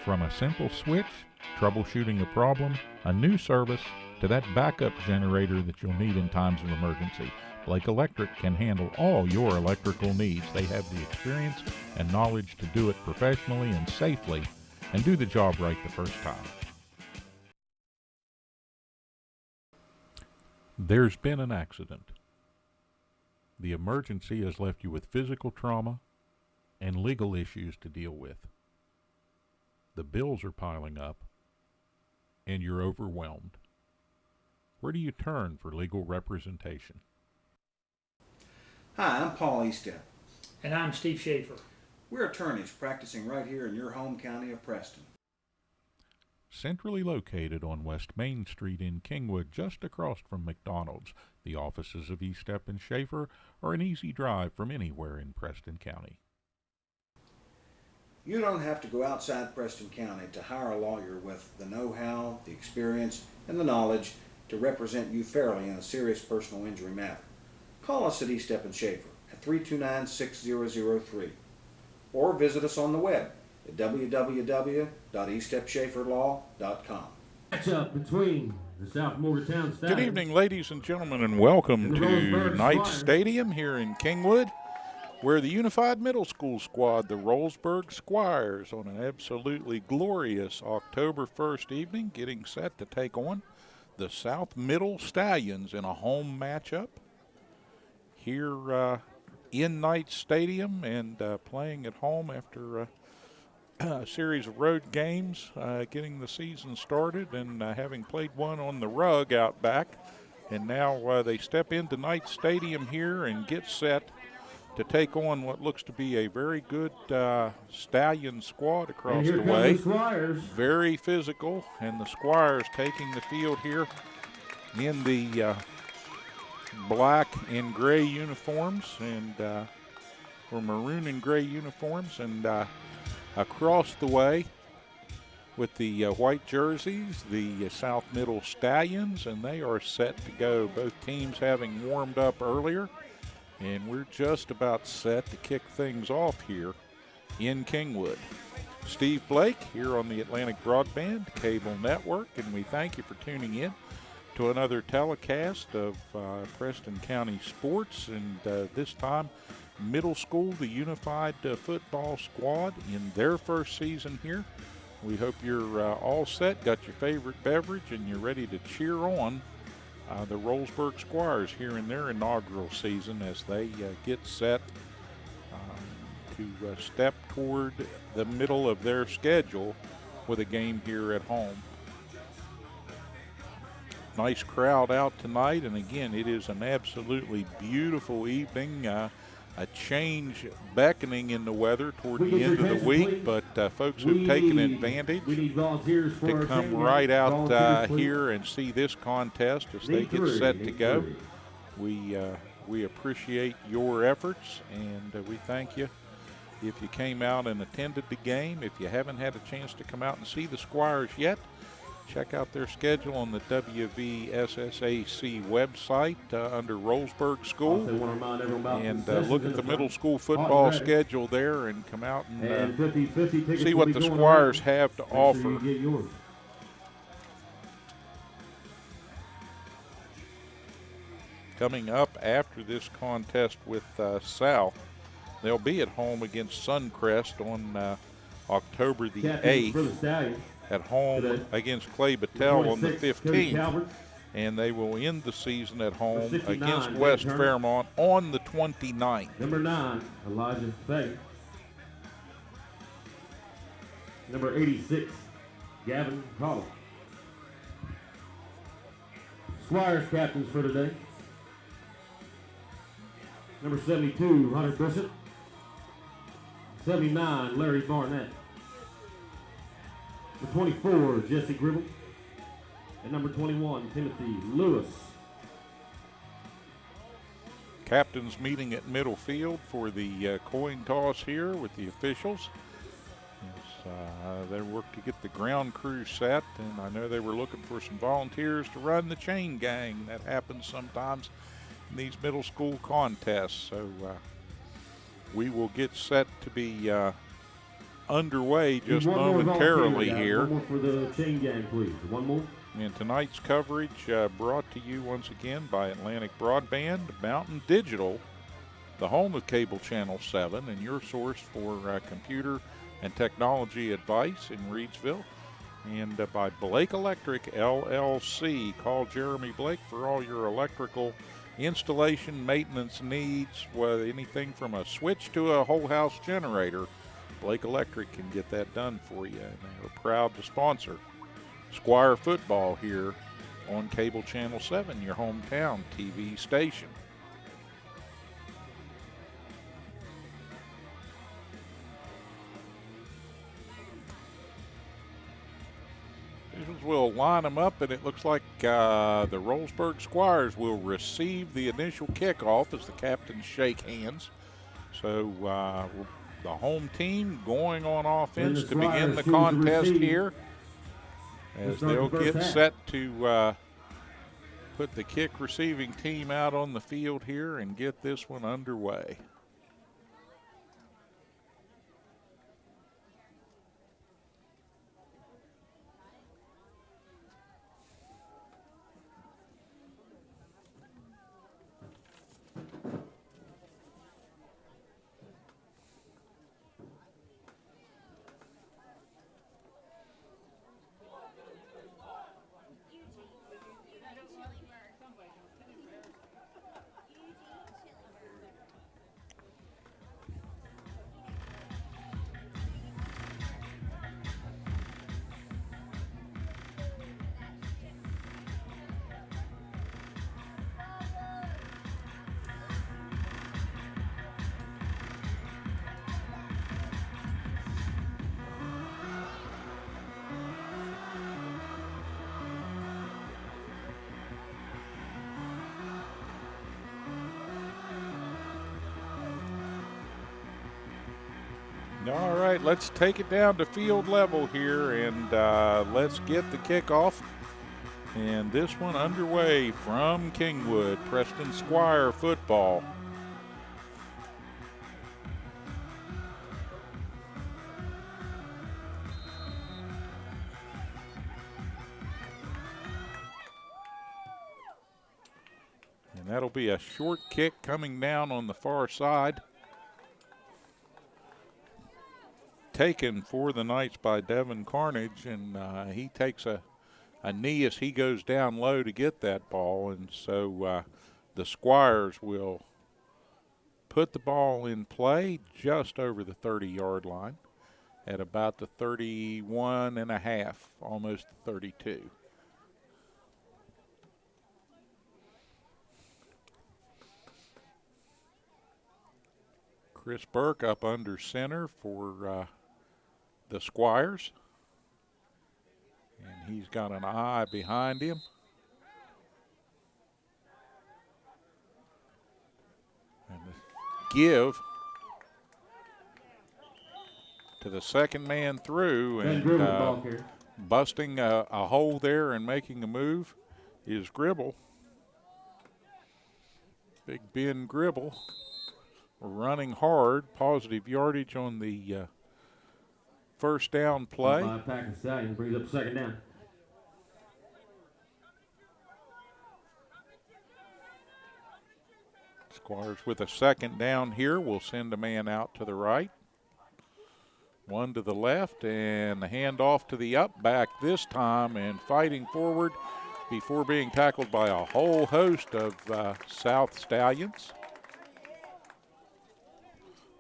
From a simple switch, troubleshooting a problem, a new service, to that backup generator that you'll need in times of emergency, Blake Electric can handle all your electrical needs. They have the experience and knowledge to do it professionally and safely and do the job right the first time. There's been an accident. The emergency has left you with physical trauma and legal issues to deal with. The bills are piling up, and you're overwhelmed. Where do you turn for legal representation? Hi, I'm Paul Eastep. And I'm Steve Schaefer. We're attorneys practicing right here in your home county of Preston. Centrally located on West Main Street in Kingwood, just across from McDonald's, the offices of Eastep and Schaefer are an easy drive from anywhere in Preston County. You don't have to go outside Preston County to hire a lawyer with the know-how, the experience, and the knowledge to represent you fairly in a serious personal injury matter. Call us at Eastep and Schaefer at 329-6003 or visit us on the web at www.eastepschaeferlaw.com. Matchup between the South Middle Stallions. Good evening, ladies and gentlemen, and welcome to Knight Stadium here in Kingwood, where the Unified Middle School squad, the Rowlesburg Squires, on an absolutely glorious October 1st evening, getting set to take on the South Middle Stallions in a home matchup here in Knight Stadium, and playing at home after a series of road games, getting the season started and having played one on the rug out back. And now they step into Knight Stadium here and get set to take on what looks to be a very good Stallion squad across the way. Very physical, and the Squires taking the field here in the black and gray uniforms, and or maroon and gray uniforms, and across the way with the white jerseys, the South Middle Stallions, and they are set to go. Both teams having warmed up earlier, and we're just about set to kick things off here in Kingwood. Steve Blake here on the Atlantic Broadband Cable Network, and we thank you for tuning in to another telecast of Preston County sports, and this time middle school, the Unified Football Squad in their first season here. We hope you're all set, got your favorite beverage, and you're ready to cheer on the Rowlesburg Squires here in their inaugural season as they get set to step toward the middle of their schedule with a game here at home. Nice crowd out tonight, and again, it is an absolutely beautiful evening. A change beckoning in the weather toward the end of the week, but folks have taken advantage to come right out here and see this contest as they get set to go. We appreciate your efforts, and we thank you if you came out and attended the game. If you haven't had a chance to come out and see the Squires yet, check out their schedule on the WVSSAC website under Rowlesburg School, and look at the middle school football schedule there and come out and see what the Squires have to offer. Coming up after this contest with South, they'll be at home against Suncrest on October the 8th. At home against Clay Battelle on the 15th, and they will end the season at home against West Fairmont on the 29th. Number 9, Elijah Faye. Number 86, Gavin Holland. Squires captains for today. Number 72, Hunter Bishop. 79, Larry Barnett. Number 24, Jesse Gribble. And number 21, Timothy Lewis. Captains meeting at middle field for the coin toss here with the officials. They work to get the ground crew set, and I know they were looking for some volunteers to run the chain gang. That happens sometimes in these middle school contests. So we will get set to be underway just momentarily here. One more for the chain gang, please. One more. And tonight's coverage brought to you once again by Atlantic Broadband, Mountain Digital, the home of Cable Channel 7, and your source for computer and technology advice in Reedsville, and by Blake Electric LLC. Call Jeremy Blake for all your electrical installation maintenance needs, with anything from a switch to a whole house generator. Blake Electric can get that done for you, and they're proud to sponsor Squire football here on Cable Channel 7, your hometown TV station. Officials will line them up, and it looks like the Rowlesburg Squires will receive the initial kickoff as the captains shake hands. So the home team going on offense to begin the contest here, as they'll get set to put the kick receiving team out on the field here and get this one underway. All right, let's take it down to field level here, and let's get the kickoff. And this one underway from Kingwood, Preston Squire football. And that'll be a short kick coming down on the far side. Taken for the Knights by Devin Carnage, and he takes a knee as he goes down low to get that ball, and so the Squires will put the ball in play just over the 30-yard line at about the 31 and a half, almost 32. Chris Burke up under center for the Squires, and he's got an eye behind him. And the give to the second man through, and busting a hole there and making a move is Gribble. Big Ben Gribble running hard, positive yardage on the first down play. Preston Stallions brings up second down. Squires with a second down here will send a man out to the right. One to the left, and the handoff to the up back this time, and fighting forward before being tackled by a whole host of South Stallions.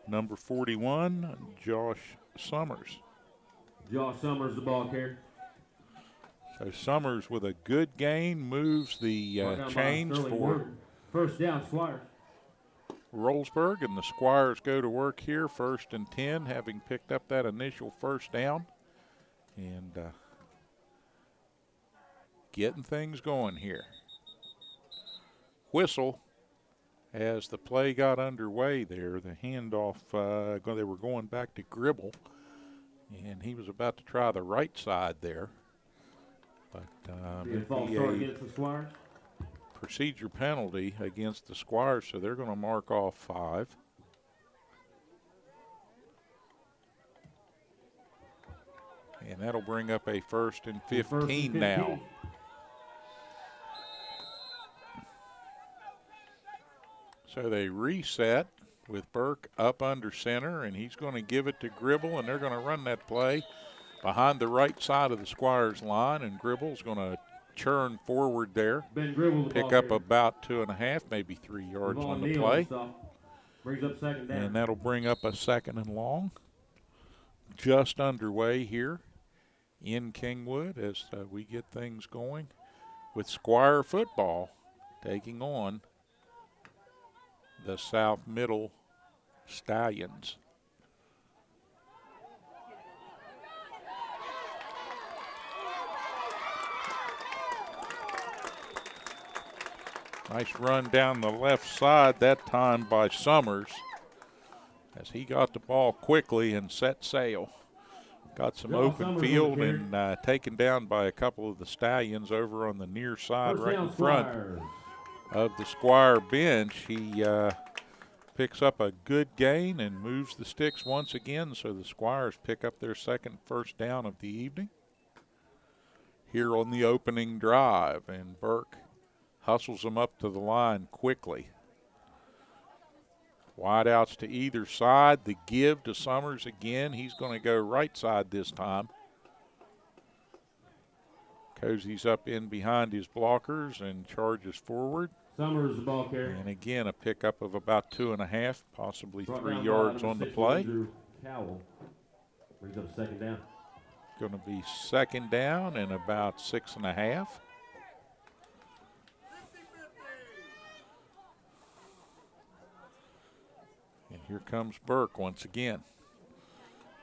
Number 41, Josh Summers. Josh Summers, the ball carrier. So Summers with a good gain moves the chains for first down, Squire. Rowlesburg, and the Squires go to work here, 1st and 10, having picked up that initial first down. And getting things going here. Whistle as the play got underway there. The handoff, they were going back to Gribble, and he was about to try the right side there. But false start against the Squires. Procedure penalty against the Squires, so they're going to mark off 5. And that'll bring up a 1st and 15 now. So they reset with Burke up under center, and he's going to give it to Gribble, and they're going to run that play behind the right side of the Squires line, and Gribble's going to churn forward there, pick up about 2.5, maybe 3 yards on the play. Brings up 2nd down. And that'll bring up a 2nd and long. Just underway here in Kingwood as we get things going with Squire football taking on the South Middle Stallions. Nice run down the left side that time by Summers as he got the ball quickly and set sail. Got some open field and taken down by a couple of the Stallions over on the near side right in front of the Squire bench. He picks up a good gain and moves the sticks once again, so the Squires pick up their 2nd first down of the evening here on the opening drive, and Burke hustles them up to the line quickly. Wide outs to either side. The give to Summers again. He's going to go right side this time. Cozy's up in behind his blockers and charges forward. Summers the ball carrier. And again, a pickup of about 2.5, possibly 3 yards on the play. Cowell brings up 2nd down. Going to be 2nd down and about 6.5. And here comes Burke once again.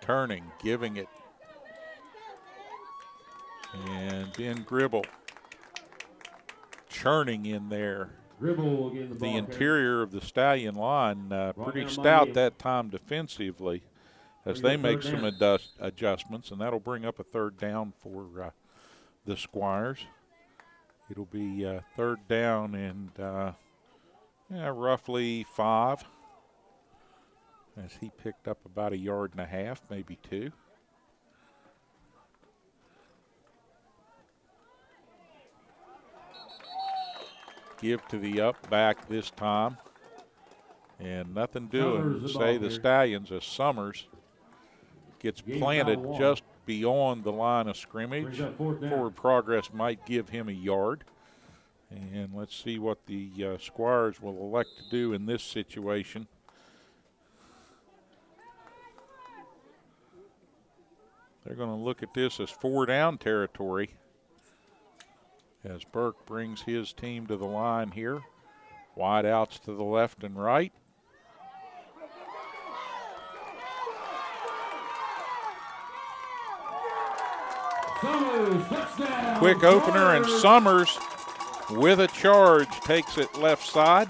Turning, giving it. And Ben Gribble churning in there. Gribble getting the ball The interior of the Stallion line pretty stout that time defensively as they make some adjustments, and that'll bring up a 3rd down for the Squires. It'll be 3rd down and roughly 5 as he picked up about 1.5 yards, maybe 2. Give to the up back this time. And nothing doing to say the Stallions as Summers gets planted just beyond the line of scrimmage. Forward progress might give him 1 yard. And let's see what the Squires will elect to do in this situation. They're going to look at this as 4 down territory as Burke brings his team to the line here. Wide outs to the left and right. Summers, touchdown. Quick opener, and Summers with a charge takes it left side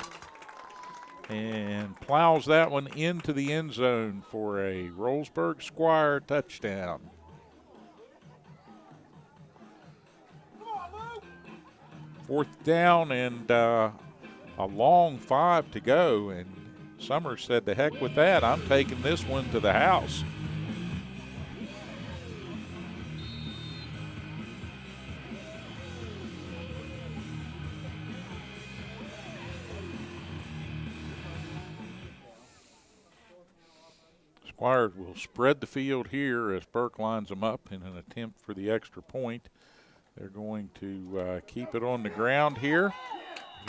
and plows that one into the end zone for a Rowlesburg Squire touchdown. Fourth down and a long 5 to go, and Summers said, "To heck with that, I'm taking this one to the house." Squires will spread the field here as Burke lines them up in an attempt for the extra point. They're going to keep it on the ground here.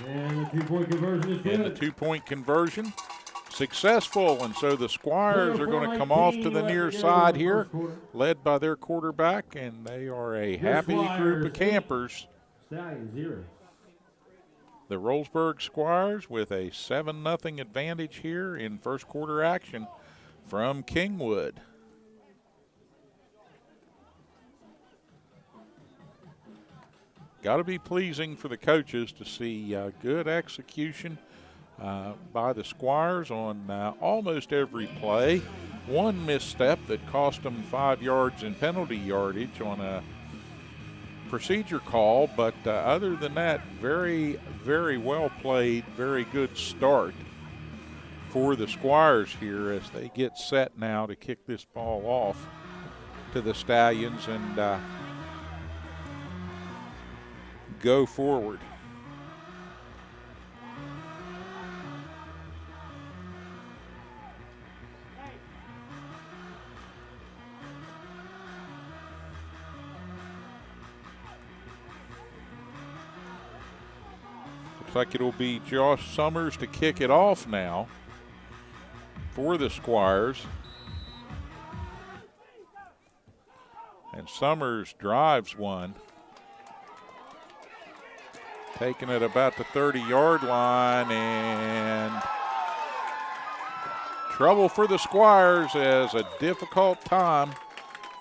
And the 2-point conversion is good. And the 2-point conversion successful. And so the Squires are going to come off to the near side here, led by their quarterback, and they are a happy group of campers. Stallion 0. The Rowlesburg Squires with a 7-0 advantage here in first quarter action from Kingwood. Got to be pleasing for the coaches to see good execution by the Squires on almost every play. One misstep that cost them 5 yards in penalty yardage on a procedure call, but other than that, very, very well played, very good start for the Squires here as they get set now to kick this ball off to the Stallions and go forward. Looks like it'll be Josh Summers to kick it off now for the Squires. And Summers drives one. Taking it about the 30-yard line, and trouble for the Squires as a difficult time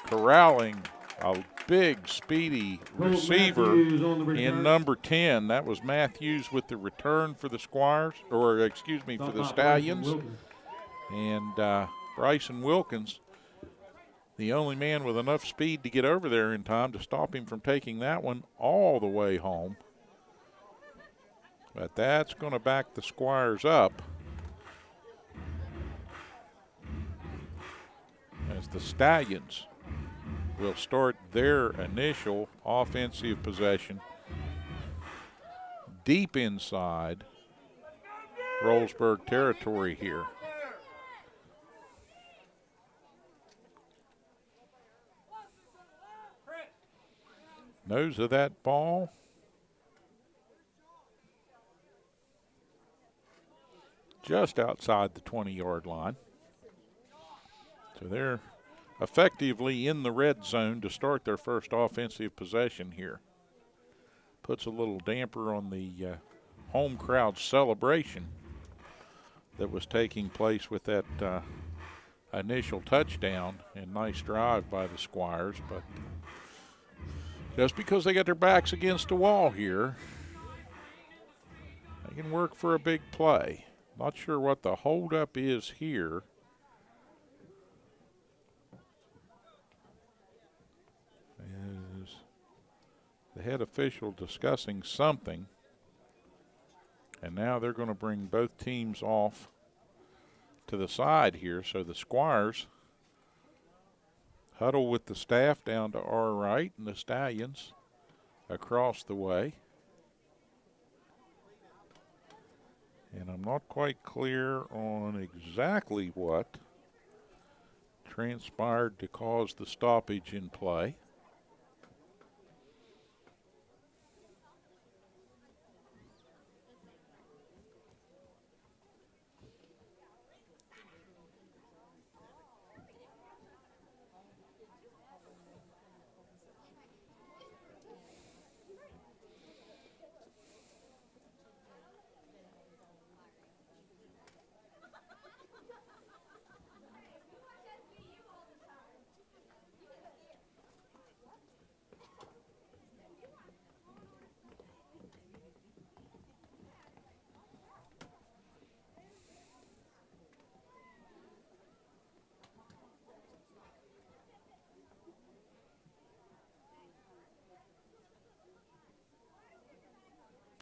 corralling a big, speedy receiver in number 10. That was Matthews with the return for the Squires, or excuse me, for the Stallions. And Bryson Wilkins, the only man with enough speed to get over there in time to stop him from taking that one all the way home. But that's going to back the Squires up as the Stallions will start their initial offensive possession deep inside Rowlesburg territory here. Nose of that ball. Just outside the 20-yard line. So they're effectively in the red zone to start their first offensive possession here. Puts a little damper on the home crowd celebration that was taking place with that initial touchdown and nice drive by the Squires. But just because they got their backs against the wall here, they can work for a big play. Not sure what the holdup is here. Is the head official discussing something. And now they're going to bring both teams off to the side here. So the Squires huddle with the staff down to our right and the Stallions across the way. And I'm not quite clear on exactly what transpired to cause the stoppage in play.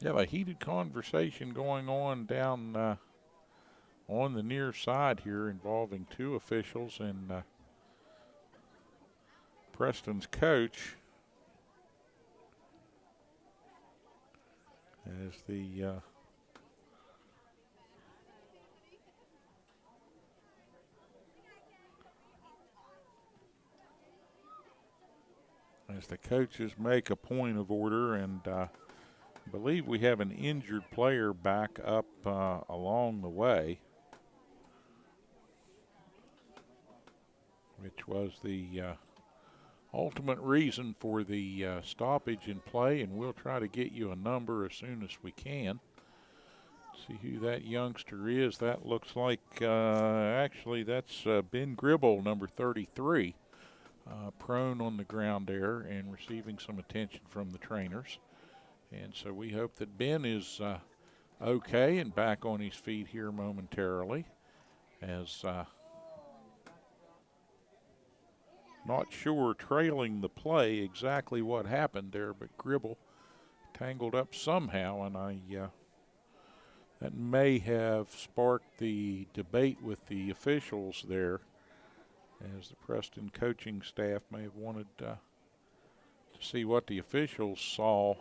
Yeah, a heated conversation going on down on the near side here involving two officials and Preston's coach as the coaches make a point of order, and I believe we have an injured player back up along the way, which was the ultimate reason for the stoppage in play, and we'll try to get you a number as soon as we can. See who that youngster is. That looks like, actually, that's Ben Gribble, number 33, prone on the ground there and receiving some attention from the trainers. And so we hope that Ben is okay and back on his feet here momentarily, as not sure, trailing the play, exactly what happened there, but Gribble tangled up somehow, and that may have sparked the debate with the officials there, as the Preston coaching staff may have wanted to see what the officials saw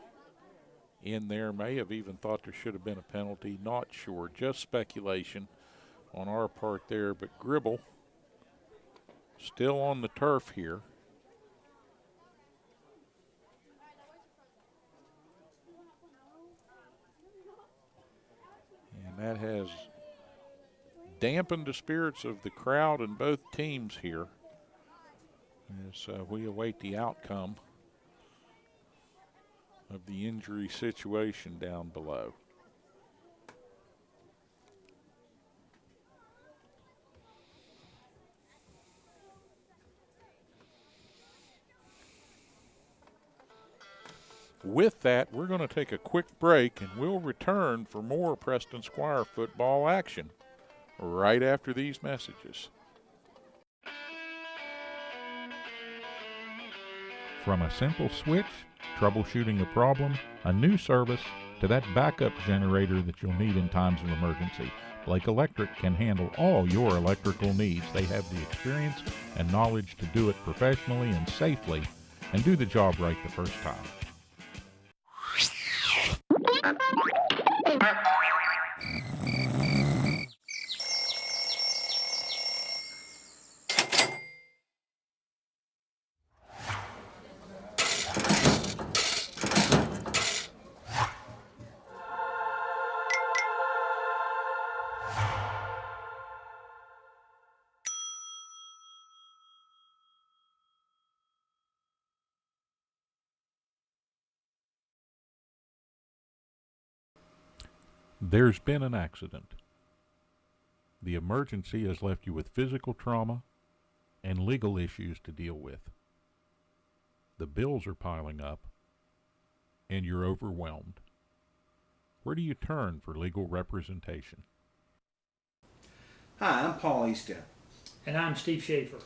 in there, may have even thought there should have been a penalty. Not sure, just speculation on our part there, but Gribble still on the turf here. And that has dampened the spirits of the crowd in both teams here as we await the outcome of the injury situation down below. With that, we're going to take a quick break, and we'll return for more Preston Squire football action right after these messages. From a simple switch, troubleshooting a problem, a new service, to that backup generator that you'll need in times of emergency, Blake Electric can handle all your electrical needs. They have the experience and knowledge to do it professionally and safely and do the job right the first time. There's been an accident. The emergency has left you with physical trauma and legal issues to deal with. The bills are piling up, and you're overwhelmed. Where do you turn for legal representation? Hi, I'm Paul Eastep. And I'm Steve Schaefer.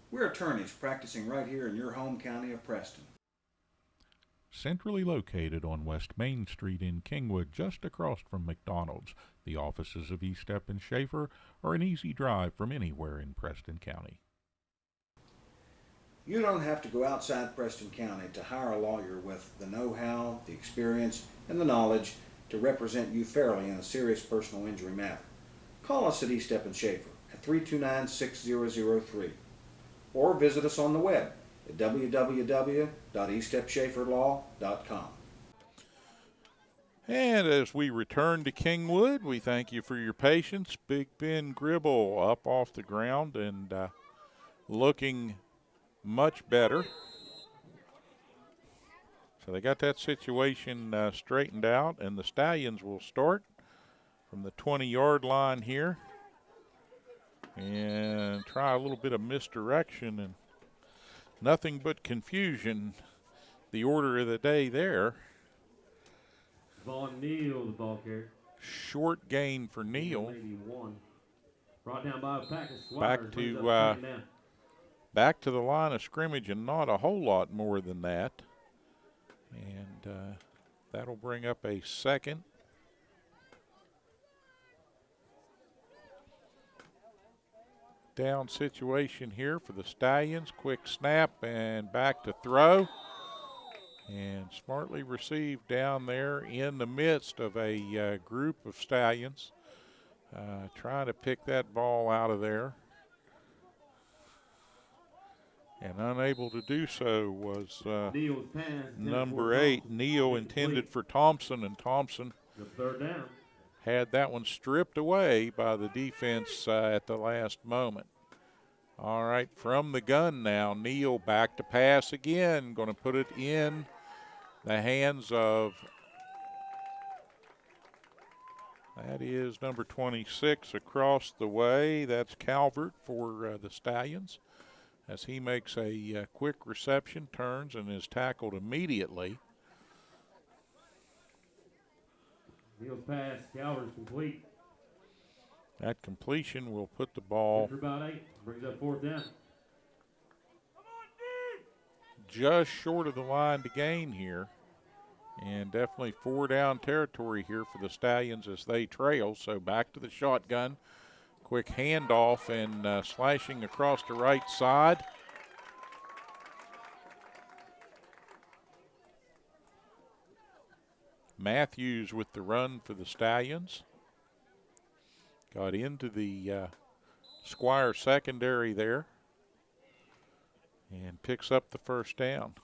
We're attorneys practicing right here in your home county of Preston. Centrally located on West Main Street in Kingwood, just across from McDonald's, the offices of Eastep and Schaefer are an easy drive from anywhere in Preston County. You don't have to go outside Preston County to hire a lawyer with the know-how, the experience, and the knowledge to represent you fairly in a serious personal injury matter. Call us at Eastep and Schaefer at 329-6003 or visit us on the web at www.eastepschaeferlaw.com. And as we return to Kingwood, we thank you for your patience. Big Ben Gribble up off the ground and looking much better. So they got that situation straightened out, and the Stallions will start from the 20-yard line here and try a little bit of misdirection and nothing but confusion, the order of the day there. Vaughn Neal, the ball carrier. Short gain for Neal. 81. Brought down by a pack of Squire. Back to the line of scrimmage, and not a whole lot more than that. And that'll bring up a second. Down situation here for the Stallions. Quick snap and back to throw. And smartly received down there in the midst of a group of Stallions. Trying to pick that ball out of there. And unable to do so was number 8, Neal, intended for Thompson, and Thompson third down. Had that one stripped away by the defense at the last moment. All right, from the gun now, Neal back to pass again. Going to put it in the hands of That is number 26 across the way. That's Calvert for the Stallions, as he makes a quick reception, turns, and is tackled immediately. Neal's pass, Calvert's complete. That completion will put the ball Good for about 8. Brings up 4th down. just short of the line to gain here. And definitely 4-down territory here for the Stallions as they trail. So back to the shotgun. Quick handoff and slashing across the right side. Matthews with the run for the Stallions. Got into the Squire secondary there and picks up the first down.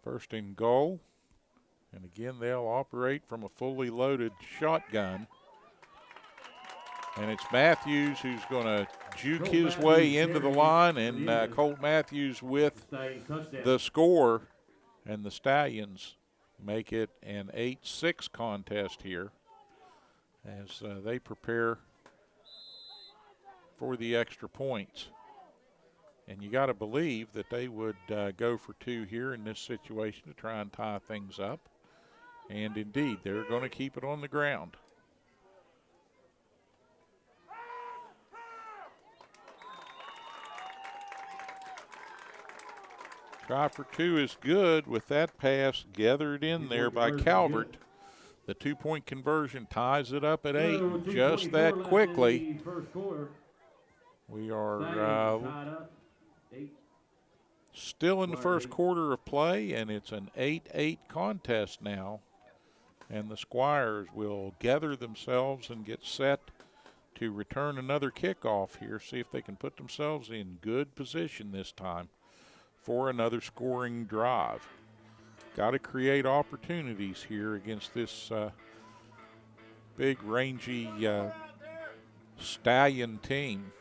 First and goal. And again, they'll operate from a fully loaded shotgun. And it's Matthews who's going to juke his way into the line, and Colt Matthews with the score. And the Stallions make it an 8-6 contest here as they prepare for the extra points. And you got to believe that they would go for 2 here in this situation to try and tie things up. And indeed, they're going to keep it on the ground. Try for 2 is good with that pass gathered in there by Calvert. The 2-point conversion ties it up at 8 just that quickly. We are still in the first quarter of play, and it's an 8-8 contest now. And the Squires will gather themselves and get set to return another kickoff here, see if they can put themselves in good position this time for another scoring drive. Got to create opportunities here against this big, rangy Stallion team.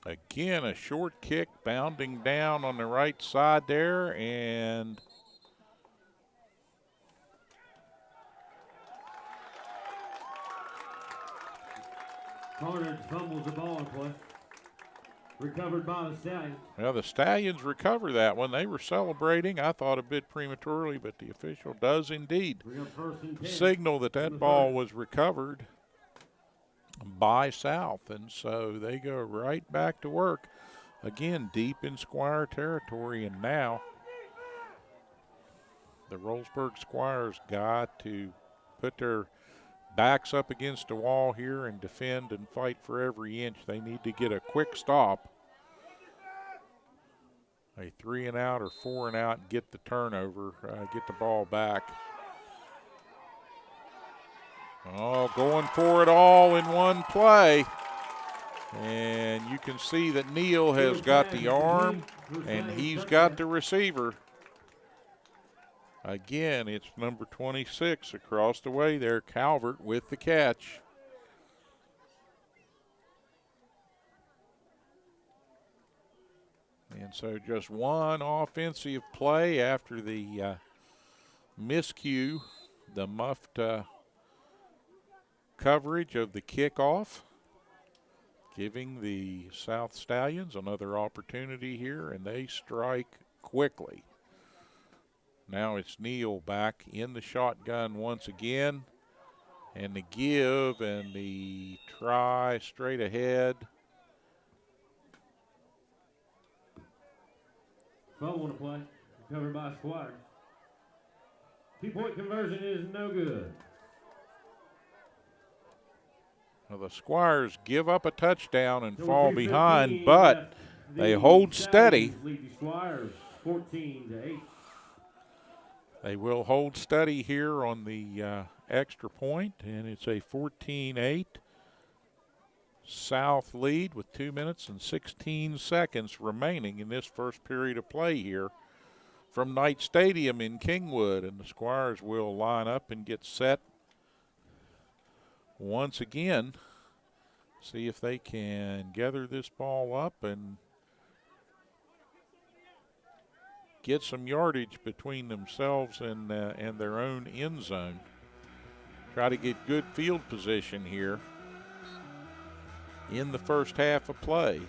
Again, a short kick bounding down on the right side there, and Carnage fumbles the ball in play. Recovered by the Stallions. well, the Stallions recover that one. They were celebrating, I thought a bit prematurely, but the official does indeed signal that that ball was recovered by South, and so they go right back to work again deep in Squire territory. And now the Rowlesburg Squires got to put their backs up against the wall here and defend and fight for every inch. They need to get a quick stop, a 3-and-out or 4-and-out, and get the turnover, get the ball back. Oh, going for it all in one play. And you can see that Neal has got the arm and he's got the receiver. Again, it's number 26 across the way there, Calvert with the catch. And so just one offensive play after the miscue, the muffed coverage of the kickoff, giving the South Stallions another opportunity here, and they strike quickly. Now it's Neal back in the shotgun once again, and the give and the try straight ahead. Fumble to play. Recovered by Squire. 2-point conversion is no good. Well, the Squires give up a touchdown and So fall 3:15 behind, but left. they The hold Stallions steady. lead the Squires 14-8. They will hold steady here on the extra point, and it's a 14-8 South lead with 2 minutes and 16 seconds remaining in this first period of play here from Knight Stadium in Kingwood. And the Squires will line up and get set once again. See if they can gather this ball up and get some yardage between themselves and their own end zone. Try to get good field position here in the first half of play.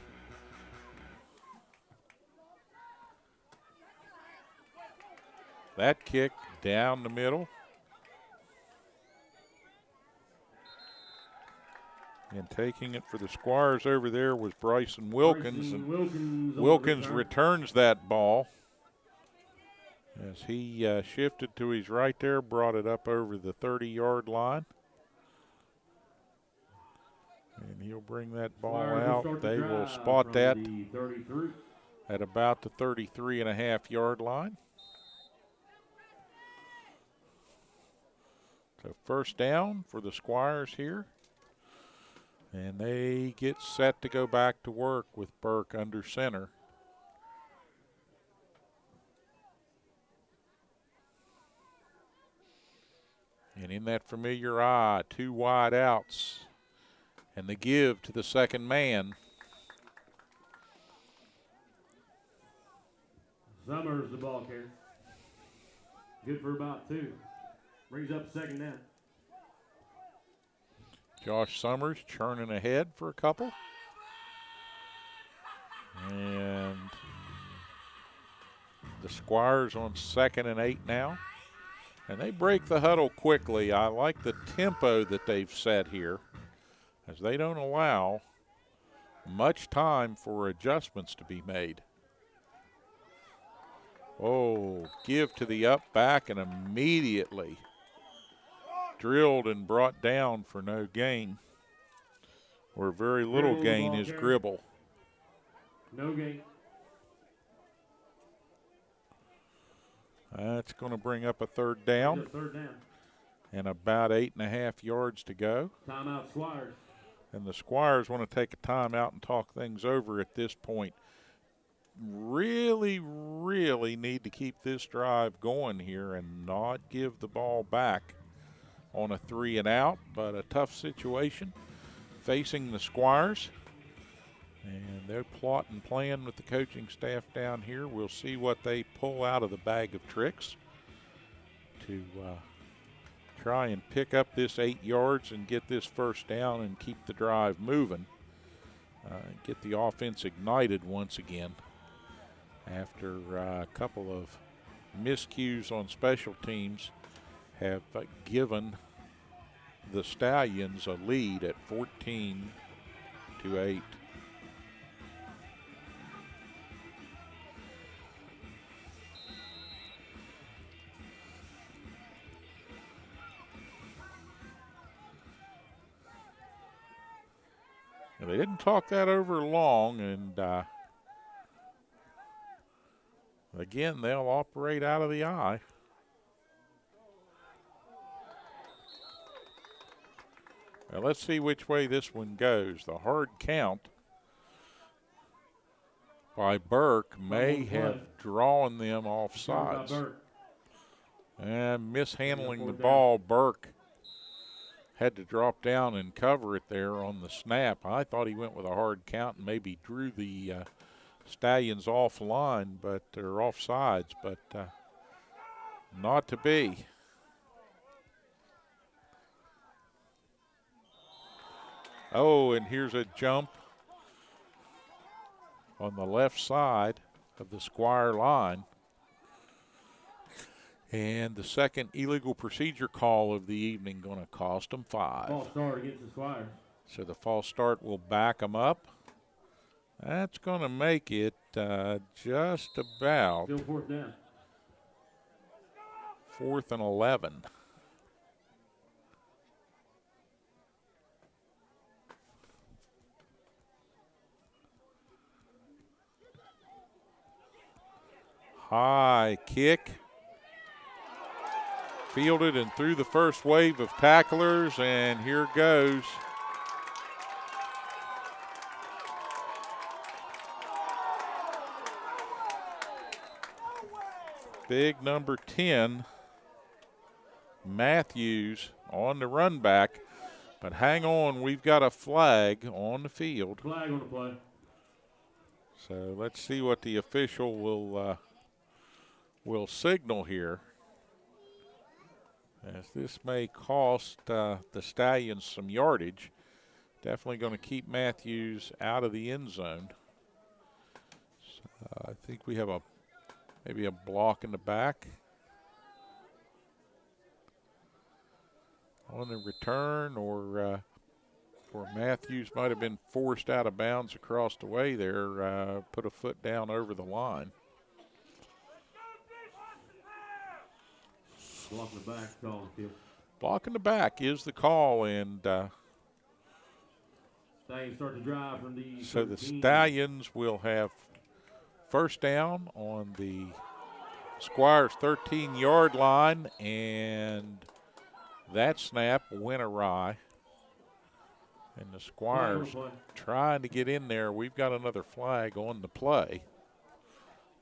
That kick down the middle. And taking it for the Squires over there was Bryson Wilkins. Bryson And Wilkins on Wilkins the return. returns that ball as he shifted to his right there, brought it up over the 30-yard line. And he'll bring that ball Squires will out. start the They will drive spot from that the 33. at about the 33.5-yard line. So first down for the Squires here. And they get set to go back to work with Burke under center. And in that familiar eye, 2 wide outs. And the give to the second man. Summers the ball carrier. Good for about 2. Brings up second down. Josh Summers churning ahead for a couple. And the Squires on 2nd and 8 now. And they break the huddle quickly. I like the tempo that they've set here, as they don't allow much time for adjustments to be made. Oh, give to the up back and immediately drilled and brought down for no gain, or very little Gribble, gain ball is carrier. Gribble. No gain. That's going to bring up a third down Third down. and about 8.5 yards to go. Timeout Squires. And the Squires want to take a timeout and talk things over at this point. Really, really need to keep this drive going here and not give the ball back on a 3 and out, but a tough situation facing the Squires. And they're plotting and playing with the coaching staff down here. We'll see what they pull out of the bag of tricks to try and pick up this 8 yards and get this first down and keep the drive moving. Get the offense ignited once again after a couple of miscues on special teams have given the Stallions a lead at 14-8. They didn't talk that over long, and again, they'll operate out of the eye. Now let's see which way this one goes. The hard count by Burke may have drawn them off sides. And mishandling the ball, Burke had to drop down and cover it there on the snap. I thought he went with a hard count and maybe drew the Stallions offline, but they're off sides, but not to be. Oh, and here's a jump on the left side of the Squire line. And the second illegal procedure call of the evening going to cost them 5. False start against the Squires. So the false start will back them up. That's going to make it just about Still fourth down. 4th and 11. High kick. Fielded and through the first wave of tacklers, and here goes. Big number 10, Matthews, on the run back. But hang on, we've got a flag on the field. Flag on the play. So let's see what the official will signal here, as this may cost the Stallions some yardage. Definitely going to keep Matthews out of the end zone. So I think we have maybe a block in the back. On the return, or Matthews might have been forced out of bounds across the way there, put a foot down over the line. Blocking the back, call the field. Blocking the back is the call, and Stallions start to drive from the so the 13. Stallions will have first down on the Squire's 13-yard line, and that snap went awry. And the Squires trying to get in there. We've got another flag on the play,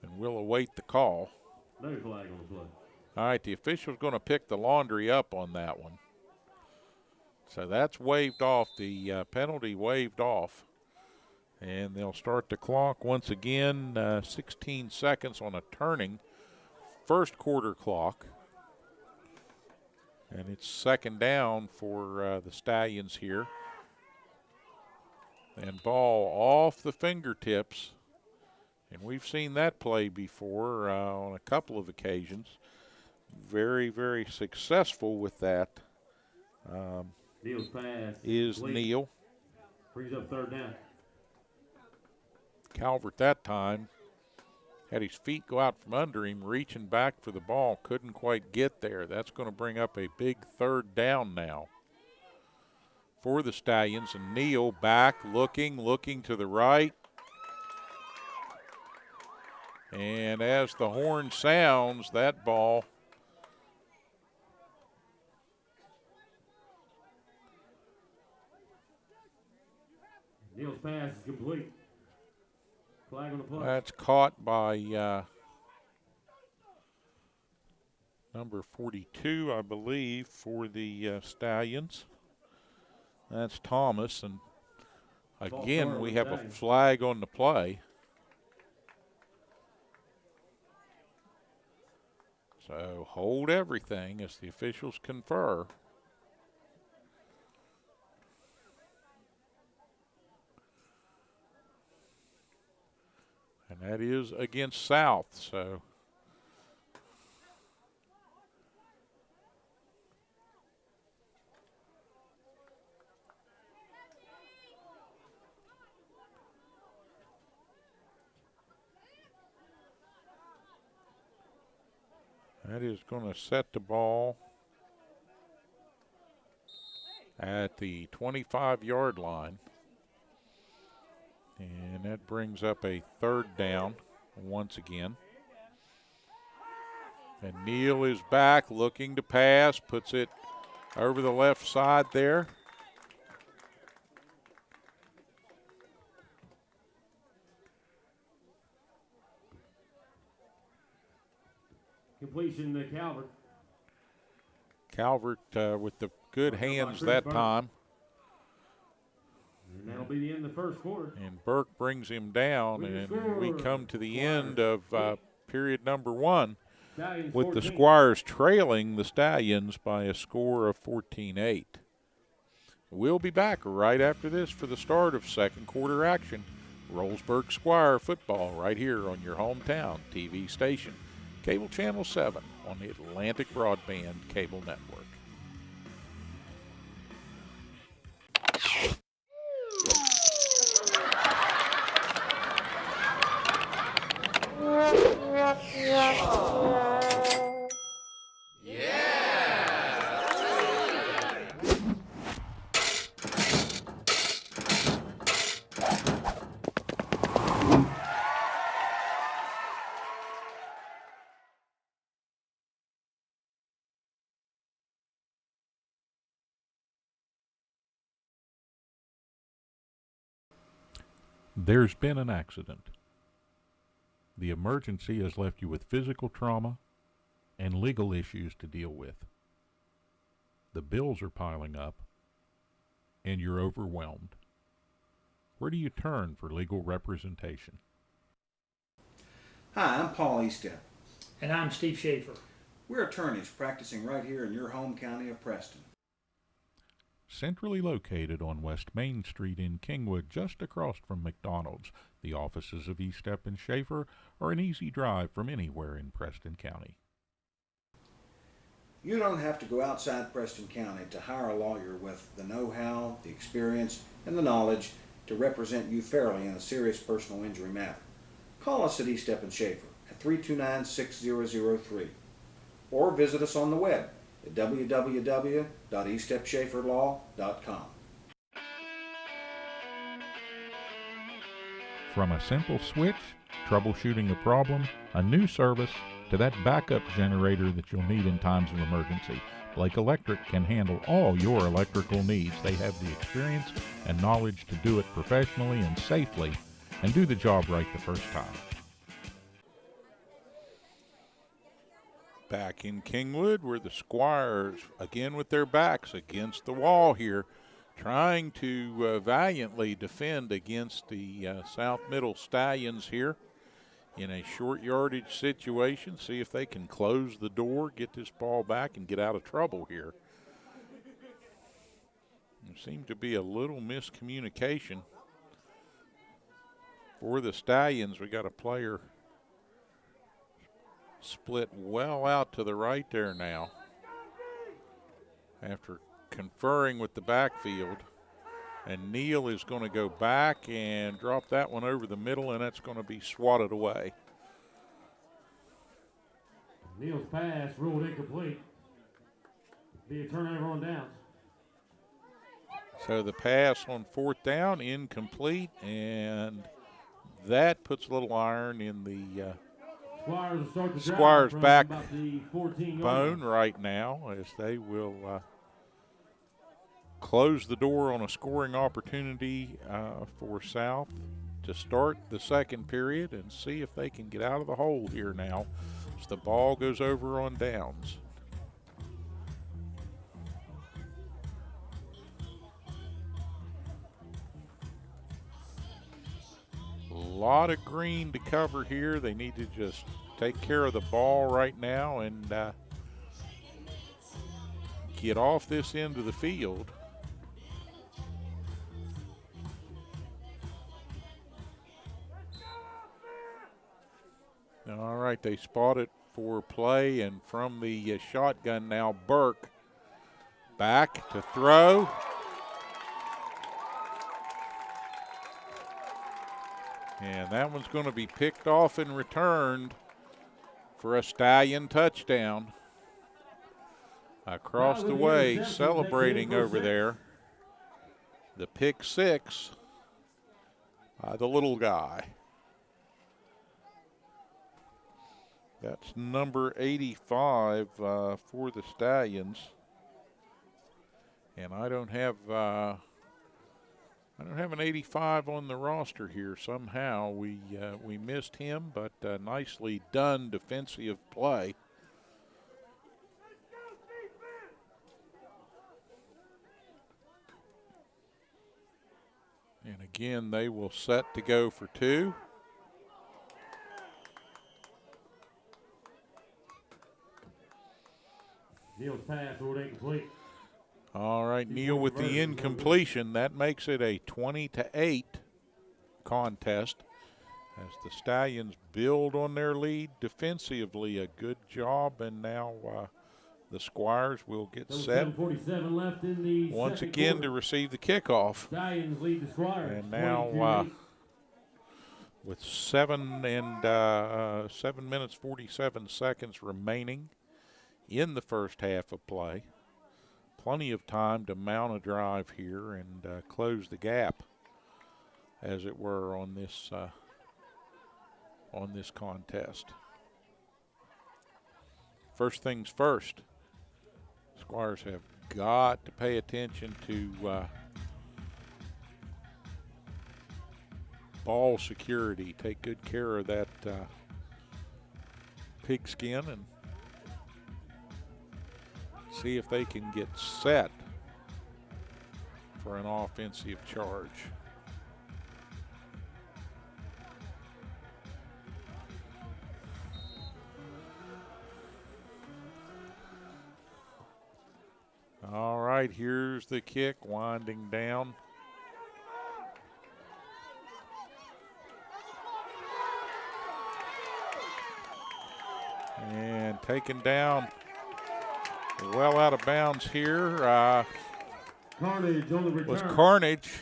and we'll await the call. No flag on the play. All right, the official's going to pick the laundry up on that one. So that's waved off, the penalty waved off. And they'll start the clock once again, 16 seconds on a turning first quarter clock. And it's second down for the Stallions here. And ball off the fingertips. And we've seen that play before on a couple of occasions. Very, very successful with that. Neal's pass Is complete. Neal. Brings up third down. Calvert that time had his feet go out from under him, reaching back for the ball, couldn't quite get there. That's going to bring up a big third down now for the Stallions. And Neal back, looking to the right. And as the horn sounds, that ball Neal's pass is complete. Flag on the play. that's caught by number 42, I believe, for the Stallions. That's Thomas, and again we have a flag on the play. So hold everything as the officials confer. And that is against South, so that is going to set the ball at the 25-yard line. And that brings up a third down once again. And Neal is back looking to pass, puts it over the left side there. Completion to Calvert. Calvert with the good hands that time. And that'll be the end of the first quarter. And Burke brings him down, and we come to the end of period number one Stallions with 14. the Squires trailing the Stallions by a score of 14-8. We'll be back right after this for the start of second quarter action. Rowlesburg Squire football right here on your hometown TV station. Cable Channel 7 on the Atlantic Broadband Cable Network. There's been an accident. The emergency has left you with physical trauma and legal issues to deal with. The bills are piling up, and you're overwhelmed. Where do you turn for legal representation? Hi, I'm Paul Eastep. And I'm Steve Schaefer. We're attorneys practicing right here in your home county of Preston. Centrally located on West Main Street in Kingwood, just across from McDonald's, the offices of Eastep and Schaefer are an easy drive from anywhere in Preston County. You don't have to go outside Preston County to hire a lawyer with the know-how, the experience, and the knowledge to represent you fairly in a serious personal injury matter. Call us at Eastep and Schaefer at 329-6003 or visit us on the web at www.eastepschaeferlaw.com. From a simple switch, troubleshooting a problem, a new service, to that backup generator that you'll need in times of emergency, Blake Electric can handle all your electrical needs. They have the experience and knowledge to do it professionally and safely and do the job right the first time. Back in Kingwood, where the Squires, again with their backs against the wall here, trying to valiantly defend against the South Middle Stallions here in a short yardage situation. See if they can close the door, get this ball back, and get out of trouble here. There seemed to be a little miscommunication for the Stallions. We got a player split well out to the right there now after conferring with the backfield, and Neal is going to go back and drop that one over the middle, and that's going to be swatted away. Neal's pass ruled incomplete. Be a turnover on downs. So the pass on fourth down, incomplete, and that puts a little iron in the Squire's back bone right now, as they will close the door on a scoring opportunity for South to start the second period and see if they can get out of the hole here now as the ball goes over on downs. A lot of green to cover here. They need to just take care of the ball right now and get off this end of the field. All right, they spot it for play, and from the shotgun now, Burke back to throw. And that one's going to be picked off and returned for a Stallion touchdown. Across the way, celebrating over there. The pick six by the little guy. That's number 85 for the Stallions. And I don't have an 85 on the roster here. Somehow we missed him, but nicely done defensive play. And again, they will set to go for two. Neal's pass ruled incomplete. All right, Neal with the incompletion. That makes it a 20-8 contest as the Stallions build on their lead defensively. A good job, and now the Squires will get set left in the once again quarter to receive the kickoff. Stallions lead the Squires. And now with 7 minutes 47 seconds remaining in the first half of play. Plenty of time to mount a drive here and close the gap, as it were, on this contest. First things first, Squires have got to pay attention to ball security. Take good care of that pigskin and see if they can get set for an offensive charge. All right, here's the kick, winding down. And taken down well out of bounds here. Carnage on the return. Was Carnage.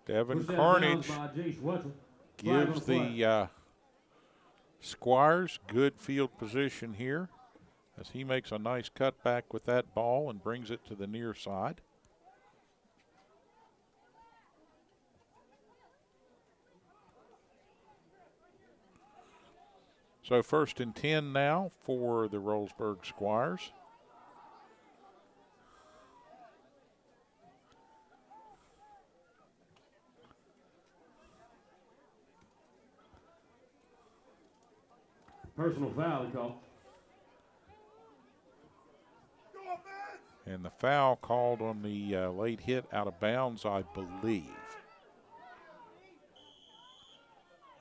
Devin Carnage gives the Squires good field position here as he makes a nice cutback with that ball and brings it to the near side. So 1st and 10 now for the Rowlesburg Squires. Personal foul call. And the foul called on the late hit out of bounds, I believe.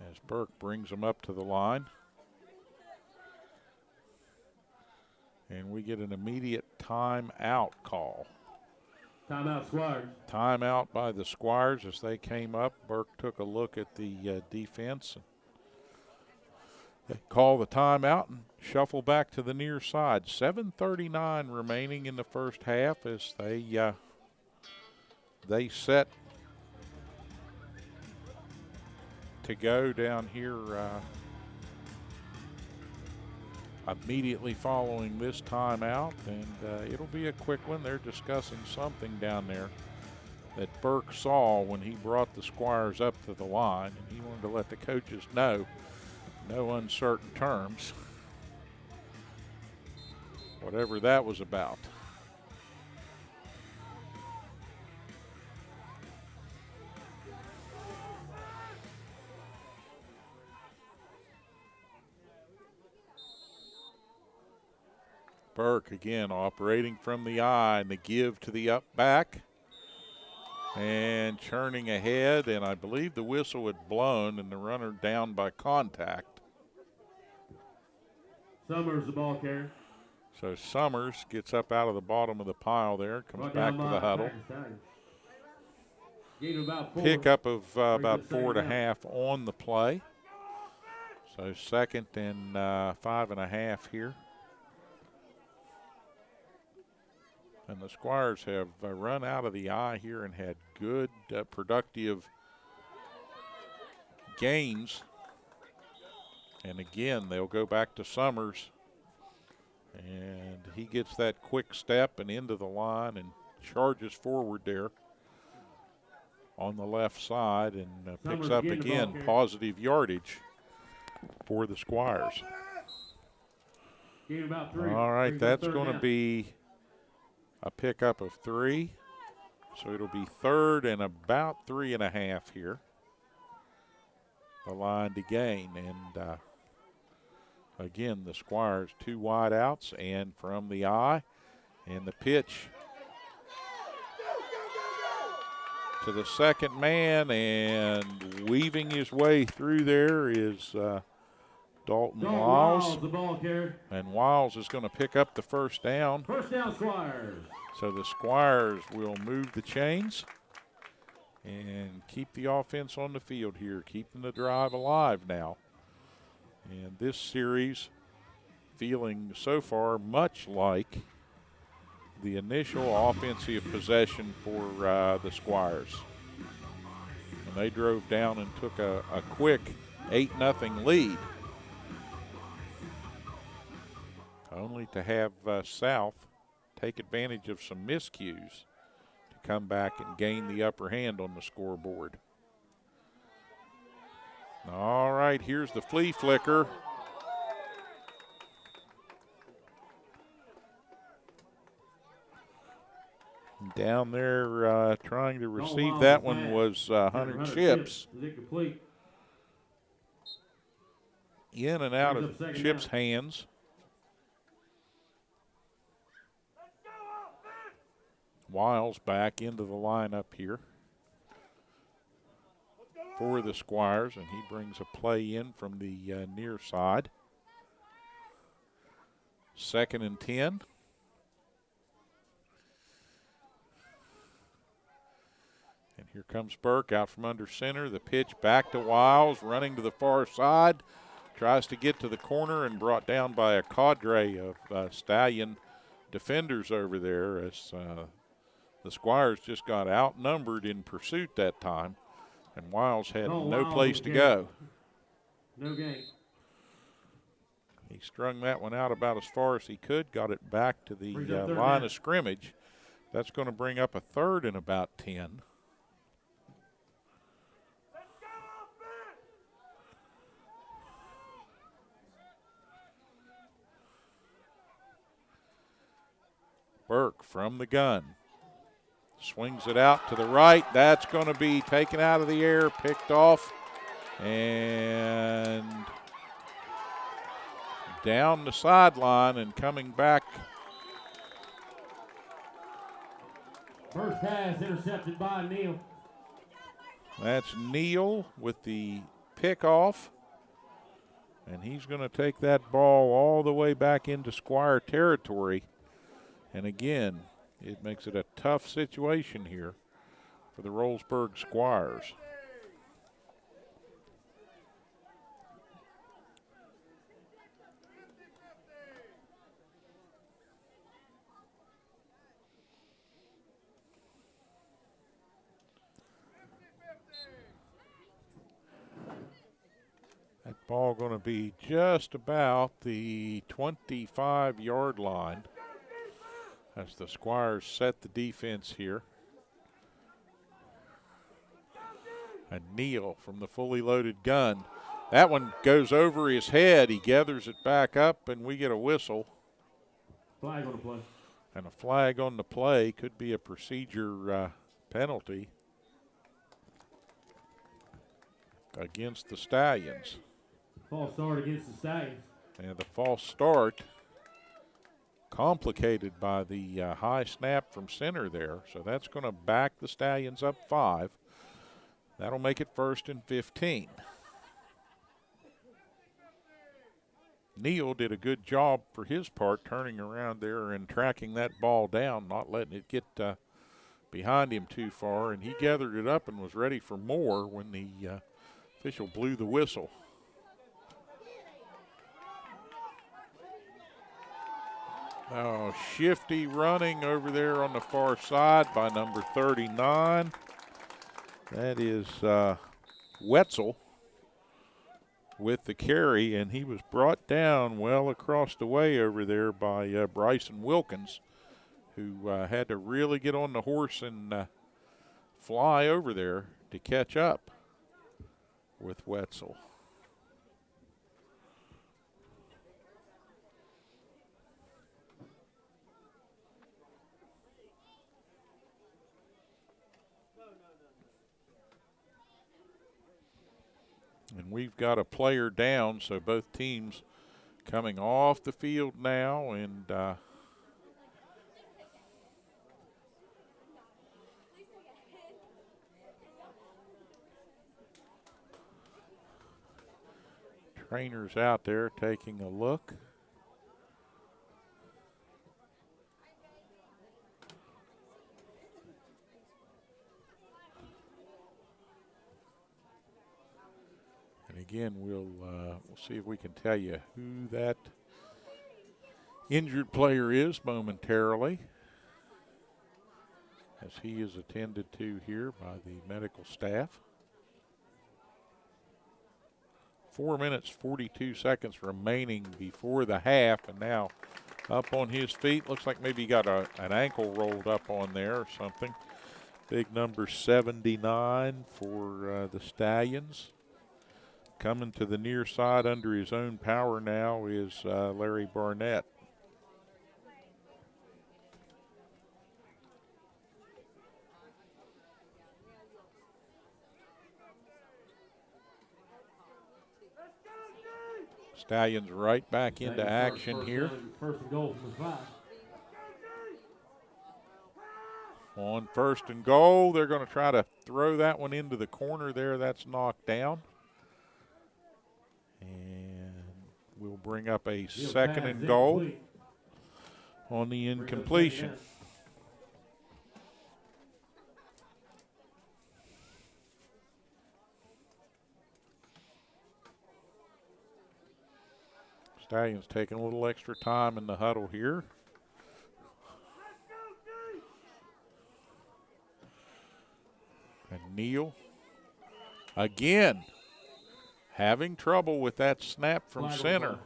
As Burke brings him up to the line. And we get an immediate timeout call. Timeout Squires. Timeout by the Squires as they came up. Burke took a look at the defense. They call the timeout and shuffle back to the near side. 7:39 remaining in the first half as they set to go down here immediately following this timeout, and it'll be a quick one. They're discussing something down there that Burke saw when he brought the Squires up to the line, and he wanted to let the coaches know, no uncertain terms, whatever that was about. Burke again operating from the eye, and the give to the up back and churning ahead, and I believe the whistle had blown and the runner down by contact. Summers the ball carrier. So Summers gets up out of the bottom of the pile there, comes back to the huddle. Pickup of about 4.5 on the play. So 2nd and 5.5 here. And the Squires have run out of the eye here and had good, productive gains. And again, they'll go back to Summers. And he gets that quick step and into the line and charges forward there on the left side and picks up again positive yardage for the Squires. All right, that's going to be a pickup of 3. So it'll be 3rd and about 3.5 here. The line to gain. And again, the Squires 2 wide outs and from the eye. And the pitch to the second man, and weaving his way through there is Dalton Wiles. The ball carrier. And Wiles is going to pick up the first down. First down, Squires. So the Squires will move the chains and keep the offense on the field here, keeping the drive alive now. And this series feeling so far much like the initial offensive possession for the Squires. And they drove down and took a quick 8-0 lead. Only to have South take advantage of some miscues to come back and gain the upper hand on the scoreboard. All right, here's the flea flicker. Down there trying to Call receive Wiles that is one bad. was Hunter Hunter Chips. Is it complete? In and out Brings of up second Chip's down. hands. Wiles back into the lineup here for the Squires, and he brings a play in from the near side. 2nd and 10. And here comes Burke out from under center. The pitch back to Wiles, running to the far side. Tries to get to the corner and brought down by a cadre of Stallion defenders over there as the Squires just got outnumbered in pursuit that time. And Wiles had no place to go. No gain. He strung that one out about as far as he could, got it back to the line of scrimmage. That's going to bring up a 3rd and about 10. Burke from the gun. Swings it out to the right. That's going to be taken out of the air, picked off, and down the sideline and coming back. First pass intercepted by Neal. That's Neal with the pickoff. And he's going to take that ball all the way back into Squire territory. And again, it makes it a tough situation here for the Rowlesburg Squires. That ball going to be just about the 25-yard line as the Squires set the defense here. And Neal from the fully loaded gun. That one goes over his head. He gathers it back up, and we get a whistle. Flag on the play. And a flag on the play. Could be a procedure penalty against the Stallions. False start against the Stallions. And the false start complicated by the high snap from center there. So that's going to back the Stallions up 5. That'll make it 1st and 15. Neal did a good job for his part turning around there and tracking that ball down, not letting it get behind him too far. And he gathered it up and was ready for more when the official blew the whistle. Oh, shifty running over there on the far side by number 39. That is Wetzel with the carry, and he was brought down well across the way over there by Bryson Wilkins, who had to really get on the horse and fly over there to catch up with Wetzel. And we've got a player down, so both teams coming off the field now, and trainers out there taking a look. Again, we'll see if we can tell you who that injured player is momentarily, as he is attended to here by the medical staff. 4 minutes, 42 seconds remaining before the half, and now up on his feet. Looks like maybe he got an ankle rolled up on there or something. Big number 79 for the Stallions. Coming to the near side under his own power now is Larry Barnett. Stallions right back into action here. First and goal from the 5. On first and goal, they're going to try to throw that one into the corner there. That's knocked down. And we'll bring up a second and goal on the incompletion. Stallions taking a little extra time in the huddle here. And Neal, again, having trouble with that snap from center.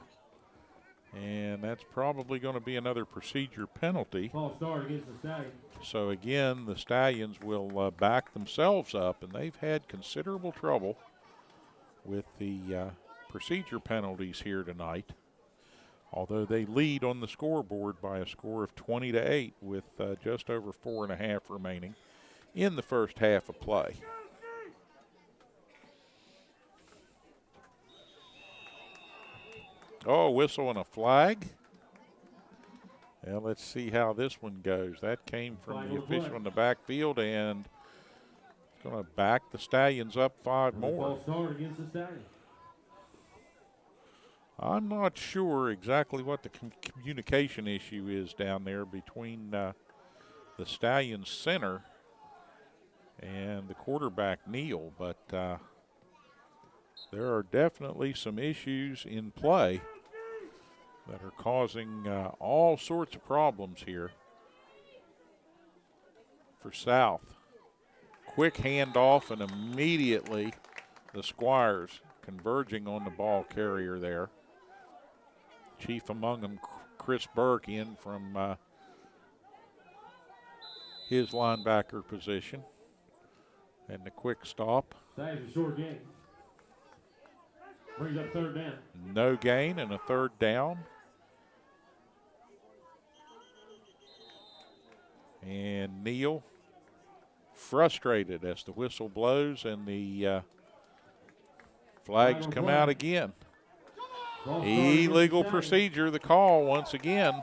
And that's probably going to be another procedure penalty. False start against the Stallions. So again, the Stallions will back themselves up, and they've had considerable trouble with the procedure penalties here tonight. Although they lead on the scoreboard by a score of 20-8 with just over 4.5 remaining in the first half of play. Oh, whistle and a flag. Well, let's see how this one goes. That came from the official in the backfield, and it's going to back the Stallions up 5 more. False start against the Stallions. I'm not sure exactly what the communication issue is down there between the Stallions center and the quarterback Neal, but there are definitely some issues in play that are causing all sorts of problems here for South. Quick handoff, and immediately the Squires converging on the ball carrier there. Chief among them, Chris Burke, in from his linebacker position. And the quick stop. That is a short game. Brings up third down. No gain and a third down. And Neal frustrated as the whistle blows and the flags come out again. Illegal procedure, the call once again.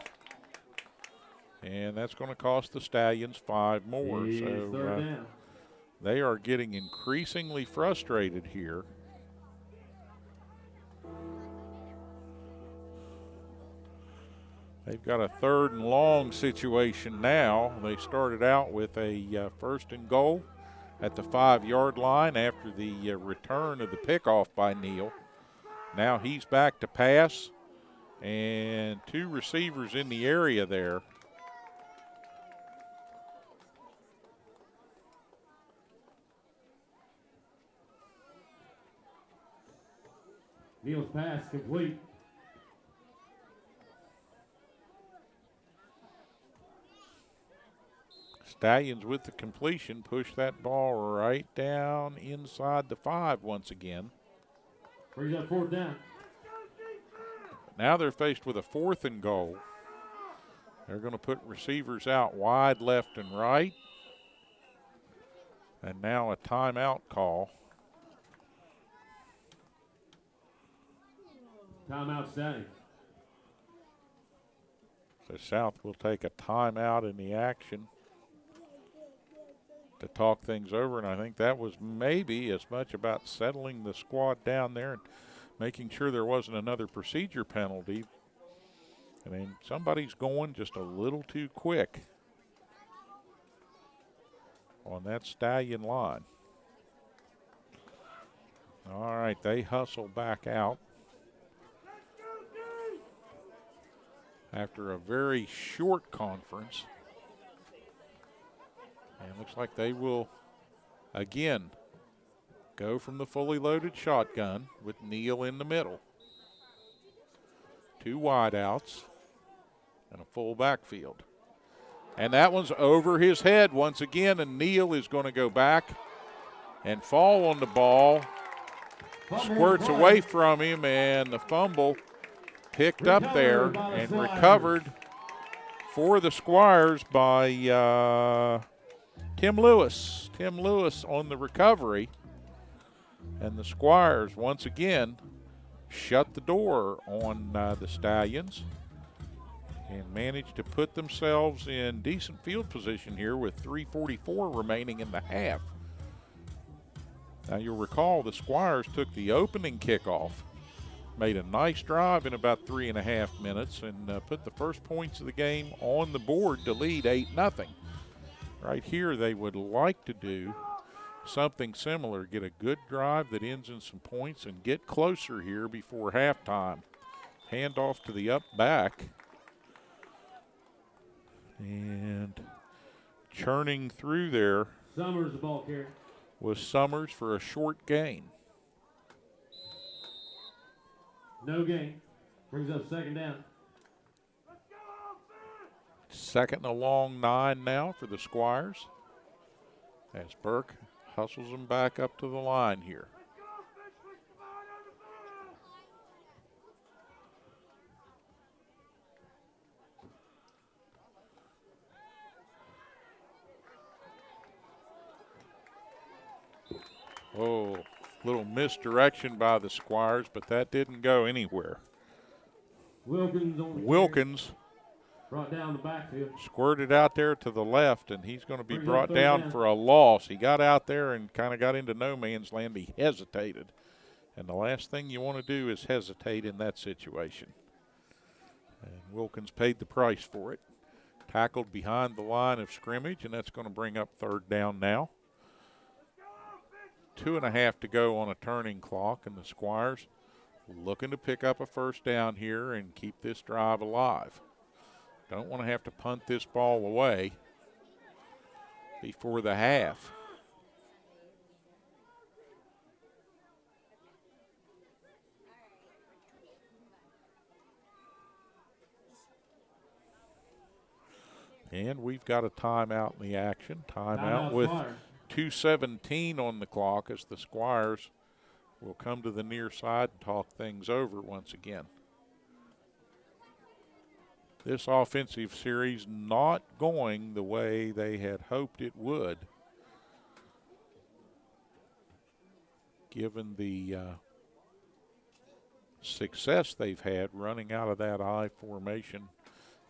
And that's going to cost the Stallions 5 more. So they are getting increasingly frustrated here. They've got a 3rd and long situation now. They started out with a first and goal at the 5-yard line after the return of the pickoff by Neal. Now he's back to pass, and 2 receivers in the area there. Neal's pass complete. Stallions with the completion push that ball right down inside the 5 once again. Brings up 4th down. Now they're faced with a 4th and goal. They're going to put receivers out wide left and right. And now a timeout call. Timeout Stallions. So South will take a timeout in the action to talk things over, and I think that was maybe as much about settling the squad down there and making sure there wasn't another procedure penalty. I mean, somebody's going just a little too quick on that Stallion line. All right, they hustle back out after a very short conference. And looks like they will, again, go from the fully loaded shotgun with Neal in the middle. 2 wideouts and a full backfield. And that one's over his head once again, and Neal is going to go back and fall on the ball. Squirts away from him, and the fumble picked up there and recovered for the Squires by Tim Lewis. Tim Lewis on the recovery. And the Squires once again shut the door on the Stallions and managed to put themselves in decent field position here with 3:44 remaining in the half. Now you'll recall the Squires took the opening kickoff, made a nice drive in about 3.5 minutes, and put the first points of the game on the board to lead 8-0. Right here they would like to do something similar, get a good drive that ends in some points and get closer here before halftime. Hand off to the up back. And churning through there Summers, the ball carrier. was Summers for a short gain. No gain. Brings up second down. Second and a long 9 now for the Squires as Burke hustles them back up to the line here. Oh, little misdirection by the Squires, but that didn't go anywhere. Wilkins on the Wilkins brought down the backfield. squirted out there to the left, and he's going to be Brings brought up third down down. for a loss. He got out there and kind of got into no man's land. He hesitated. And the last thing you want to do is hesitate in that situation. And Wilkins paid the price for it. Tackled behind the line of scrimmage, and that's going to bring up third down now. 2.5 to go on a turning clock, and the Squires looking to pick up a first down here and keep this drive alive. Don't want to have to punt this ball away before the half. And we've got a timeout in the action. Timeout with Squires. 2:17 on the clock as the Squires will come to the near side and talk things over once again. This offensive series not going the way they had hoped it would, given the success they've had running out of that I formation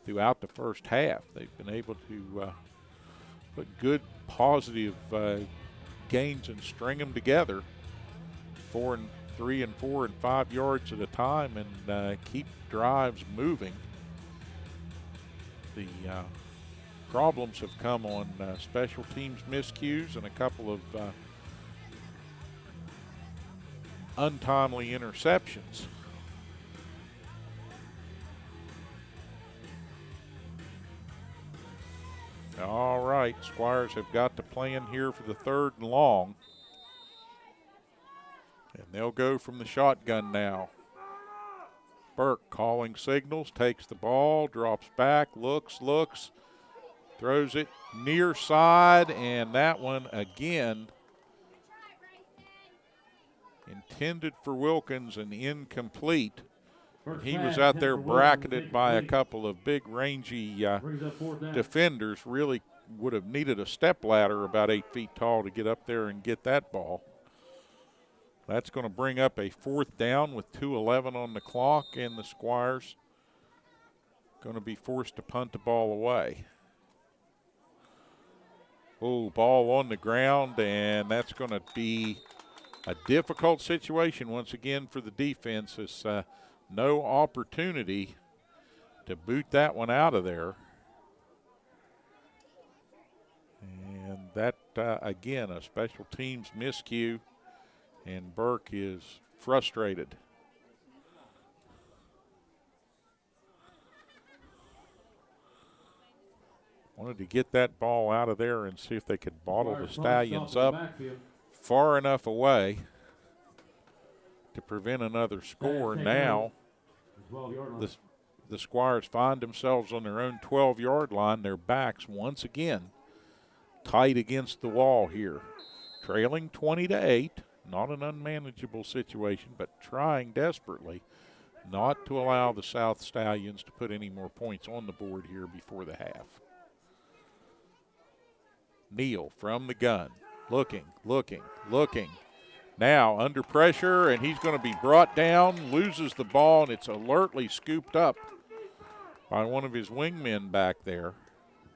throughout the first half. They've been able to put good, positive gains and string them together 4 and 3 and 4 and 5 yards at a time and keep drives moving. The problems have come on special teams miscues and a couple of untimely interceptions. All right, Squires have got to plan here for the third and long. And they'll go from the shotgun now. Burke calling signals, takes the ball, drops back, looks, throws it near side, and that one again intended for Wilkins and incomplete. First He pass was out there attempt for Wilkins, bracketed by a incomplete. couple of big rangy Brings up fourth down. defenders. Really would have needed a step ladder about 8 feet tall to get up there and get that ball. That's going to bring up a fourth down with 2:11 on the clock, and the Squires going to be forced to punt the ball away. Oh, ball on the ground, and that's going to be a difficult situation once again for the defense. It's no opportunity to boot that one out of there. And that, again, a special teams miscue, and Burke is frustrated. Wanted to get that ball out of there and see if they could bottle the Squires Stallions stop in up the backfield. far enough away to prevent another score. Take Now 12-yard line. the Squires find themselves on their own 12-yard line. Their backs once again tight against the wall here. Trailing 20-8, not an unmanageable situation, but trying desperately not to allow the South Stallions to put any more points on the board here before the half. Neal from the gun, looking. Now under pressure, and he's going to be brought down, loses the ball, and it's alertly scooped up by one of his wingmen back there.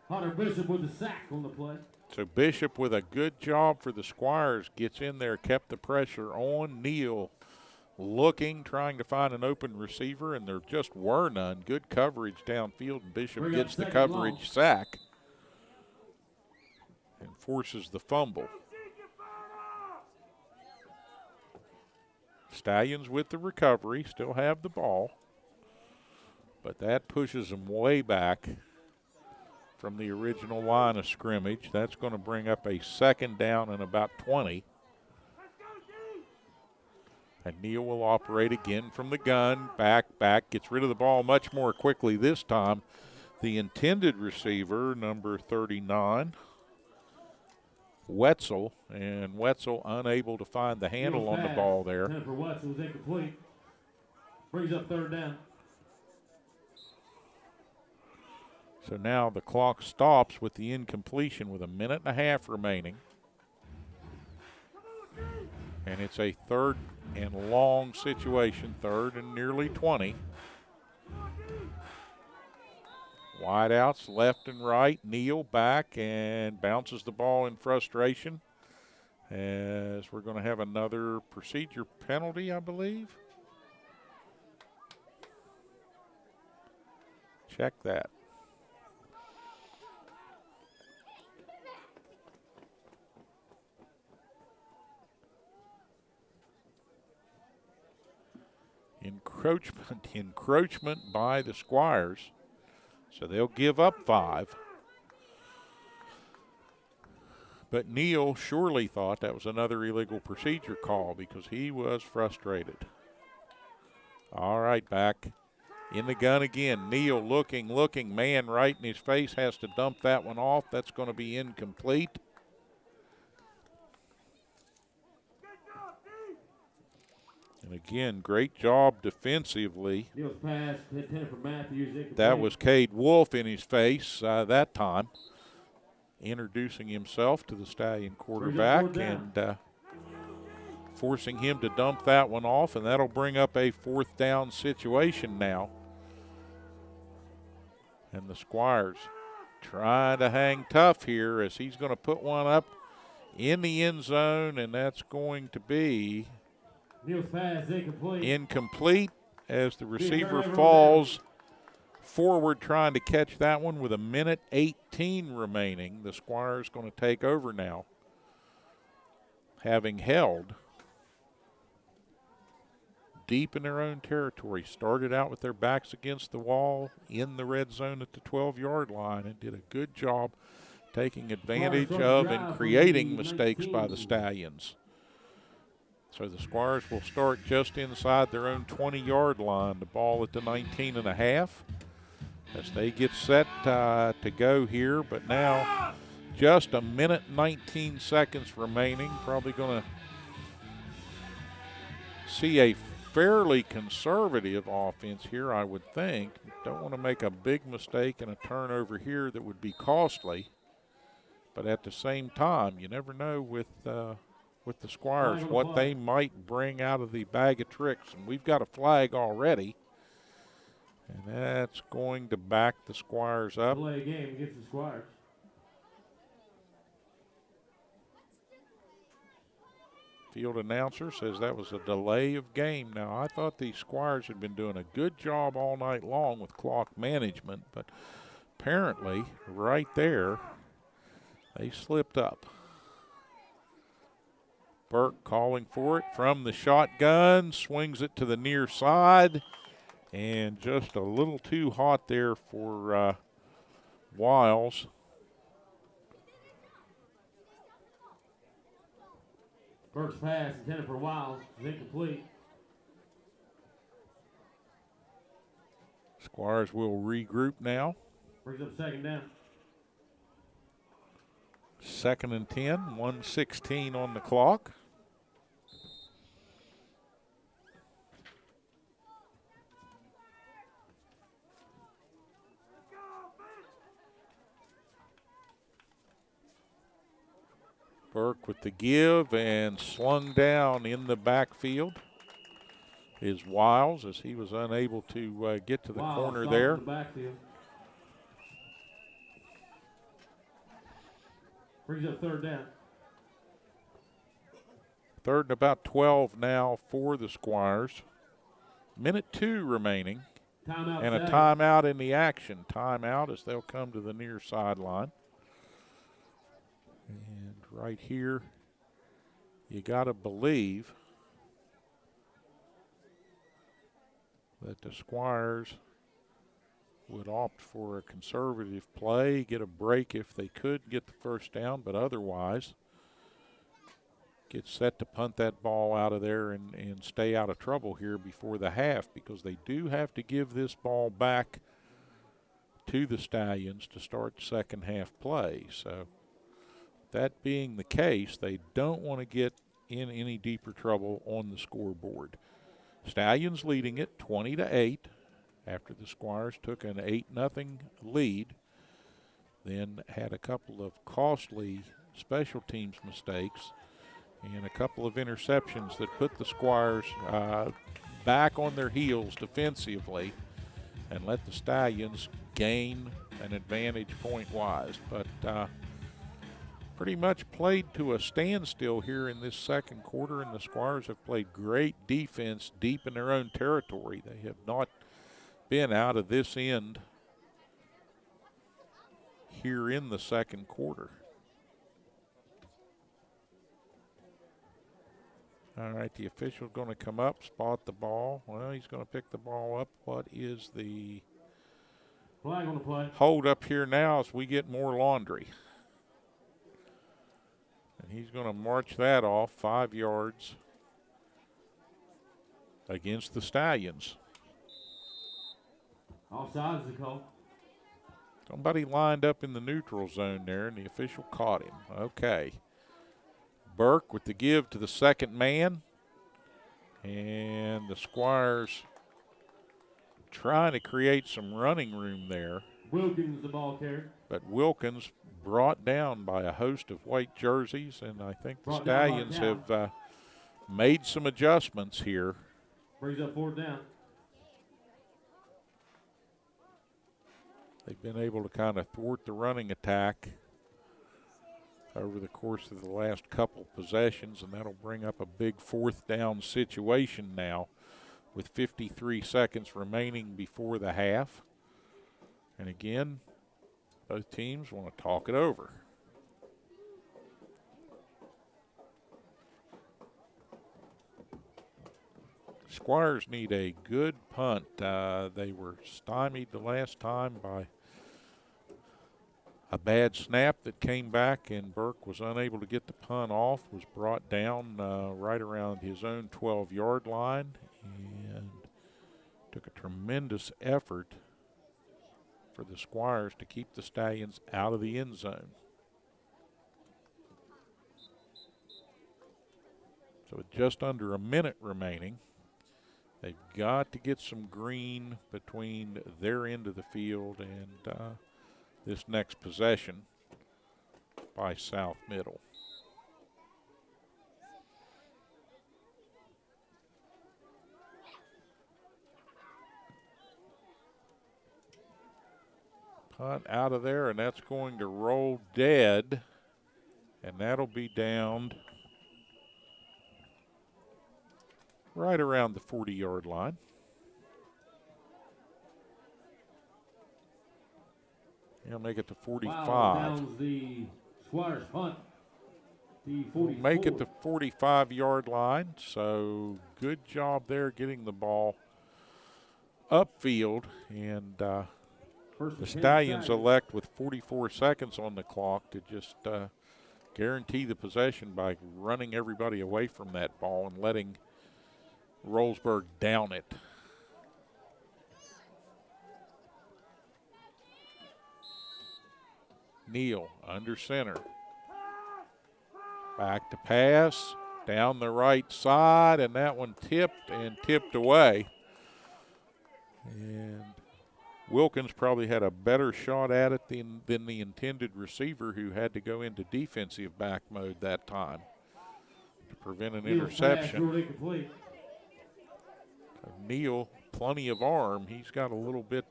Hunter Bishop with the sack on the play. So Bishop, with a good job for the Squires, gets in there, kept the pressure on. Neal looking, trying to find an open receiver, and there just were none. Good coverage downfield, and Bishop gets the coverage sack and forces the fumble. Stallions with the recovery, still have the ball, but that pushes them way back from the original line of scrimmage. That's going to bring up a second down and about 20. And Neal will operate again from the gun, back, gets rid of the ball much more quickly this time. The intended receiver, number 39, Wetzel, and Wetzel unable to find the handle on the ball there. For Wetzel was incomplete. Brings up third down. So now the clock stops with the incompletion with a minute and a half remaining. And it's a third and long situation, third and nearly 20. Wideouts left and right. Neal back and bounces the ball in frustration, as we're going to have another procedure penalty, I believe. Check that. Encroachment by the Squires. So they'll give up 5. But Neal surely thought that was another illegal procedure call because he was frustrated. All right, back in the gun again. Neal looking, man right in his face, has to dump that one off. That's going to be incomplete. And again, great job defensively. Neal's pass intended for Matthews. That was Cade Wolf in his face that time, introducing himself to the Stallion quarterback and forcing him to dump that one off, and that'll bring up a fourth down situation now. And the Squires trying to hang tough here as he's going to put one up in the end zone, and that's going to be Neal's pass incomplete. Incomplete as the receiver falls forward trying to catch that one with a minute 18 remaining. The Squire's going to take over now, having held deep in their own territory. Started out with their backs against the wall in the red zone at the 12-yard line and did a good job taking advantage of and creating mistakes by the Stallions. So the Squires will start just inside their own 20-yard line. The ball at the 19 and a half as they get set to go here. But now just a minute 19 seconds remaining. Probably going to see a fairly conservative offense here, I would think. Don't want to make a big mistake and a turnover here that would be costly. But at the same time, you never know with the Squires what they might bring out of the bag of tricks. And we've got a flag already. And that's going to back the Squires up. Play a game against the Squires. Field announcer says that was a delay of game. Now, I thought the Squires had been doing a good job all night long with clock management, but apparently right there they slipped up. Burke calling for it from the shotgun, swings it to the near side, and just a little too hot there for Wiles. Burke's pass intended for Wiles is incomplete. Squires will regroup now. Brings up second down. 2nd and 10, 1:16 on the clock. Burke with the give and slung down in the backfield is Wiles as he was unable to get to the Wiles corner stopped there. in the backfield. Brings up third down. Third and about 12 now for the Squires. Minute 2 remaining. Timeout. And a Stallions. timeout in the action. Timeout as they'll come to the near sideline. And right here, you got to believe that the Squires would opt for a conservative play, get a break if they could get the first down, but otherwise get set to punt that ball out of there and stay out of trouble here before the half, because they do have to give this ball back to the Stallions to start second half play. So that being the case, they don't want to get in any deeper trouble on the scoreboard. Stallions leading it 20-8 after the Squires took an 8-0 lead, then had a couple of costly special teams mistakes and a couple of interceptions that put the Squires back on their heels defensively and let the Stallions gain an advantage point-wise. But pretty much played to a standstill here in this second quarter, and the Squires have played great defense deep in their own territory. They have not been out of this end here in the second quarter. All right, the official's going to come up, spot the ball. Well, he's going to pick the ball up. What is the Flag on the play. hold up here now as we get more laundry? And he's going to march that off 5 yards against the Stallions. Offsides the call. Somebody lined up in the neutral zone there, and the official caught him. Okay. Burke with the give to the second man. And the Squires trying to create some running room there. Wilkins the ball carrier. But Wilkins brought down by a host of white jerseys, and I think the Stallions have made some adjustments here. Brings up fourth down. They've been able to kind of thwart the running attack over the course of the last couple possessions, and that'll bring up a big fourth down situation now with 53 seconds remaining before the half. And again, both teams want to talk it over. Squires need a good punt. They were stymied the last time by a bad snap that came back, and Burke was unable to get the punt off, was brought down right around his own 12-yard line, and took a tremendous effort for the Squires to keep the Stallions out of the end zone. So with just under a minute remaining, they've got to get some green between their end of the field and this next possession by South Middle. Punt out of there, and that's going to roll dead, and that'll be downed right around the 40-yard line. He'll make it to 45. Wow, downs the Squires punt. The 44. Make it to 45-yard line. So good job there getting the ball upfield. And the Stallions elect with 44 seconds on the clock to just guarantee the possession by running everybody away from that ball and letting Rowlesburg down it. Neal under center. Back to pass, down the right side, and that one tipped away. And Wilkins probably had a better shot at it than the intended receiver, who had to go into defensive back mode that time to prevent an Neal's pass interception. thrown incomplete. Neal, plenty of arm. He's got a little bit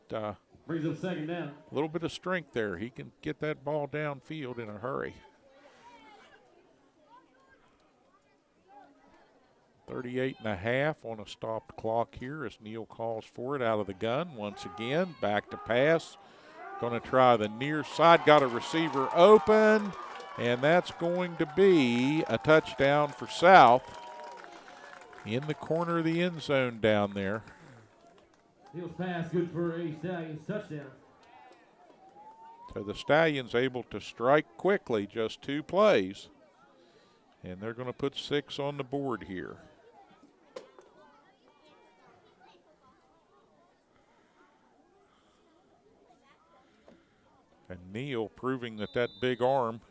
Brings up second down. of strength there. He can get that ball downfield in a hurry. 38.5 on a stopped clock here as Neal calls for it out of the gun. Once again, back to pass. Going to try the near side. Got a receiver open, and that's going to be a touchdown for South in the corner of the end zone down there. Neal's pass good for a Stallions touchdown. So the Stallions able to strike quickly, just 2 plays, and they're going to put 6 on the board here. And Neal proving that big arm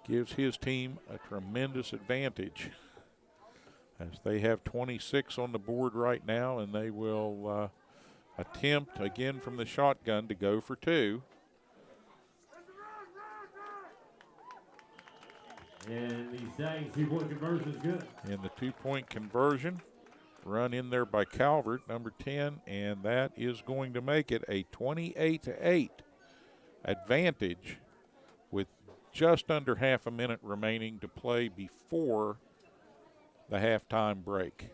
gives his team a tremendous advantage, as they have 26 on the board right now, and they will attempt again from the shotgun to go for 2. And the Stallions 2-point conversion is good. And the 2-point conversion run in there by Calvert, number 10, and that is going to make it a 28-8 advantage with just under half a minute remaining to play before the halftime break.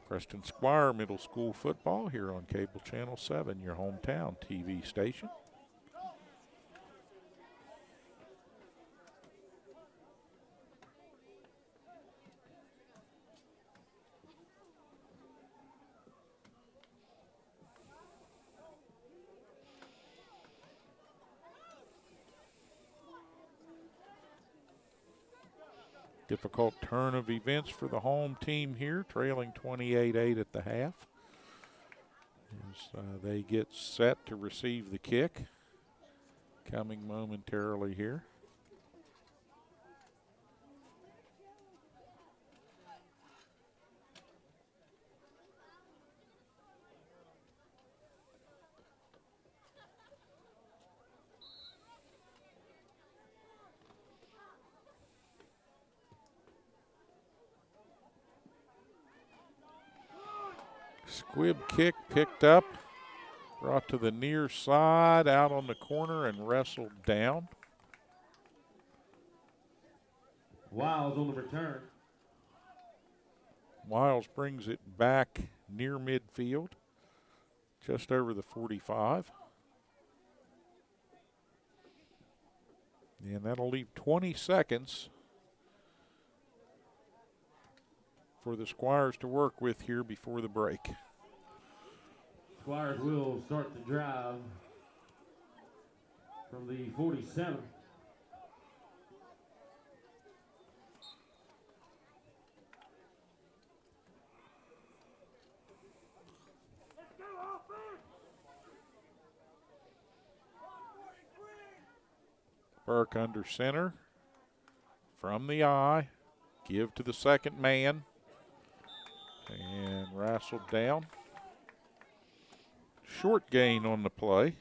Preston Squire Middle School football here on Cable Channel 7, your hometown TV station. Difficult turn of events for the home team here, trailing 28-8 at the half. As they get set to receive the kick, coming momentarily here. Squib kick picked up, brought to the near side, out on the corner, and wrestled down. Wiles on the return. Wiles brings it back near midfield, just over the 45. And that'll leave 20 seconds for the Squires to work with here before the break. Squires will start the drive from the 47. Burke under center, from the eye, give to the second man, and wrestled down. Short gain on the play.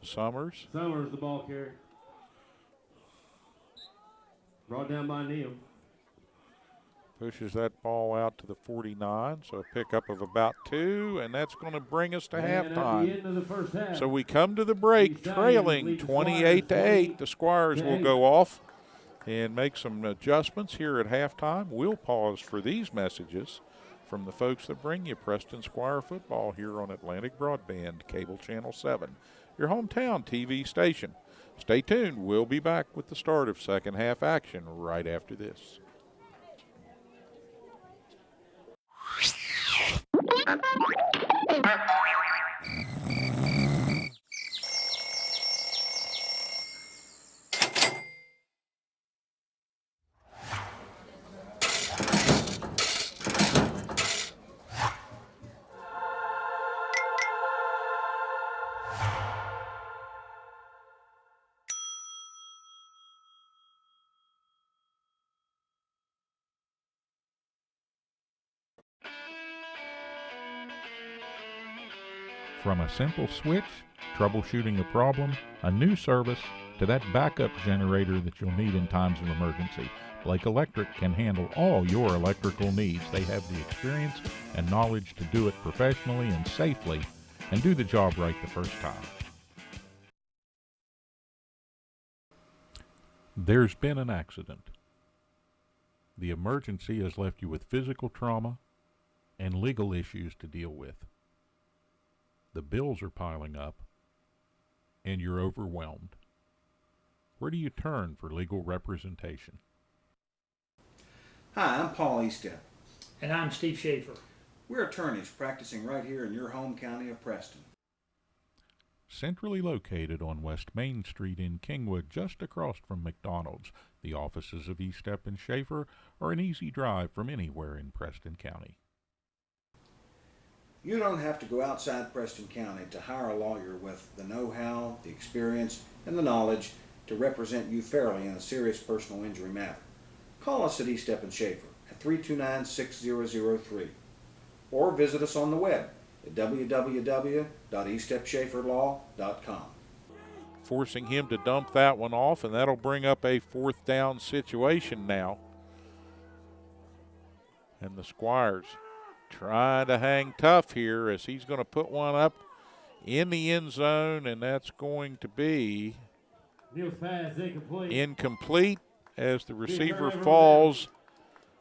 Summers. Summers the ball carrier. Brought down by Neal. Pushes that ball out to the 49, so a pickup of about 2, and that's going to bring us to And at the halftime. end of the first half, So we come to the break the Stallions trailing lead the 28-8. The Squires will 28-8. go off and make some adjustments here at halftime. We'll pause for these messages from the folks that bring you Preston Squire football here on Atlantic Broadband, Cable Channel 7, your hometown TV station. Stay tuned. We'll be back with the start of second half action right after this. From a simple switch, troubleshooting a problem, a new service, to that backup generator that you'll need in times of emergency, Blake Electric can handle all your electrical needs. They have the experience and knowledge to do it professionally and safely and do the job right the first time. There's been an accident. The emergency has left you with physical trauma and legal issues to deal with. The bills are piling up, and you're overwhelmed. Where do you turn for legal representation? Hi, I'm Paul Eastep. And I'm Steve Schaefer. We're attorneys practicing right here in your home county of Preston. Centrally located on West Main Street in Kingwood, just across from McDonald's, the offices of Eastep and Schaefer are an easy drive from anywhere in Preston County. You don't have to go outside Preston County to hire a lawyer with the know-how, the experience, and the knowledge to represent you fairly in a serious personal injury matter. Call us at Eastep and Schaefer at 329-6003 or visit us on the web at www.eastepschaeferlaw.com. Forcing him to dump that one off, and that'll bring up a fourth down situation now. And the Squires trying to hang tough here as he's going to put one up in the end zone, and that's going to be incomplete as the receiver falls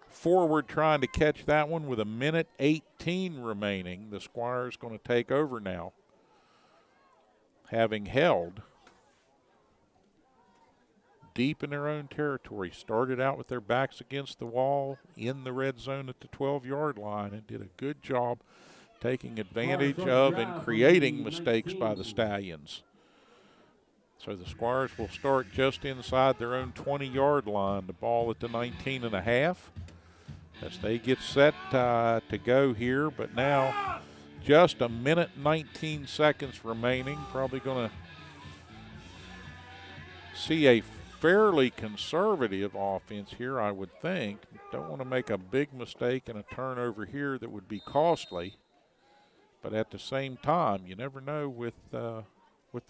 forward trying to catch that one with 1:18 remaining. The Squires going to take over now, having held deep in their own territory. Started out with their backs against the wall in the red zone at the 12-yard line and did a good job taking advantage of and creating mistakes by the Stallions. So the Squires will start just inside their own 20-yard line. The ball at the 19.5 as they get set to go here. But now just 1:19 remaining. Probably going to see a fairly conservative offense here, I would think. Don't want to make a big mistake and a turnover here that would be costly. But at the same time, you never know with the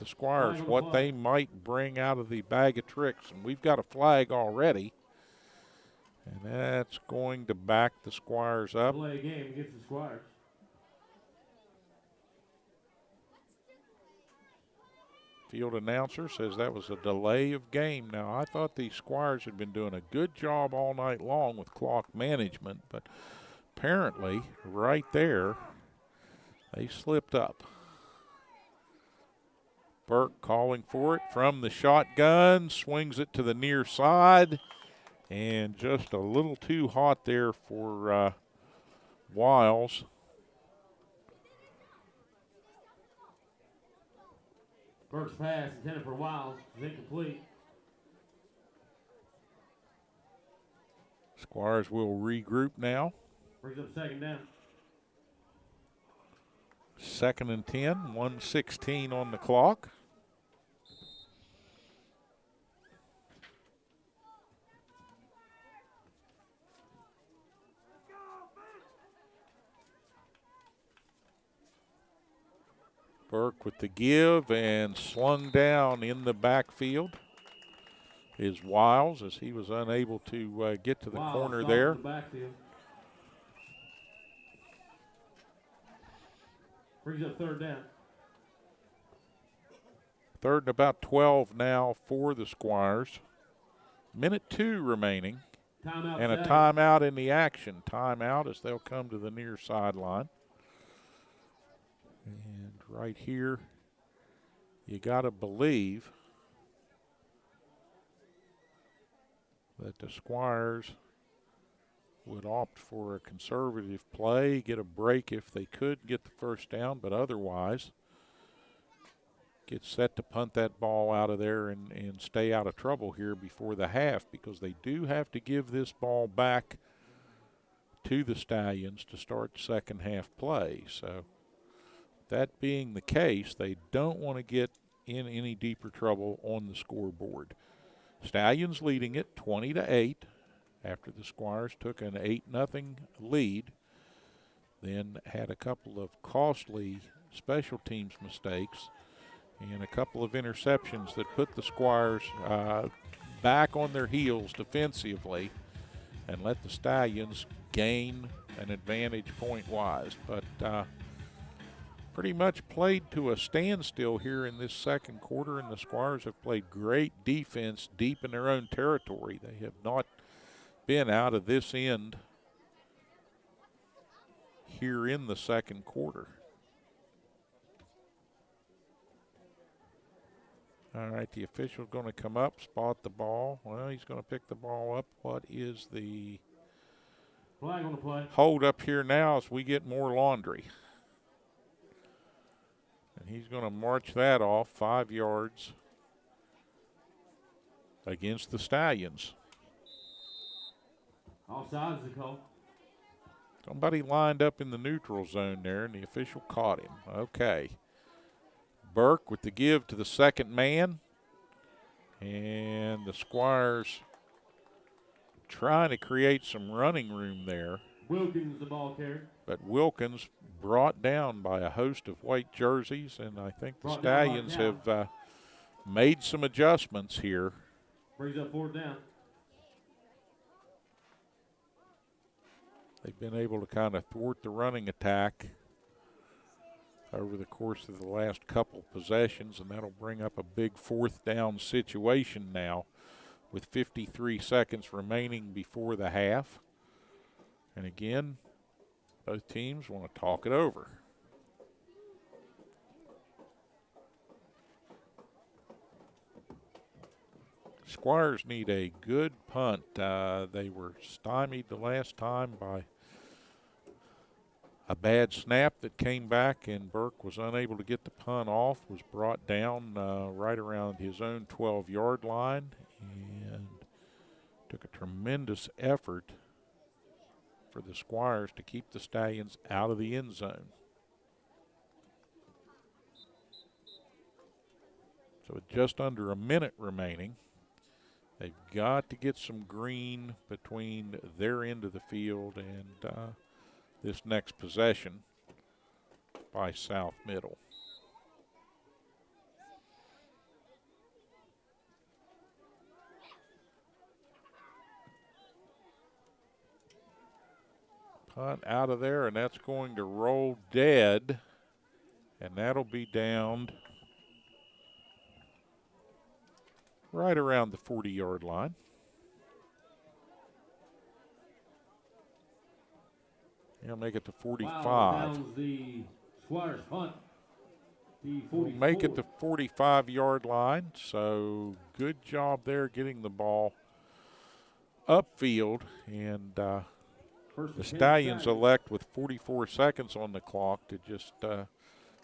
Squires what they might bring out of the bag of tricks. And we've got a flag already. And that's going to back the Squires up. Play a game against the Squires. Field announcer says that was a delay of game. Now, I thought the Squires had been doing a good job all night long with clock management, but apparently right there they slipped up. Burke calling for it from the shotgun, swings it to the near side, and just a little too hot there for Wiles. Burke's pass intended for Wiles is incomplete. Squires will regroup now. Brings up second down. 2nd and 10, 1:16 on the clock. Burke with the give and slung down in the backfield is Wiles as he was unable to get to the corner there. Brings up third down. 3rd and about 12 now for the Squires. 1:02 remaining. Timeout and a timeout in the action. Timeout as they'll come to the near sideline. And right here, you got to believe that the Squires would opt for a conservative play, get a break if they could get the first down, but otherwise get set to punt that ball out of there and stay out of trouble here before the half, because they do have to give this ball back to the Stallions to start second half play. So that being the case, they don't want to get in any deeper trouble on the scoreboard. Stallions leading it 20-8 after the Squires took an 8-0 lead, then had a couple of costly special teams mistakes and a couple of interceptions that put the Squires back on their heels defensively and let the Stallions gain an advantage point-wise. But pretty much played to a standstill here in this second quarter, and the Squires have played great defense deep in their own territory. They have not been out of this end here in the second quarter. All right, the official's going to come up, spot the ball. Well, he's going to pick the ball up. What is the Flag on the play. hold up here now as we get more laundry? And he's going to march that off 5 yards against the Stallions. Offsides the call. Somebody lined up in the neutral zone there, and the official caught him. Okay. Burke with the give to the second man. And the Squires trying to create some running room there. Wilkins the ball carrier. But Wilkins brought down by a host of white jerseys, and I think the Stallions have made some adjustments here. Brings up 4th down. They've been able to kind of thwart the running attack over the course of the last couple possessions, and that'll bring up a big 4th down situation now with 53 seconds remaining before the half. And again, both teams want to talk it over. Squires need a good punt. They were stymied the last time by a bad snap that came back, and Burke was unable to get the punt off, was brought down right around his own 12-yard line, and took a tremendous effort for the Squires to keep the Stallions out of the end zone. So with just under a minute remaining, they've got to get some green between their end of the field and this next possession by South Middle. Punt out of there, and that's going to roll dead, and that'll be downed right around the 40-yard line. He'll make it to 45. Downs the Squires punt. We'll make it to 45-yard line, so good job there getting the ball upfield, and the Stallions elect with 44 seconds on the clock to just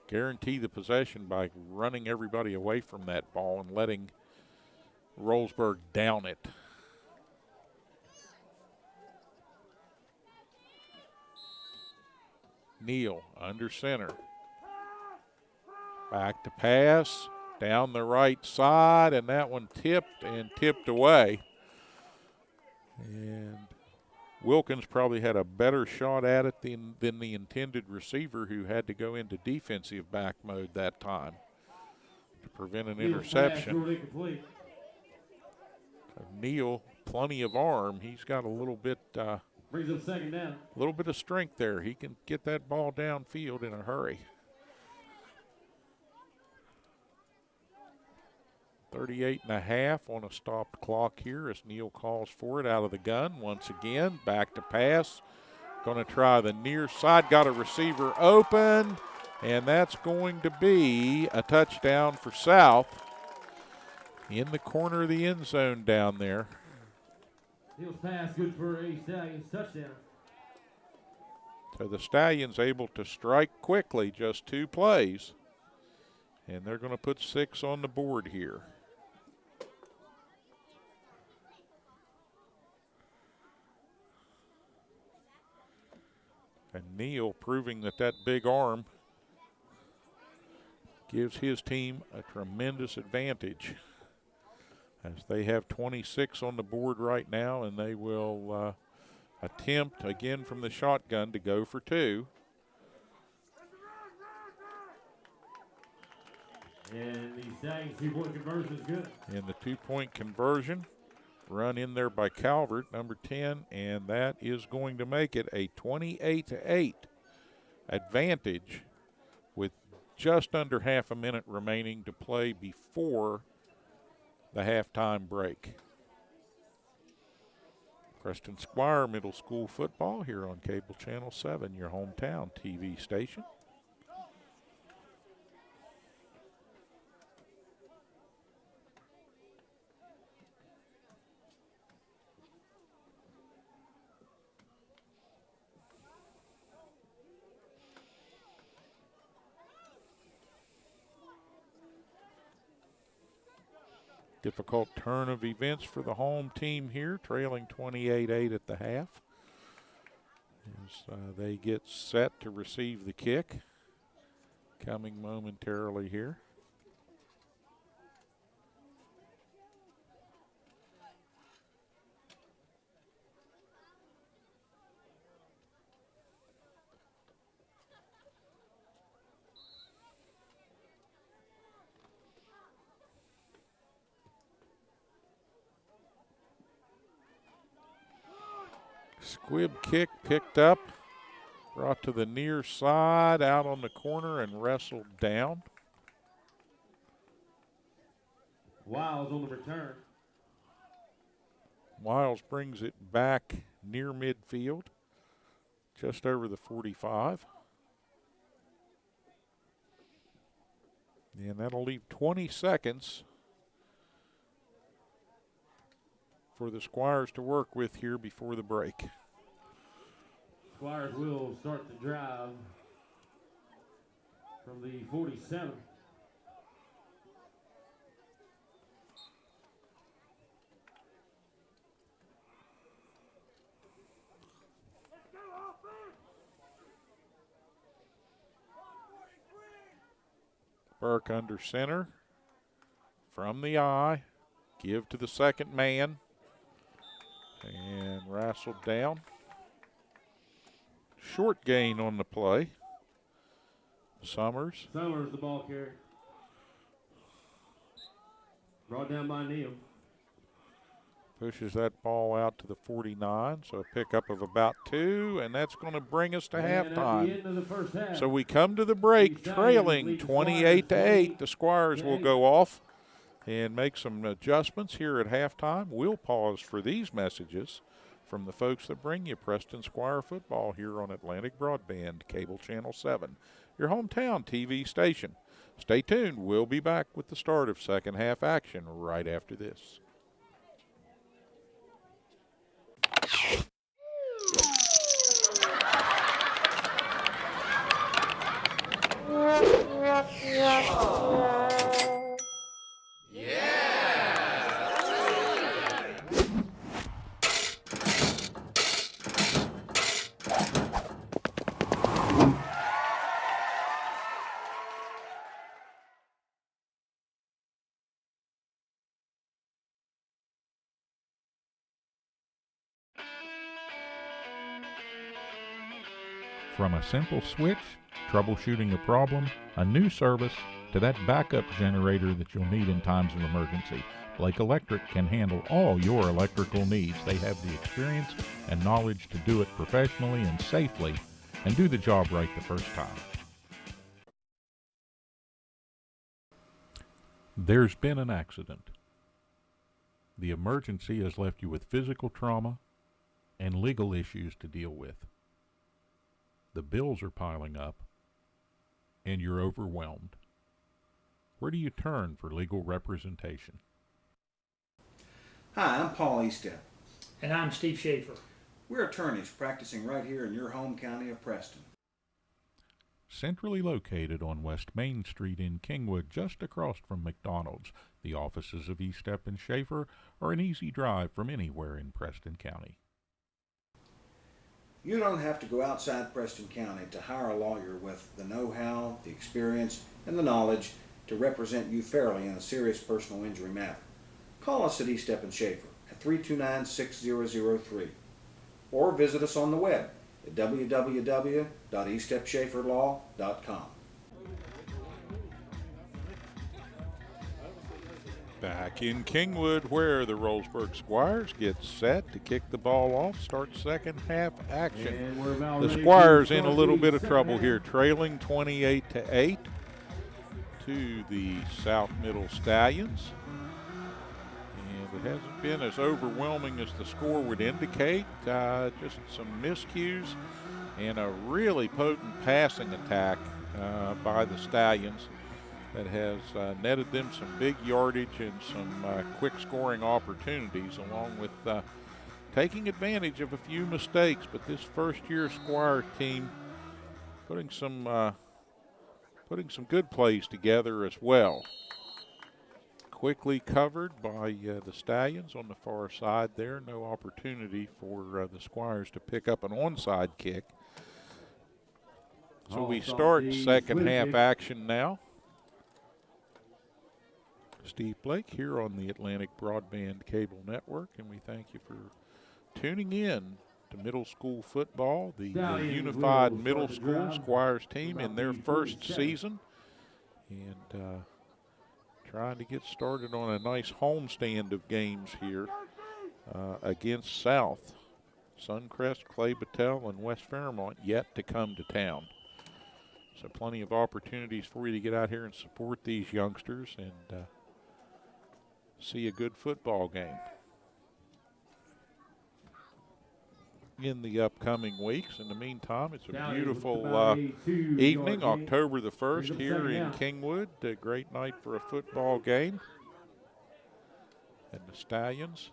guarantee the possession by running everybody away from that ball and letting Rowlesburg down it. Neal under center. Back to pass, down the right side, and that one tipped away. And Wilkins probably had a better shot at it than the intended receiver, who had to go into defensive back mode that time to prevent an interception. Neal, plenty of arm. He's got a little bit brings up 2nd down. A little bit of strength there. He can get that ball downfield in a hurry. 38.5 on a stopped clock here as Neal calls for it out of the gun. Once again, back to pass. Going to try the near side. Got a receiver open, and that's going to be a touchdown for South in the corner of the end zone down there. Neal's pass good for a Stallions touchdown. So the Stallions able to strike quickly, just 2 plays. And they're going to put 6 on the board here. And Neal proving that big arm gives his team a tremendous advantage, as they have 26 on the board right now, and they will attempt again from the shotgun to go for 2. And the Stallions 2-point conversion is good. And the 2-point conversion run in there by Calvert, number 10, and that is going to make it a 28-8 advantage with just under half a minute remaining to play before the halftime break. Preston Squire Middle School football here on Cable Channel 7, your hometown TV station. Difficult turn of events for the home team here, trailing 28-8 at the half. As they get set to receive the kick, coming momentarily here. Squib kick picked up, brought to the near side, out on the corner and wrestled down. Wiles on the return. Wiles brings it back near midfield, just over the 45. And that'll leave 20 seconds for the Squires to work with here before the break. Squires will start the drive from the 47. Burke under center, from the eye, give to the second man, and wrestled down. Short gain on the play. Summers. Summers, the ball carrier. Brought down by Neal. Pushes that ball out to the 49, so a pickup of about 2, and that's going to bring us to halftime. At the end of the first half, So we come to the break trailing 28-8. The Squires will go off and make some adjustments here at halftime. We'll pause for these messages from the folks that bring you Preston Squire football here on Atlantic Broadband, Cable Channel 7, your hometown TV station. Stay tuned. We'll be back with the start of second half action right after this. From a simple switch, troubleshooting a problem, a new service, to that backup generator that you'll need in times of emergency, Blake Electric can handle all your electrical needs. They have the experience and knowledge to do it professionally and safely and do the job right the first time. There's been an accident. The emergency has left you with physical trauma and legal issues to deal with. The bills are piling up, and you're overwhelmed. Where do you turn for legal representation? Hi, I'm Paul Estep. And I'm Steve Schaefer. We're attorneys practicing right here in your home county of Preston. Centrally located on West Main Street in Kingwood, just across from McDonald's, the offices of Estep and Schaefer are an easy drive from anywhere in Preston County. You don't have to go outside Preston County to hire a lawyer with the know-how, the experience, and the knowledge to represent you fairly in a serious personal injury matter. Call us at Estep and Schaefer at 329-6003 or visit us on the web at www.estepschaeferlaw.com. Back in Kingwood, where the Rowlesburg Squires get set to kick the ball off, start second half action. And we're about The ready Squires to in a start little the bit of second trouble half. here, trailing 28-8 to the South Middle Stallions. And it hasn't been as overwhelming as the score would indicate. Just some miscues and a really potent passing attack by the Stallions that has netted them some big yardage and some quick scoring opportunities, along with taking advantage of a few mistakes. But this first-year Squire team putting some good plays together as well. Quickly covered by the Stallions on the far side there. No opportunity for the Squires to pick up an onside kick. So we start second half action now. Steve Blake here on the Atlantic Broadband Cable Network, and we thank you for tuning in to middle school football, the Unified Middle School Squires team in their first season, and trying to get started on a nice homestand of games here against South. Suncrest, Clay Battelle, and West Fairmont yet to come to town. So plenty of opportunities for you to get out here and support these youngsters and see a good football game in the upcoming weeks. In the meantime, it's a beautiful evening, October the 1st here in Kingwood. A great night for a football game. And the Stallions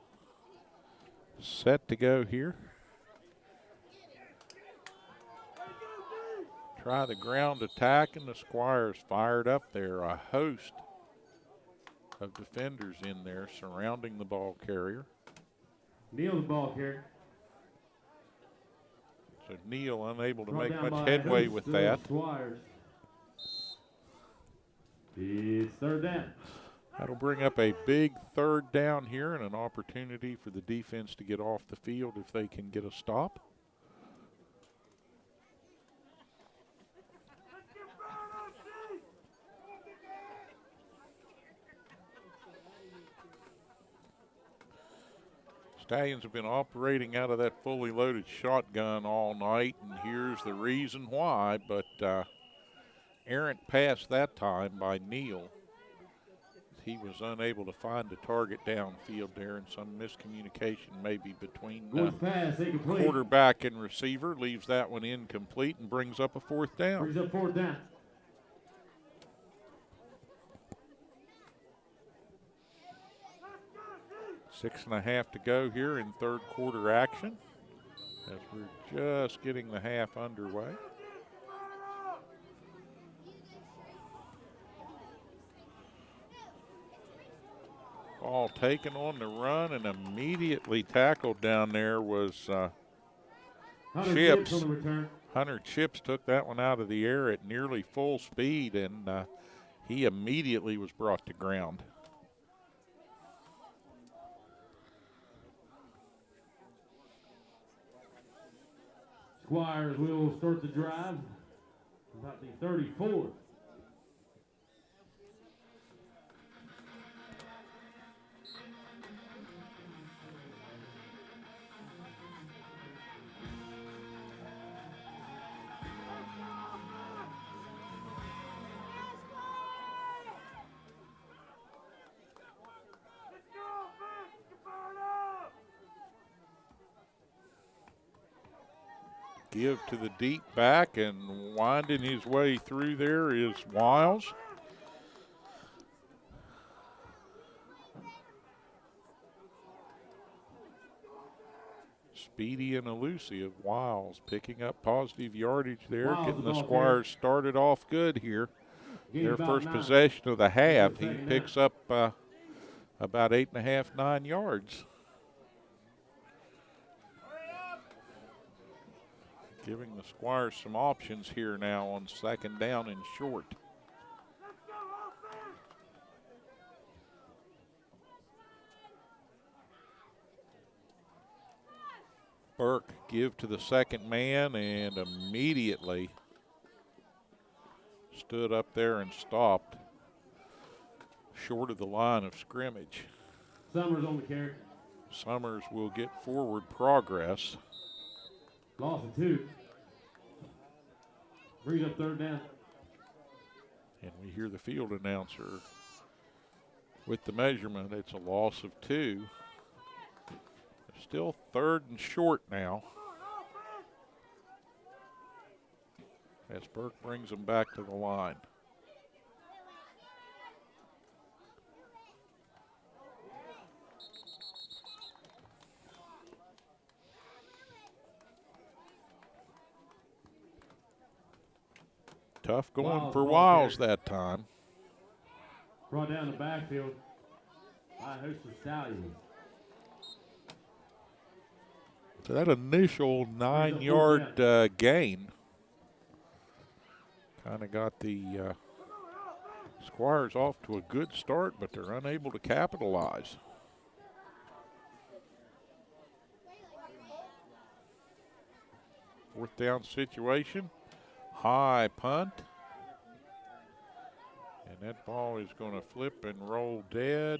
set to go here. Try the ground attack, and the Squires fired up there. A host of defenders in there surrounding the ball carrier. Neal the ball carrier. So Neal unable to Brought make down much by headway host with of that. Squires. It's third down. That'll bring up a big third down here and an opportunity for the defense to get off the field if they can get a stop. Stallions have been operating out of that fully loaded shotgun all night, and here's the reason why, but errant pass that time by Neal. He was unable to find the target downfield there, and some miscommunication maybe between quarterback and receiver leaves that one incomplete and brings up a fourth down. Brings up fourth down. 6.5 to go here in third quarter action as we're just getting the half underway. Ball taken on the run and immediately tackled down there was Chips. On the return. Hunter Chips took that one out of the air at nearly full speed, and he immediately was brought to ground. Squires will start the drive about the 34. Give to the deep back, and winding his way through there is Wiles. Speedy and elusive. Wiles picking up positive yardage there, getting the Squires started off good here. Their first possession of the half, he picks up about 8.5, 9 yards. Giving the Squires some options here now on second down and short. Burke give to the second man and immediately stood up there and stopped. short of the line of scrimmage. Summers on the carry. Summers will get forward progress. Loss of 2. Brings up 3rd down. And we hear the field announcer with the measurement. It's a loss of 2. Still 3rd and short now. As Burke brings them back to the line. Tough going for Wiles that time. Brought down the backfield by a host of Stallions. So that initial 9-yard gain kind of got the Squires off to a good start, but they're unable to capitalize. Fourth down situation, high punt. And that ball is going to flip and roll dead.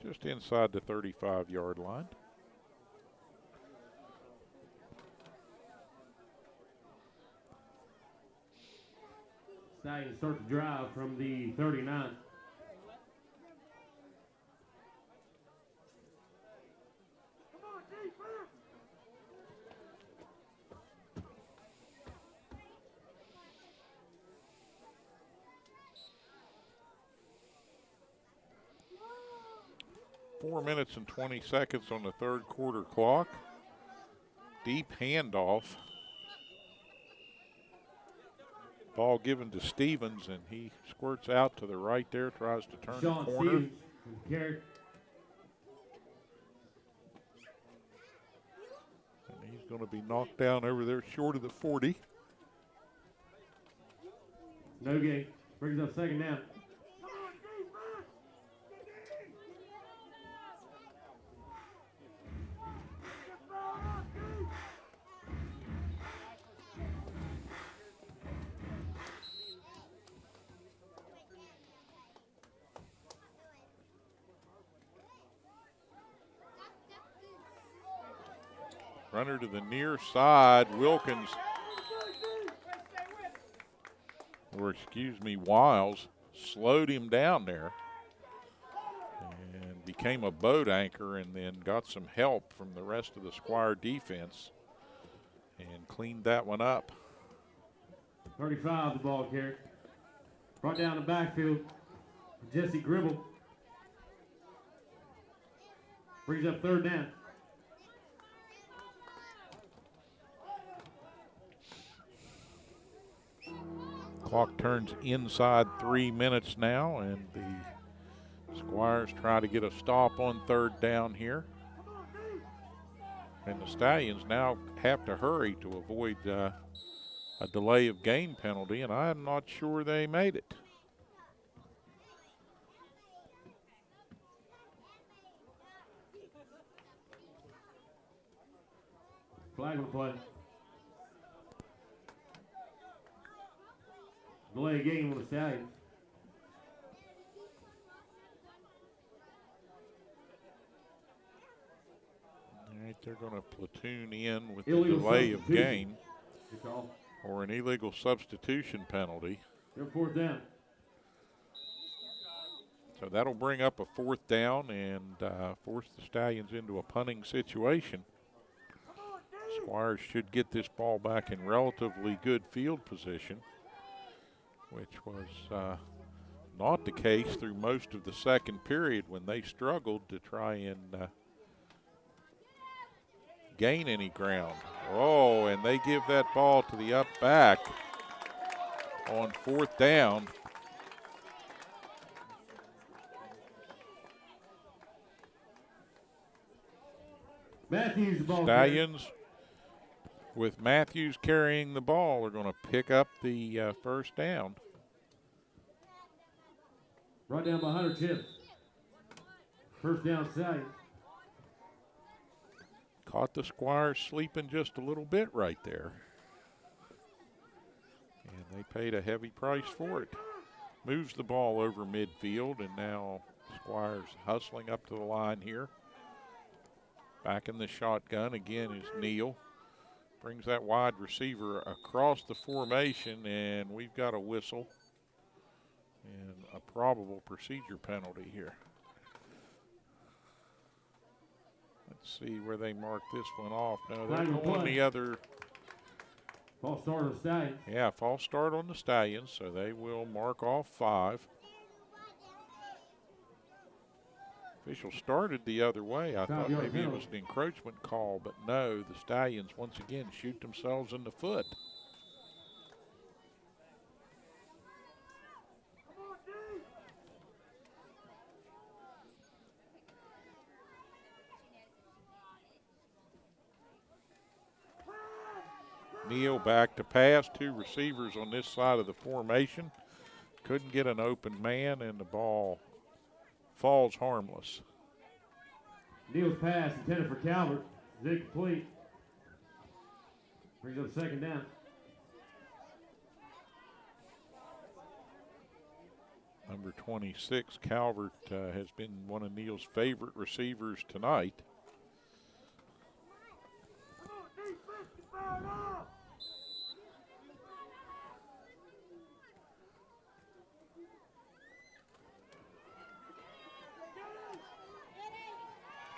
Just inside the 35-yard line. Stallions start the drive from the 39. Four minutes and 20 seconds on the third quarter clock. Deep handoff. Ball given to Stevens, and he squirts out to the right there, tries to turn the corner. Stevens carry. And he's going to be knocked down over there short of the 40. No gain. Brings up 2nd down. Runner to the near side. Wilkins, or excuse me, Wiles, slowed him down there and became a boat anchor, and then got some help from the rest of the Squire defense and cleaned that one up. 35 the ball carry. Brought down the backfield. Jesse Gribble. Brings up 3rd down. Clock turns inside 3 minutes now, and the Squires try to get a stop on 3rd down here. And the Stallions now have to hurry to avoid a delay of game penalty, and I'm not sure they made it. Flag on the play. Delay game on the Stallions. All right, they're going to platoon in with Illegal the delay of substitution. game Good call. or an illegal substitution penalty. They're 4th down. So that'll bring up a 4th down and force the Stallions into a punting situation. Squires should get this ball back in relatively good field position, which was not the case through most of the second period when they struggled to try and gain any ground. Oh, and they give that ball to the up back on 4th down. Matthews the ball Stallions, with Matthews carrying the ball, are going to pick up the 1st down. Brought down by Hunter Chips. 1st down Stallions. Caught the Squires sleeping just a little bit right there. They paid a heavy price for it. Moves the ball over midfield, and now Squire's hustling up to the line here. Back in the shotgun again is Neal. Brings that wide receiver across the formation, and we've got a whistle and a probable procedure penalty here. Let's see where they mark this one off. No, they're going the other. False start on the Stallions. Yeah, false start on the Stallions, so they will mark off 5. Official started the other way. I thought maybe it was an encroachment call, but no, the Stallions once again shoot themselves in the foot. Neal back to pass, 2 receivers on this side of the formation. Couldn't get an open man, and the ball falls harmless. Neal's pass intended for Calvert is incomplete. Brings up 2nd down. Number 26, Calvert, has been one of Neal's favorite receivers tonight.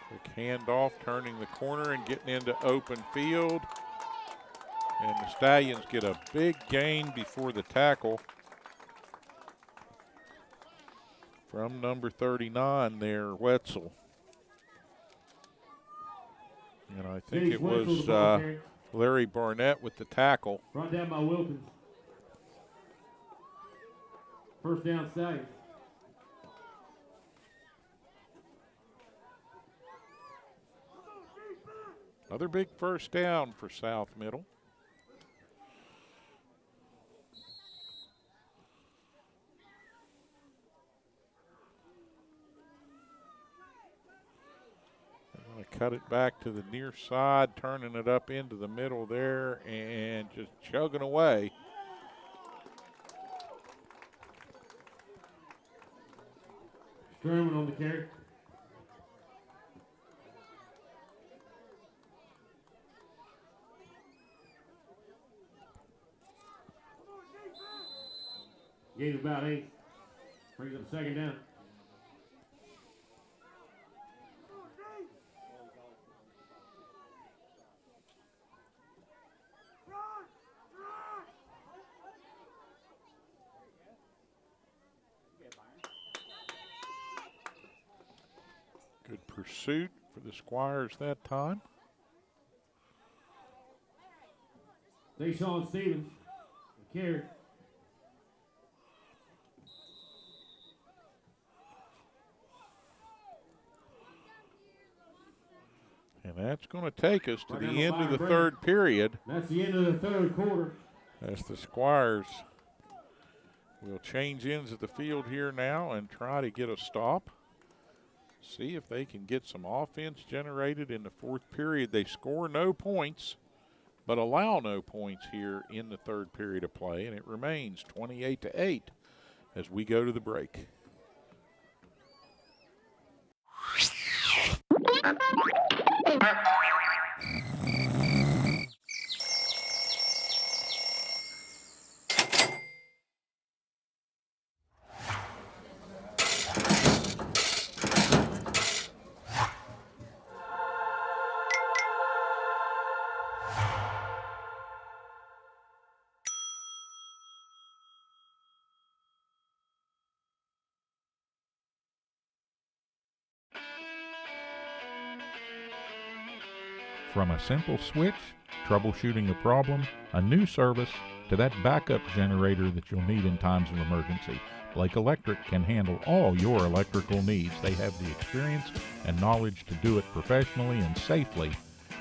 Quick handoff, turning the corner and getting into open field. And the Stallions get a big gain before the tackle from number 39 there, Wetzel. And I think it was Larry Barnett with the tackle. Brought down by Wilkins. 1st down, Stallions. Another big 1st down for South Middle. They're going to cut it back to the near side, turning it up into the middle there, and just chugging away. Sherman on the carry. Gain of about 8. Brings up 2nd down. Good pursuit for the Squires that time. Deshaun Stevens, the carry. And that's going to take us to the end of the 3rd period. That's the end of the 3rd quarter. As the Squires will change ends of the field here now and try to get a stop. See if they can get some offense generated in the 4th period. They score no points, but allow no points here in the 3rd period of play, and it remains 28-8 as we go to the break. From a simple switch, troubleshooting a problem, a new service, to that backup generator that you'll need in times of emergency, Blake Electric can handle all your electrical needs. They have the experience and knowledge to do it professionally and safely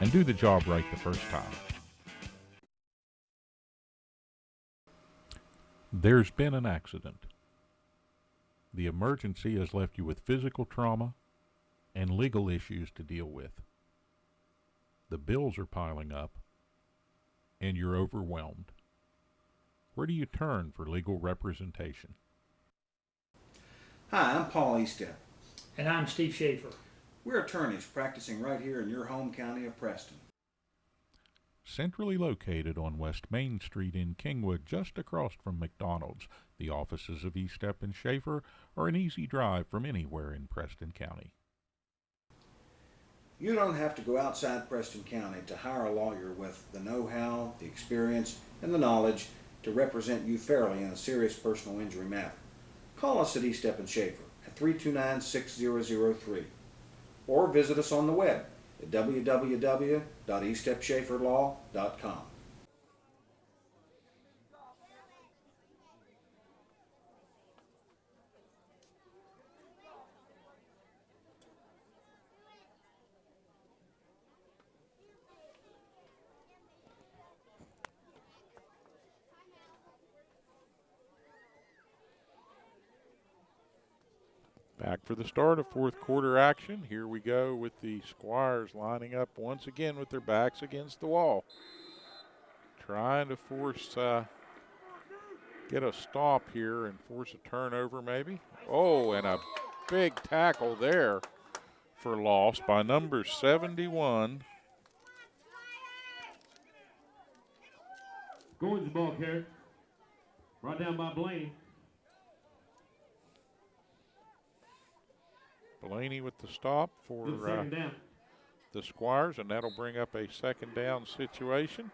and do the job right the first time. There's been an accident. The emergency has left you with physical trauma and legal issues to deal with. The bills are piling up, and you're overwhelmed. Where do you turn for legal representation? Hi, I'm Paul Eastep. And I'm Steve Schaefer. We're attorneys practicing right here in your home county of Preston. Centrally located on West Main Street in Kingwood, just across from McDonald's, the offices of Eastep and Schaefer are an easy drive from anywhere in Preston County. You don't have to go outside Preston County to hire a lawyer with the know-how, the experience, and the knowledge to represent you fairly in a serious personal injury matter. Call us at Eastep and Schaefer at 329-6003 or visit us on the web at www.eastepschaeferlaw.com. Back for the start of fourth quarter action. Here we go with the Squires lining up once again with their backs against the wall. Trying to get a stop here and force a turnover maybe. Oh, and a big tackle there for loss by number 71. Going to the ball carrier. Brought down by Blaney. Blaney with the stop for Second down. the Squires, and that'll bring up a second down situation.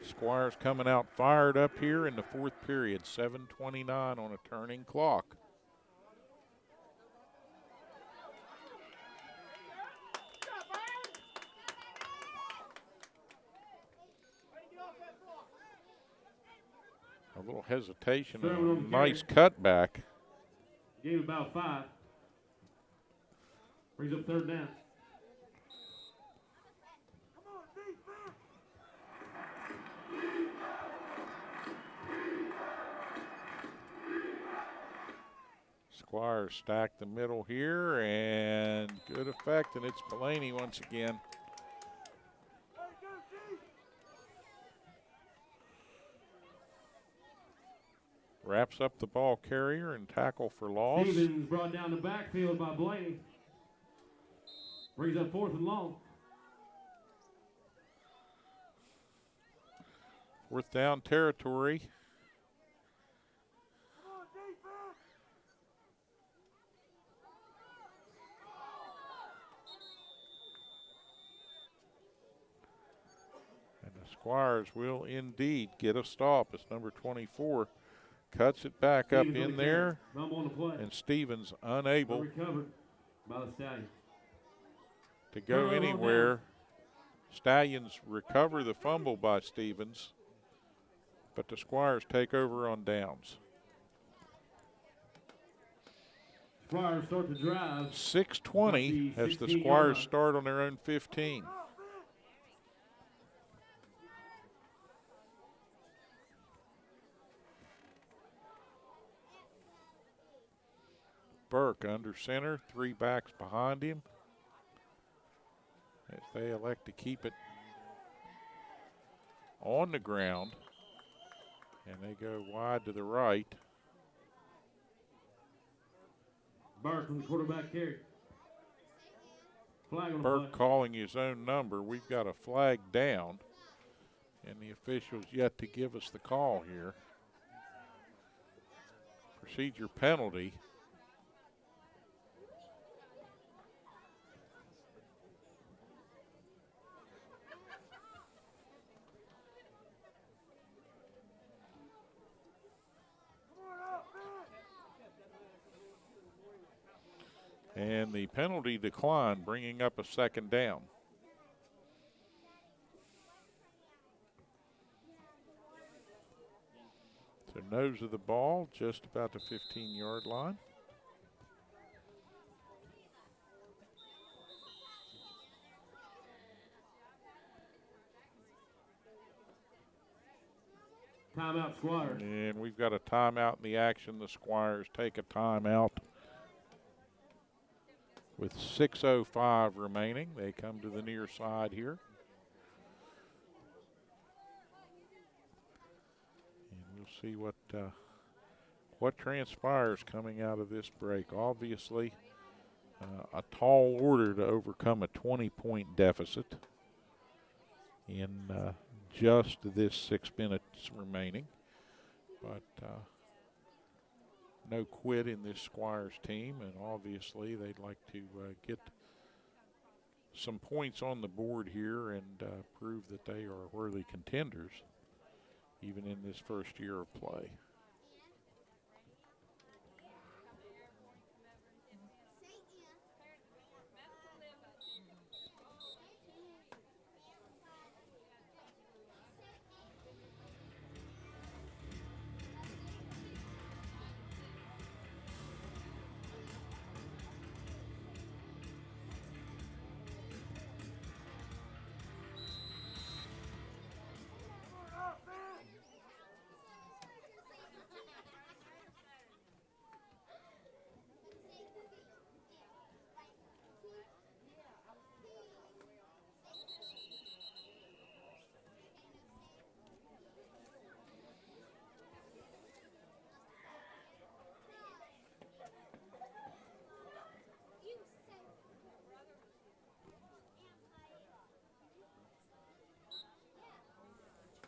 Squires coming out fired up here in the fourth period, 7:29 on a turning clock. A little hesitation and a nice cutback. Gave about 5. Brings up third down. Squire stacked the middle here, and good effect, and it's Blaney once again. Wraps up the ball carrier and tackle for loss. Stevens brought down the backfield by Blaney. Brings up 4th and long. Fourth down territory. And the Squires will indeed get a stop as number 24 cuts it back up in there, and Stevens unable Recovered by the Stallions. to go anywhere. Stallions recover the fumble by Stevens, but the Squires take over on downs. Squires start the drive. 6:20 as the 16 Squires yard. start on their own 15. Burke under center, 3 backs behind him as they elect to keep it on the ground, and they go wide to the right. Burke from the quarterback carry. Flag on the Burke play. calling his own number. We've got a flag down, and the official's yet to give us the call here. Procedure penalty. And the penalty declined, bringing up a second down. So nose of the ball, just about the 15-yard line. Timeout, Squires. And we've got a timeout in the action. The Squires take a timeout. With 6:05 remaining, they come to the near side here. see what transpires coming out of this break. Obviously, a tall order to overcome a 20-point deficit in just this 6 minutes remaining. But no quit in this Squires team, and obviously they'd like to get some points on the board here and prove that they are worthy contenders even in this first year of play.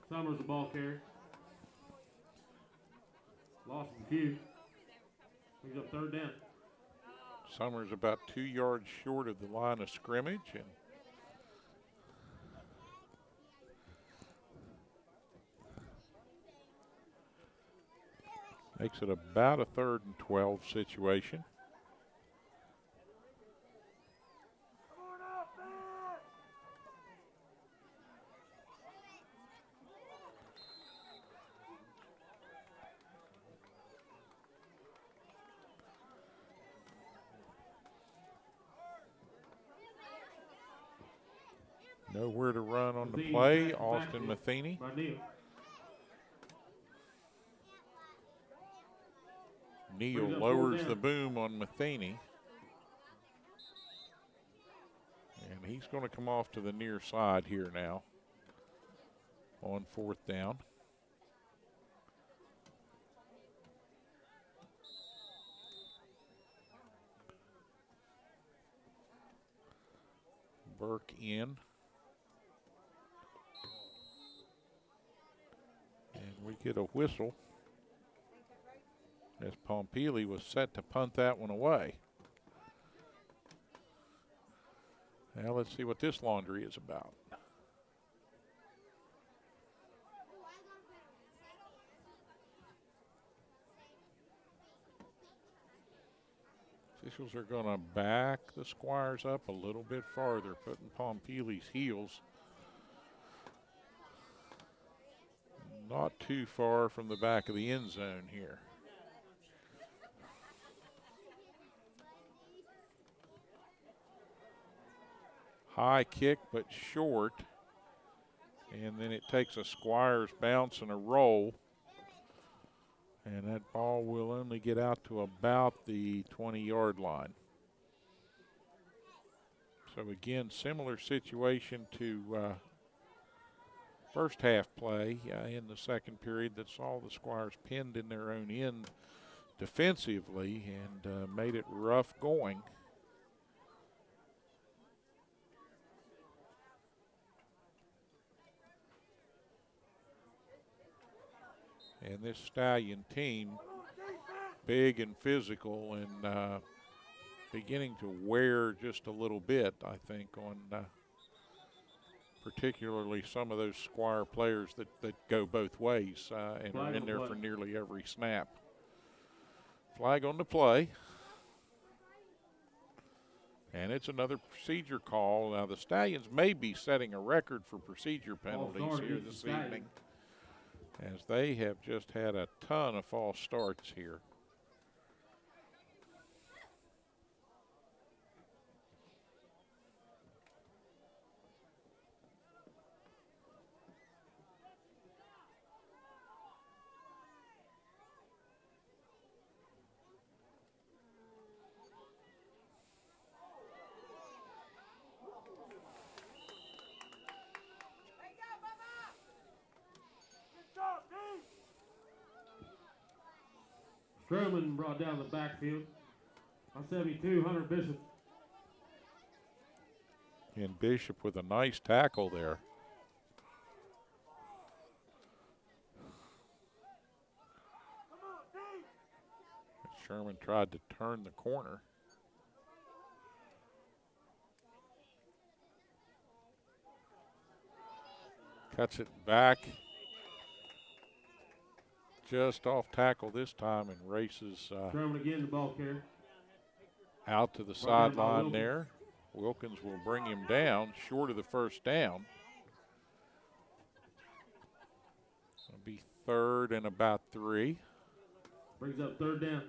Summers the ball carrier. Lost the cue. Brings up third down. Summers about 2 yards short of the line of scrimmage, and makes it about a 3rd and 12 situation. Nowhere to run on the play. Austin Matheny. Neal lowers the boom on Matheny. And he's going to come off to the near side here now on 4th down. Burke in. And we get a whistle as Pompili was set to punt that one away. Now let's see what this laundry is about. Officials are going to back the Squires up a little bit farther, putting Pompili's heels not too far from the back of the end zone here. High kick, but short. And then it takes a Squires bounce and a roll. And that ball will only get out to about the 20-yard line. So again, similar situation to first half play in the second period that saw the Squires pinned in their own end defensively and made it rough going. And this Stallion team, big and physical and beginning to wear just a little bit, I think, on particularly some of those Squire players that go both ways and are in there for nearly every snap. Flag on the play. And it's another procedure call. Now, the Stallions may be setting a record for procedure penalties here this evening, as they have just had a ton of false starts here. Stroman brought down the backfield. On 72, Hunter Bishop. And Bishop with a nice tackle there. Sherman tried to turn the corner. Cuts it back. Just off tackle this time and races Sherman again, the ball carrier. out to the Brought down by sideline Wilkins. there. Wilkins will bring him down short of the first down. It'll be 3rd and about 3. Brings up 3rd down.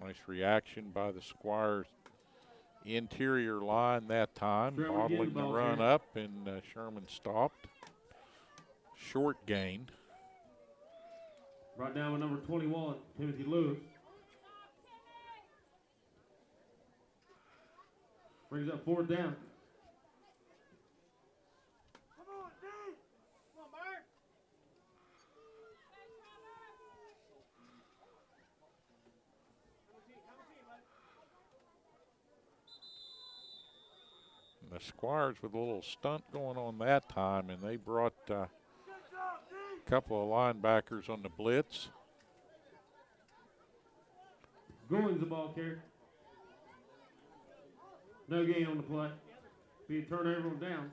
Nice reaction by the Squire interior line that time, Sherman bottling again, the ball run carrier. up, and Sherman stopped. Short gain. Brought down with number 21, Timothy Lewis. Brings up 4th down. The Squires with a little stunt going on that time, and they brought a couple of linebackers on the blitz. Goins the ball carrier. No gain on the play. Be a turnover on down.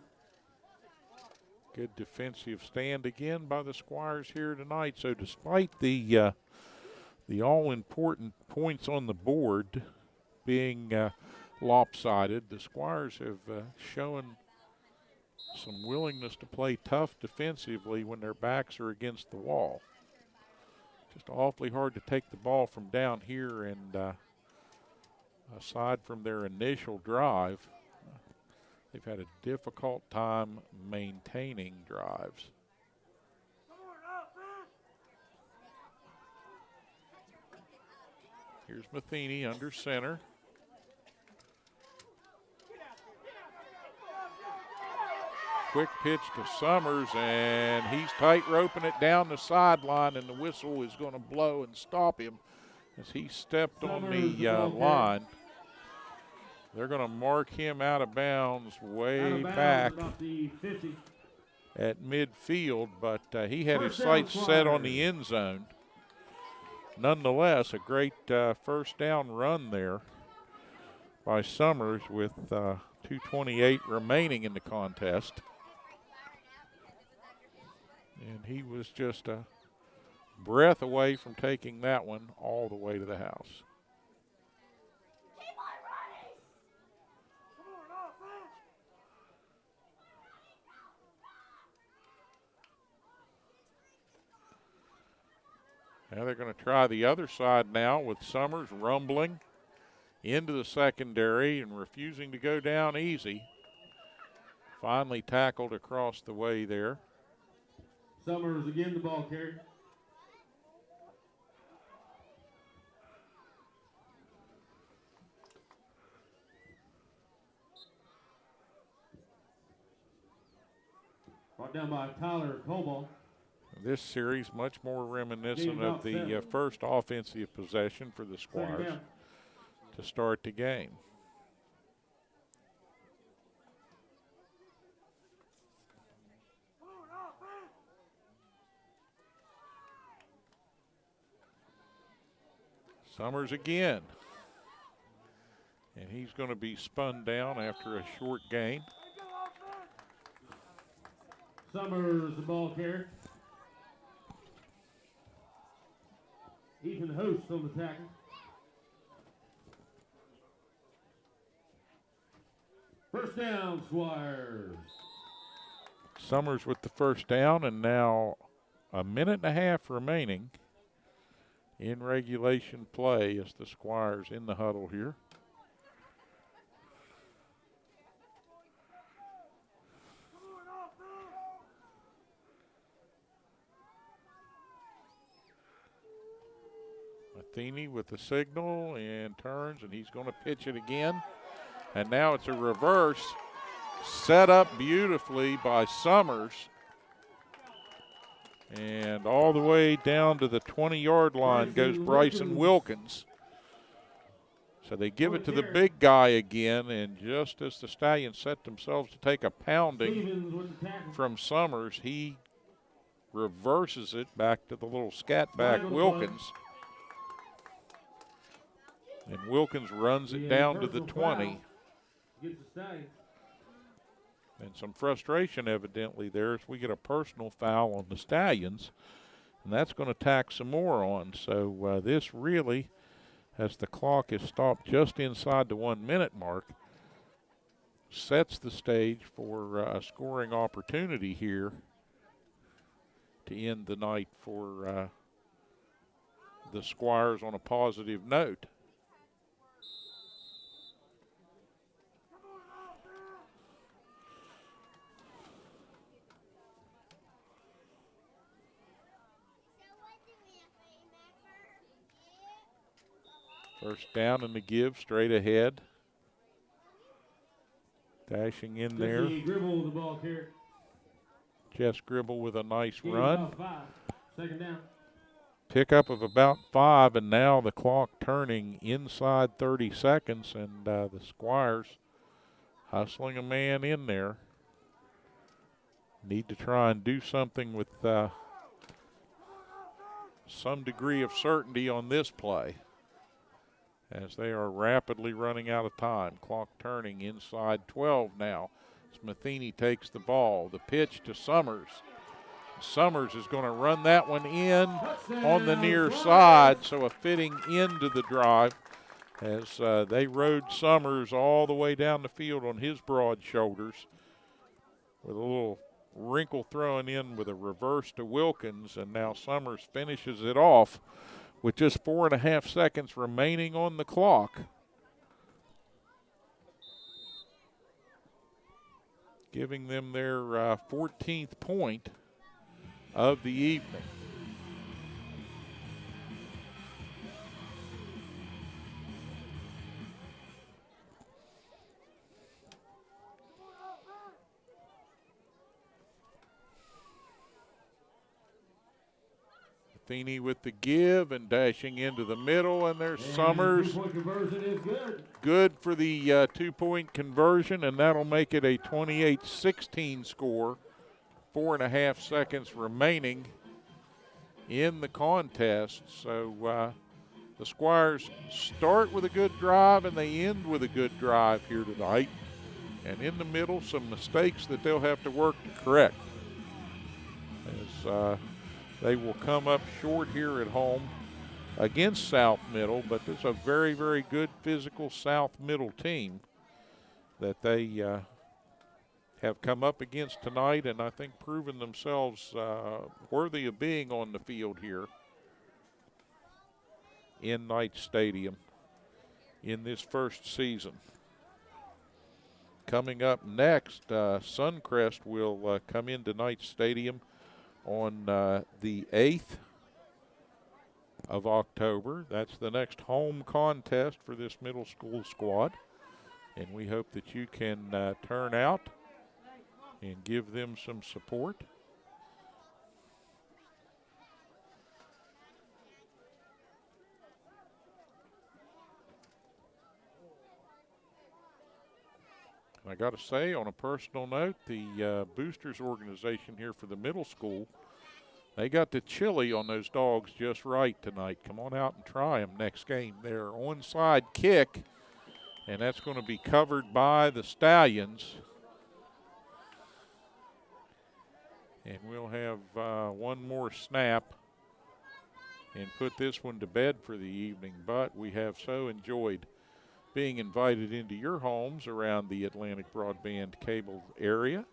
Good defensive stand again by the Squires here tonight. So despite the all-important points on the board being lopsided, the Squires have shown some willingness to play tough defensively when their backs are against the wall. Just awfully hard to take the ball from down here, and aside from their initial drive, they've had a difficult time maintaining drives. Here's Matheny under center. Quick pitch to Summers, and he's tight roping it down the sideline, and the whistle is going to blow and stop him as he stepped on Summers, the the ball carrier. line. They're going to mark him out of bounds way Out of bounds back about the 50. at midfield, but he had his First down, sights set on Squire. the end zone. Nonetheless, a great first down run there by Summers with 2:28 remaining in the contest. And he was just a breath away from taking that one all the way to the house. Now they're going to try the other side now with Summers rumbling into the secondary and refusing to go down easy. Finally tackled across the way there. Summers again, the ball carrier. Brought down by Tyler Cobalt. This series much more reminiscent Gain of about the 7. first offensive possession for the Second Squires down. to start the game. Summers again. And he's going to be spun down after a short gain. Summers, the ball carrier. Ethan Host on the tackle. First down, Squires. Summers with the first down, and now a minute and a half remaining in regulation play as the Squires in the huddle here. Matheny with the signal and turns, and he's going to pitch it again. And now it's a reverse, set up beautifully by Summers. And all the way down to the 20-yard line goes Bryson Wilkins. So they give it to the big guy again, and just as the Stallions set themselves to take a pounding from Summers, he reverses it back to the little scat back Wilkins. And Wilkins runs it down to the 20. And some frustration evidently there as we get a personal foul on the Stallions. And that's going to tack some more on. So this really, as the clock is stopped just inside the 1 minute mark, sets the stage for a scoring opportunity here to end the night for the Squires on a positive note. First down and the give, straight ahead. Dashing in there. Jess Gribble with a nice run. Second down. Pickup of about 5, and now the clock turning inside 30 seconds, and the Squires hustling a man in there. Need to try and do something with some degree of certainty on this play, as they are rapidly running out of time. Clock turning inside 12 now. As Matheny takes the ball. The pitch to Summers. Summers is going to run that one in on the near side, so a fitting end to the drive as they rode Summers all the way down the field on his broad shoulders, with a little wrinkle thrown in with a reverse to Wilkins, and now Summers finishes it off with just 4.5 seconds remaining on the clock. Giving them their 14th point of the evening. Matheny with the give and dashing into the middle, and there's Summers. Conversion is good. Good for the 2-point conversion, and that'll make it a 28-16 score. 4.5 seconds remaining in the contest. So the Squires start with a good drive and they end with a good drive here tonight. And in the middle, some mistakes that they'll have to work to correct, as they will come up short here at home against South Middle. But there's a very, very good physical South Middle team that they have come up against tonight, and I think proven themselves worthy of being on the field here in Knight Stadium in this first season. Coming up next, Suncrest will come into Knight Stadium on the 8th of October. That's the next home contest for this middle school squad, and we hope that you can turn out and give them some support. I got to say, on a personal note, the boosters organization here for the middle school, they got the chili on those dogs just right tonight. Come on out and try them next game. Their onside kick, and that's going to be covered by the Stallions. And we'll have one more snap and put this one to bed for the evening. But we have so enjoyed being invited into your homes around the Atlantic Broadband cable area.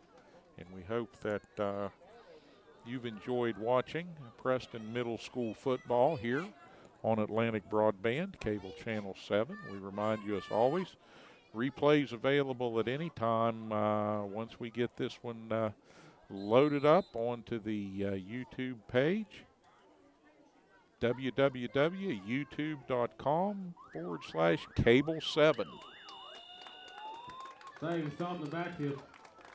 And we hope that you've enjoyed watching Preston Middle School football here on Atlantic Broadband, cable channel 7. We remind you, as always, replays available at any time once we get this one loaded up onto the YouTube page. www.youtube.com/cable7. Saying something back to you.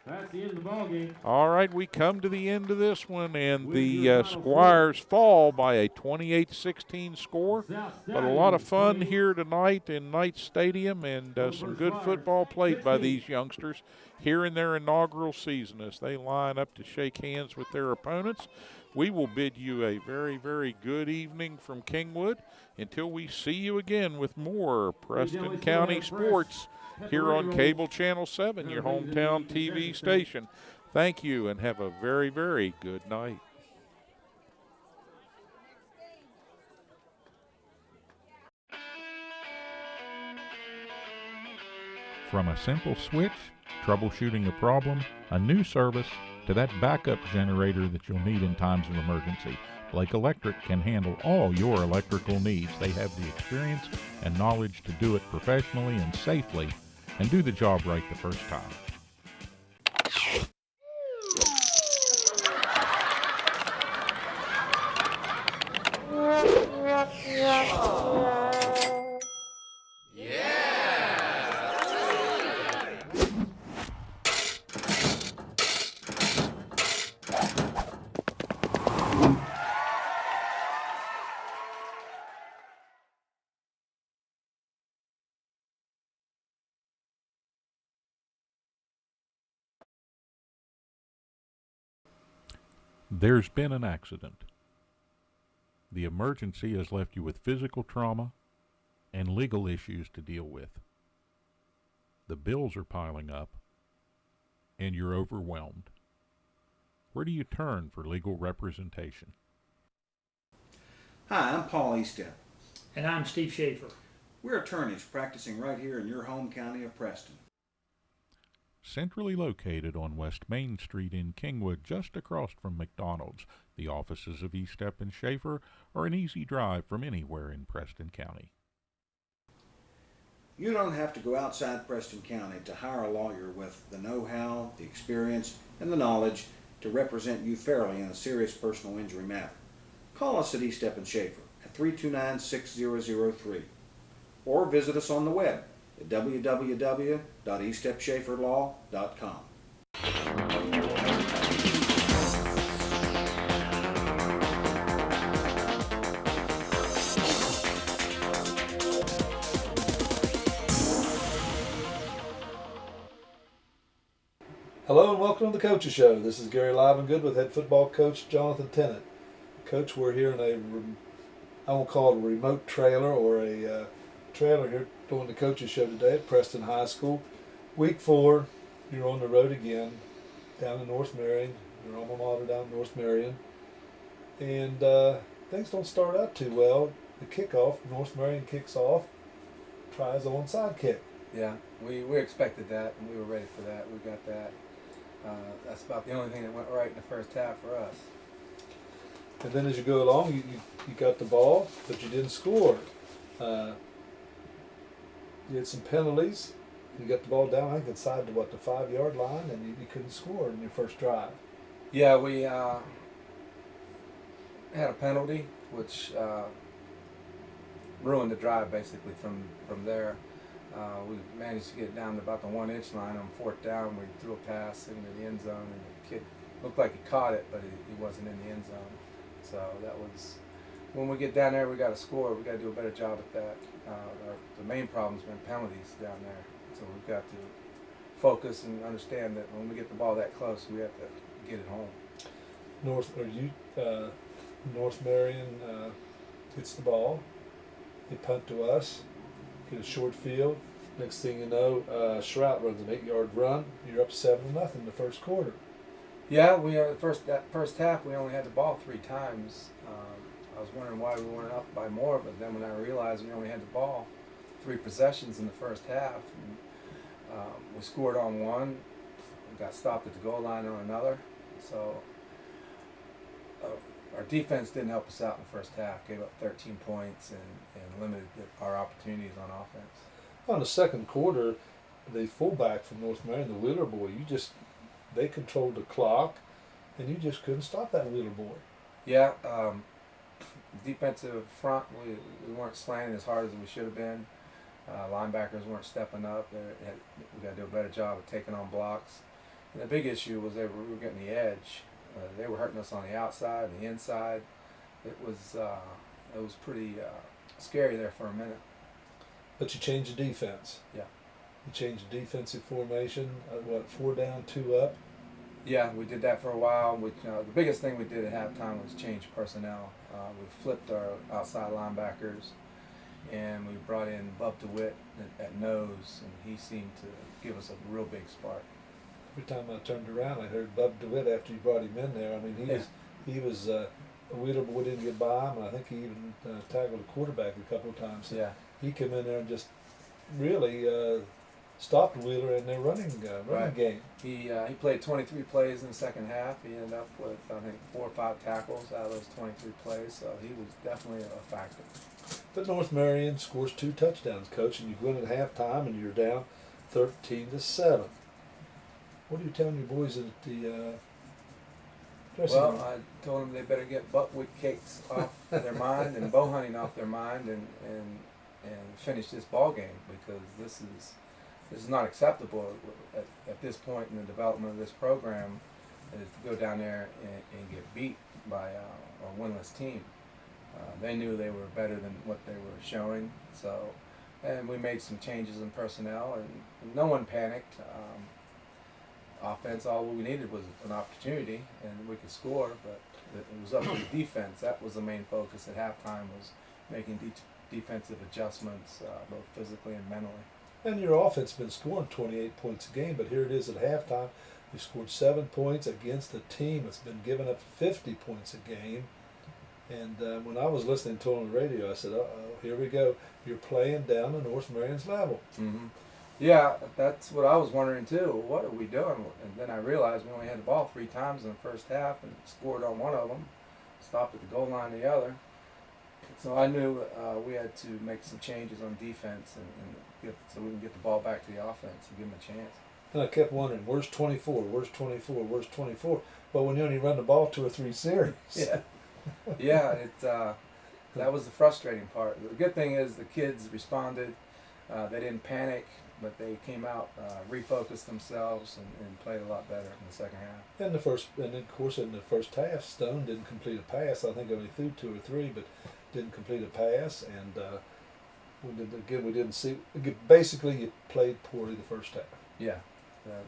That's the end of the ball game. All right, we come to the end of this one, and With the your final Squires fall by a 28-16 score. South But a lot of Stallions fun 28, here tonight in Knight Stadium, and some good Squire football played by 16. these youngsters here in their inaugural season as they line up to shake hands with their opponents. We will bid you a very, very good evening from Kingwood until we see you again with more Preston County sports here on Cable Channel 7, your hometown TV station. Thank you, and have a very, very good night. From a simple switch, troubleshooting a problem, a new service, to that backup generator that you'll need in times of emergency, Blake Electric can handle all your electrical needs. They have the experience and knowledge to do it professionally and safely and do the job right the first time. There's been an accident. The emergency has left you with physical trauma and legal issues to deal with. The bills are piling up, and you're overwhelmed. Where do you turn for legal representation? Hi, I'm Paul Eastep. And I'm Steve Schaefer. We're attorneys practicing right here in your home county of Preston. Centrally located on West Main Street in Kingwood, just across from McDonald's, the offices of Eastep and Schaefer are an easy drive from anywhere in Preston County. You don't have to go outside Preston County to hire a lawyer with the know-how, the experience, and the knowledge to represent you fairly in a serious personal injury matter. Call us at Eastep and Schaefer at 329-6003 or visit us on the web at www.eastepschaeferlaw.com. Hello and welcome to the Coaches Show. This is Gary Livengood with head football coach Jonathan Tennant. Coach, we're here in I won't call it a remote trailer or a trailer here doing the Coaches Show today at Preston High School. Week 4, you're on the road again down in North Marion, your alma mater down in North Marion. And things don't start out too well. The kickoff, North Marion kicks off, tries onside kick. Yeah, we expected that, and we were ready for that. We got that. That's about the only thing that went right in the first half for us. And then as you go along, you got the ball, but you didn't score. You had some penalties. You got the ball down, I think, inside the 5-yard line, and you couldn't score in your first drive. Yeah, we had a penalty, which ruined the drive basically from there. We managed to get down to about the 1-inch line on 4th down. We threw a pass into the end zone, and the kid looked like he caught it, but he wasn't in the end zone. So that was, when we get down there, we got to score. We got to do a better job at that. The main problem's been penalties down there. So we've got to focus and understand that when we get the ball that close, we have to get it home. North Marion gets the ball. They punt to us. Get a short field. Next thing you know, Shrout runs an 8-yard run. You're up 7-0 in the first quarter. Yeah, that first half we only had the ball 3 times. I was wondering why we weren't up by more, but then when I realized we only had the ball 3 possessions in the first half, and, we scored on one, we got stopped at the goal line on another. So our defense didn't help us out in the first half. Gave up 13 points and limited our opportunities on offense. On the second quarter, the fullback from North Marion, the Wheeler boy, they controlled the clock, and you just couldn't stop that Wheeler boy. Yeah, defensive front, we weren't slanting as hard as we should have been. Linebackers weren't stepping up. We got to do a better job of taking on blocks. And the big issue was we were getting the edge. They were hurting us on the outside and the inside. It was pretty scary there for a minute. But you changed the defense. Yeah. You changed the defensive formation. 4 down, 2 up. Yeah, we did that for a while. The biggest thing we did at halftime was change personnel. We flipped our outside linebackers, and we brought in Bub DeWitt at nose, and he seemed to give us a real big spark. Every time I turned around, I heard Bub DeWitt after you brought him in there. I mean, he was a Wheeler boy, didn't get by him, and I think he even tackled a quarterback a couple of times. So Yeah. he came in there and just really stopped Wheeler in their running Right. game. He played 23 plays in the second half. He ended up with, I think, 4 or 5 tackles out of those 23 plays, so he was definitely a factor. But North Marion scores 2 touchdowns, Coach, and you win at halftime, and you're down 13-7. What are you telling your boys at the dressing room? Well, I told them they better get buckwheat cakes off their mind and bow hunting off their mind and finish this ball game, because this is not acceptable at this point in the development of this program, is to go down there and get beat by a winless team. They knew they were better than what they were showing, and we made some changes in personnel, and no one panicked. Offense, all we needed was an opportunity, and we could score, but it was up to the defense. That was the main focus at halftime, was making defensive adjustments, both physically and mentally. And your offense has been scoring 28 points a game, but here it is at halftime. You scored 7 points against a team that's been giving up 50 points a game. And when I was listening to it on the radio, I said, uh-oh, here we go. You're playing down to North Marion's level. Mm-hmm. Yeah, that's what I was wondering too. What are we doing? And then I realized we only had the ball 3 times in the first half and scored on one of them, stopped at the goal line the other. So I knew we had to make some changes on defense so we can get the ball back to the offense and give them a chance. And I kept wondering, where's 24? Where's 24? Where's 24? But when you only run the ball 2 or 3 series. Yeah, that was the frustrating part. The good thing is the kids responded. They didn't panic, but they came out, refocused themselves, and played a lot better in the second half. And of course in the first half, Stone didn't complete a pass. I think only threw 2 or 3, but didn't complete a pass. And we didn't see. Basically, you played poorly the first half. Yeah,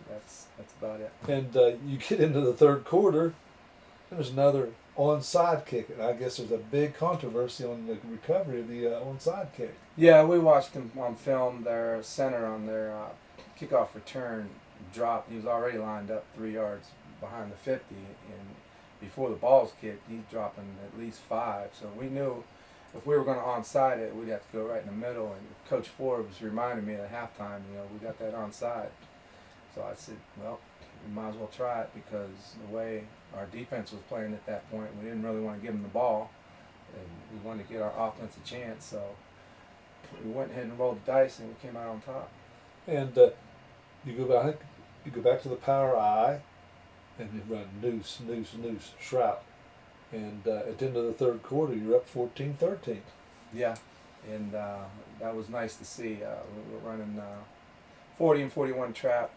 that's about it. And you get into the third quarter, there's another onside kick, and I guess there's a big controversy on the recovery of the onside kick. Yeah, we watched them on film. Their center on their kickoff return dropped. He was already lined up 3 yards behind the 50, and before the ball's kicked, he's dropping at least 5. So we knew if we were going to onside it, we'd have to go right in the middle. And Coach Forbes reminded me at halftime, we got that onside. So I said, well, we might as well try it, because the way our defense was playing at that point, we didn't really want to give them the ball, and we wanted to get our offense a chance. So we went ahead and rolled the dice, and we came out on top. And you go back to the power I, and you run noose, shroud. And at the end of the third quarter, you're up 14-13. Yeah, and that was nice to see. We were running 40 and 41 trap.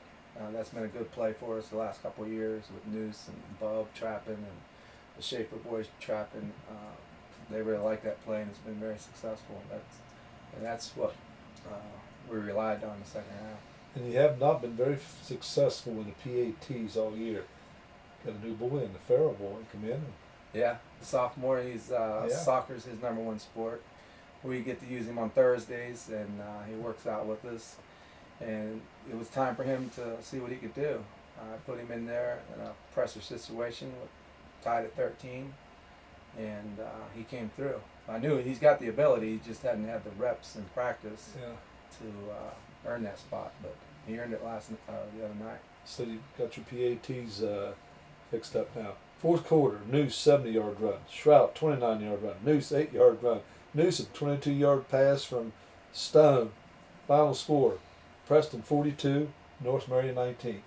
That's been a good play for us the last couple of years, with Noose and Bub trapping and the Schaefer boys trapping. They really like that play, and it's been very successful. That's what we relied on in the second half. And you have not been very successful in the PATs all year. Got a new boy in the Farrell boy come in. Yeah, the sophomore. He's soccer's his #1 sport. We get to use him on Thursdays, and he works out with us. And it was time for him to see what he could do. I put him in there in a pressure situation, tied at 13, and he came through. I knew he's got the ability, he just hadn't had the reps in practice to earn that spot, but he earned it the other night. So you got your PATs fixed up now. Fourth quarter, Noose 70-yard run, Shroud 29-yard run, Noose 8-yard run, Noose a 22-yard pass from Stone. Final score, Preston 42, North Marion 19.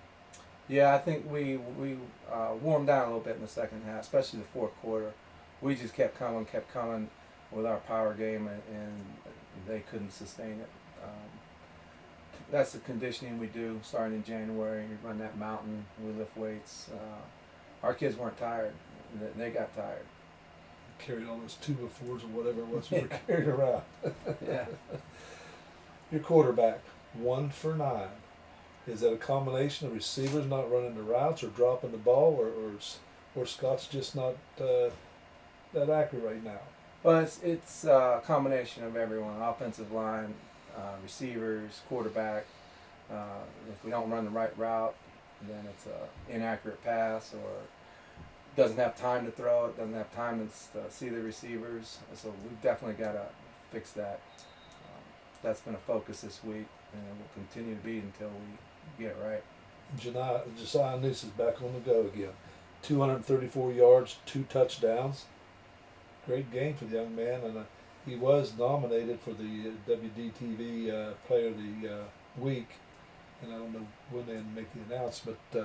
Yeah, I think we warmed down a little bit in the second half, especially the fourth quarter. we just kept coming with our power game, and they couldn't sustain it. That's the conditioning we do starting in January. We run that mountain, we lift weights. Our kids weren't tired. They got tired. Carried all those 2-4s or whatever it was we were carrying around. Yeah. Your quarterback, 1 for 9. Is that a combination of receivers not running the routes or dropping the ball, or Scott's just not that accurate right now? Well, it's a combination of everyone: offensive line, receivers, quarterback. If we don't run the right route, then it's an inaccurate pass, or doesn't have time to throw it, doesn't have time to see the receivers. So we've definitely got to fix that. That's been a focus this week, and it will continue to be until we get it right. Josiah Noose is back on the go again. 234 yards, 2 touchdowns. Great game for the young man, and he was nominated for the WDTV Player of the Week. And I don't know when they make the announcement. You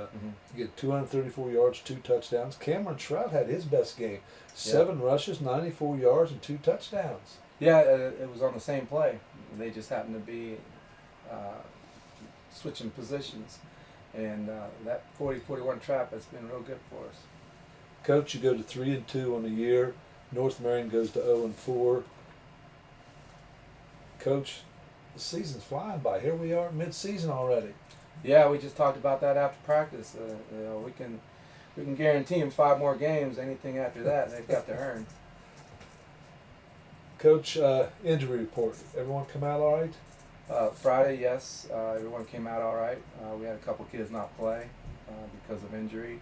get 234 yards, 2 touchdowns. Cameron Shroud had his best game. 7 rushes, 94 yards, and 2 touchdowns. Yeah, it was on the same play. They just happened to be switching positions. And that 40-41 trap has been real good for us. Coach, you go to 3-2 on the year. North Marion goes to 0-4. Coach, the season's flying by. Here we are, mid-season already. Yeah, we just talked about that after practice. We can guarantee them 5 more games. Anything after that, they've got to earn. Coach, injury report. Everyone come out all right? Friday, yes, everyone came out all right. We had a couple kids not play because of injury.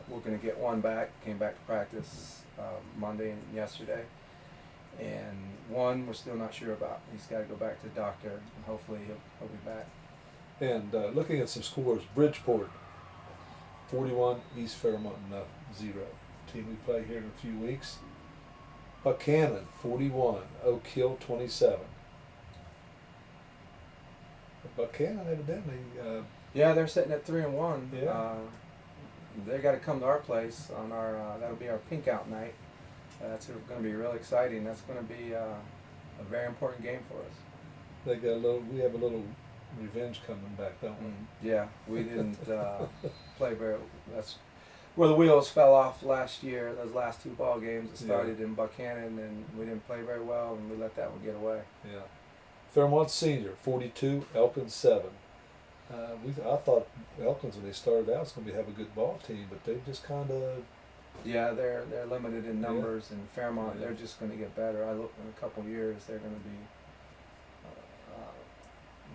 We're going to get one back. Came back to practice Monday and yesterday. And one we're still not sure about. He's got to go back to the doctor, and hopefully he'll be back. And looking at some scores, Bridgeport, 41, East Fairmont, 0. Team we play here in a few weeks. Buchanan, 41, Oak Hill, 27. Buchanan evidently. Yeah, they're sitting at 3-1. Yeah. They got to come to our place on our. That'll be our pink out night. That's going to be really exciting. That's going to be a very important game for us. We have a little revenge coming back, don't we? Yeah, we didn't play very. That's where the wheels fell off last year. Those last 2 ball games. It started in Buchanan, and we didn't play very well, and we let that one get away. Yeah. Fairmont Senior, 42, Elkins 7. I thought Elkins, when they started out, was going to have a good ball team, but they just kind of. Yeah, they're limited in numbers, and Fairmont, they're just going to get better. I look in a couple of years, they're going to be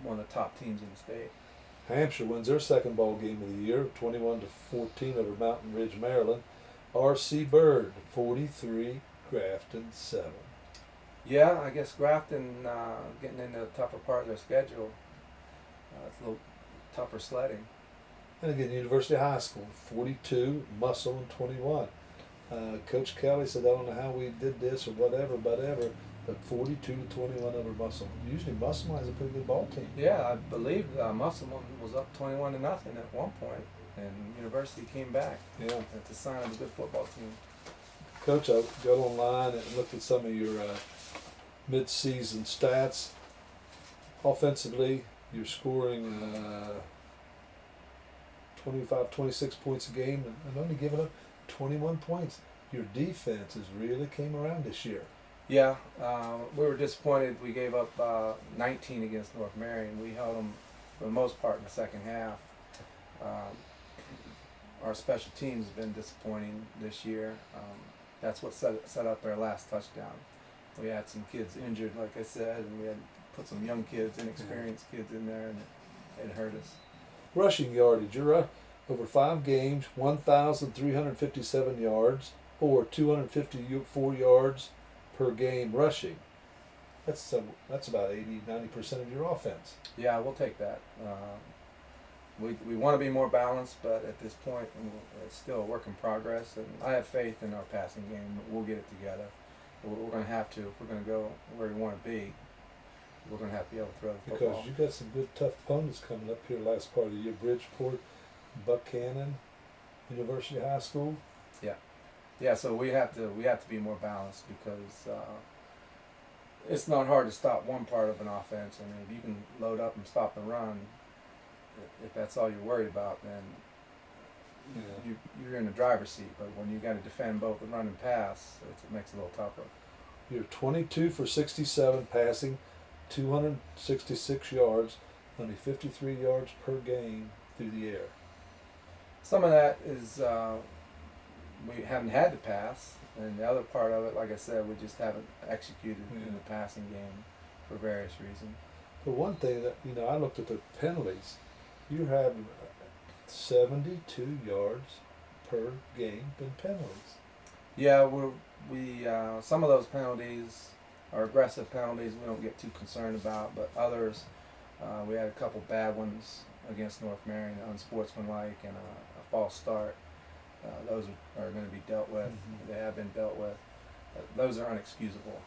one of the top teams in the state. Hampshire wins their second ball game of the year, 21-14 over Mountain Ridge, Maryland. R.C. Bird, 43, Grafton 7. Yeah, I guess Grafton getting into the tougher part of their schedule. It's a little tougher sledding. And again, University High School, 42, Muscle, and 21. Coach Kelly said, I don't know how we did this or whatever, but 42-21 over Muscle. Usually Muscle has a pretty good ball team. Yeah, I believe Musselman was up 21-0 at one point, and University came back. Yeah. It's a sign of a good football team. Coach, I got online and looked at some of your mid-season stats. Offensively, you're scoring 25, 26 points a game and only giving up 21 points. Your defense has really came around this year. Yeah, we were disappointed. We gave up 19 against North Marion. We held them for the most part in the second half. Our special teams have been disappointing this year. That's what set up their last touchdown. We had some kids injured, like I said, and we had put some young kids, inexperienced kids in there, and it hurt us. Rushing yardage, you're over 5 games, 1,357 yards, or 254 yards per game rushing. That's about 80-90% of your offense. Yeah, we'll take that. We want to be more balanced, but at this point, it's still a work in progress. And I have faith in our passing game. We'll get it together. We're going to have to. If we're going to go where we want to be, we're going to have to be able to throw the football. Because you got some good, tough opponents coming up here last part of the year. Bridgeport, Buchanan, University High School. Yeah. Yeah, so we have to be more balanced because it's not hard to stop one part of an offense. I mean, if you can load up and stop the run, if that's all you're worried about, then you're in the driver's seat. But when you got to defend both the run and pass, it makes it a little tougher. You're 22 for 67 passing, 266 yards, only 53 yards per game through the air. Some of that is we haven't had to pass, and the other part of it, like I said, we just haven't executed in the passing game for various reasons. But one thing that, I looked at the penalties. You have 72 yards per game in penalties. Yeah, we some of those penalties are aggressive penalties. We don't get too concerned about, but others, we had a couple bad ones against North Marion, unsportsmanlike and a false start. Those are going to be dealt with. They have been dealt with. Those are unexcusable.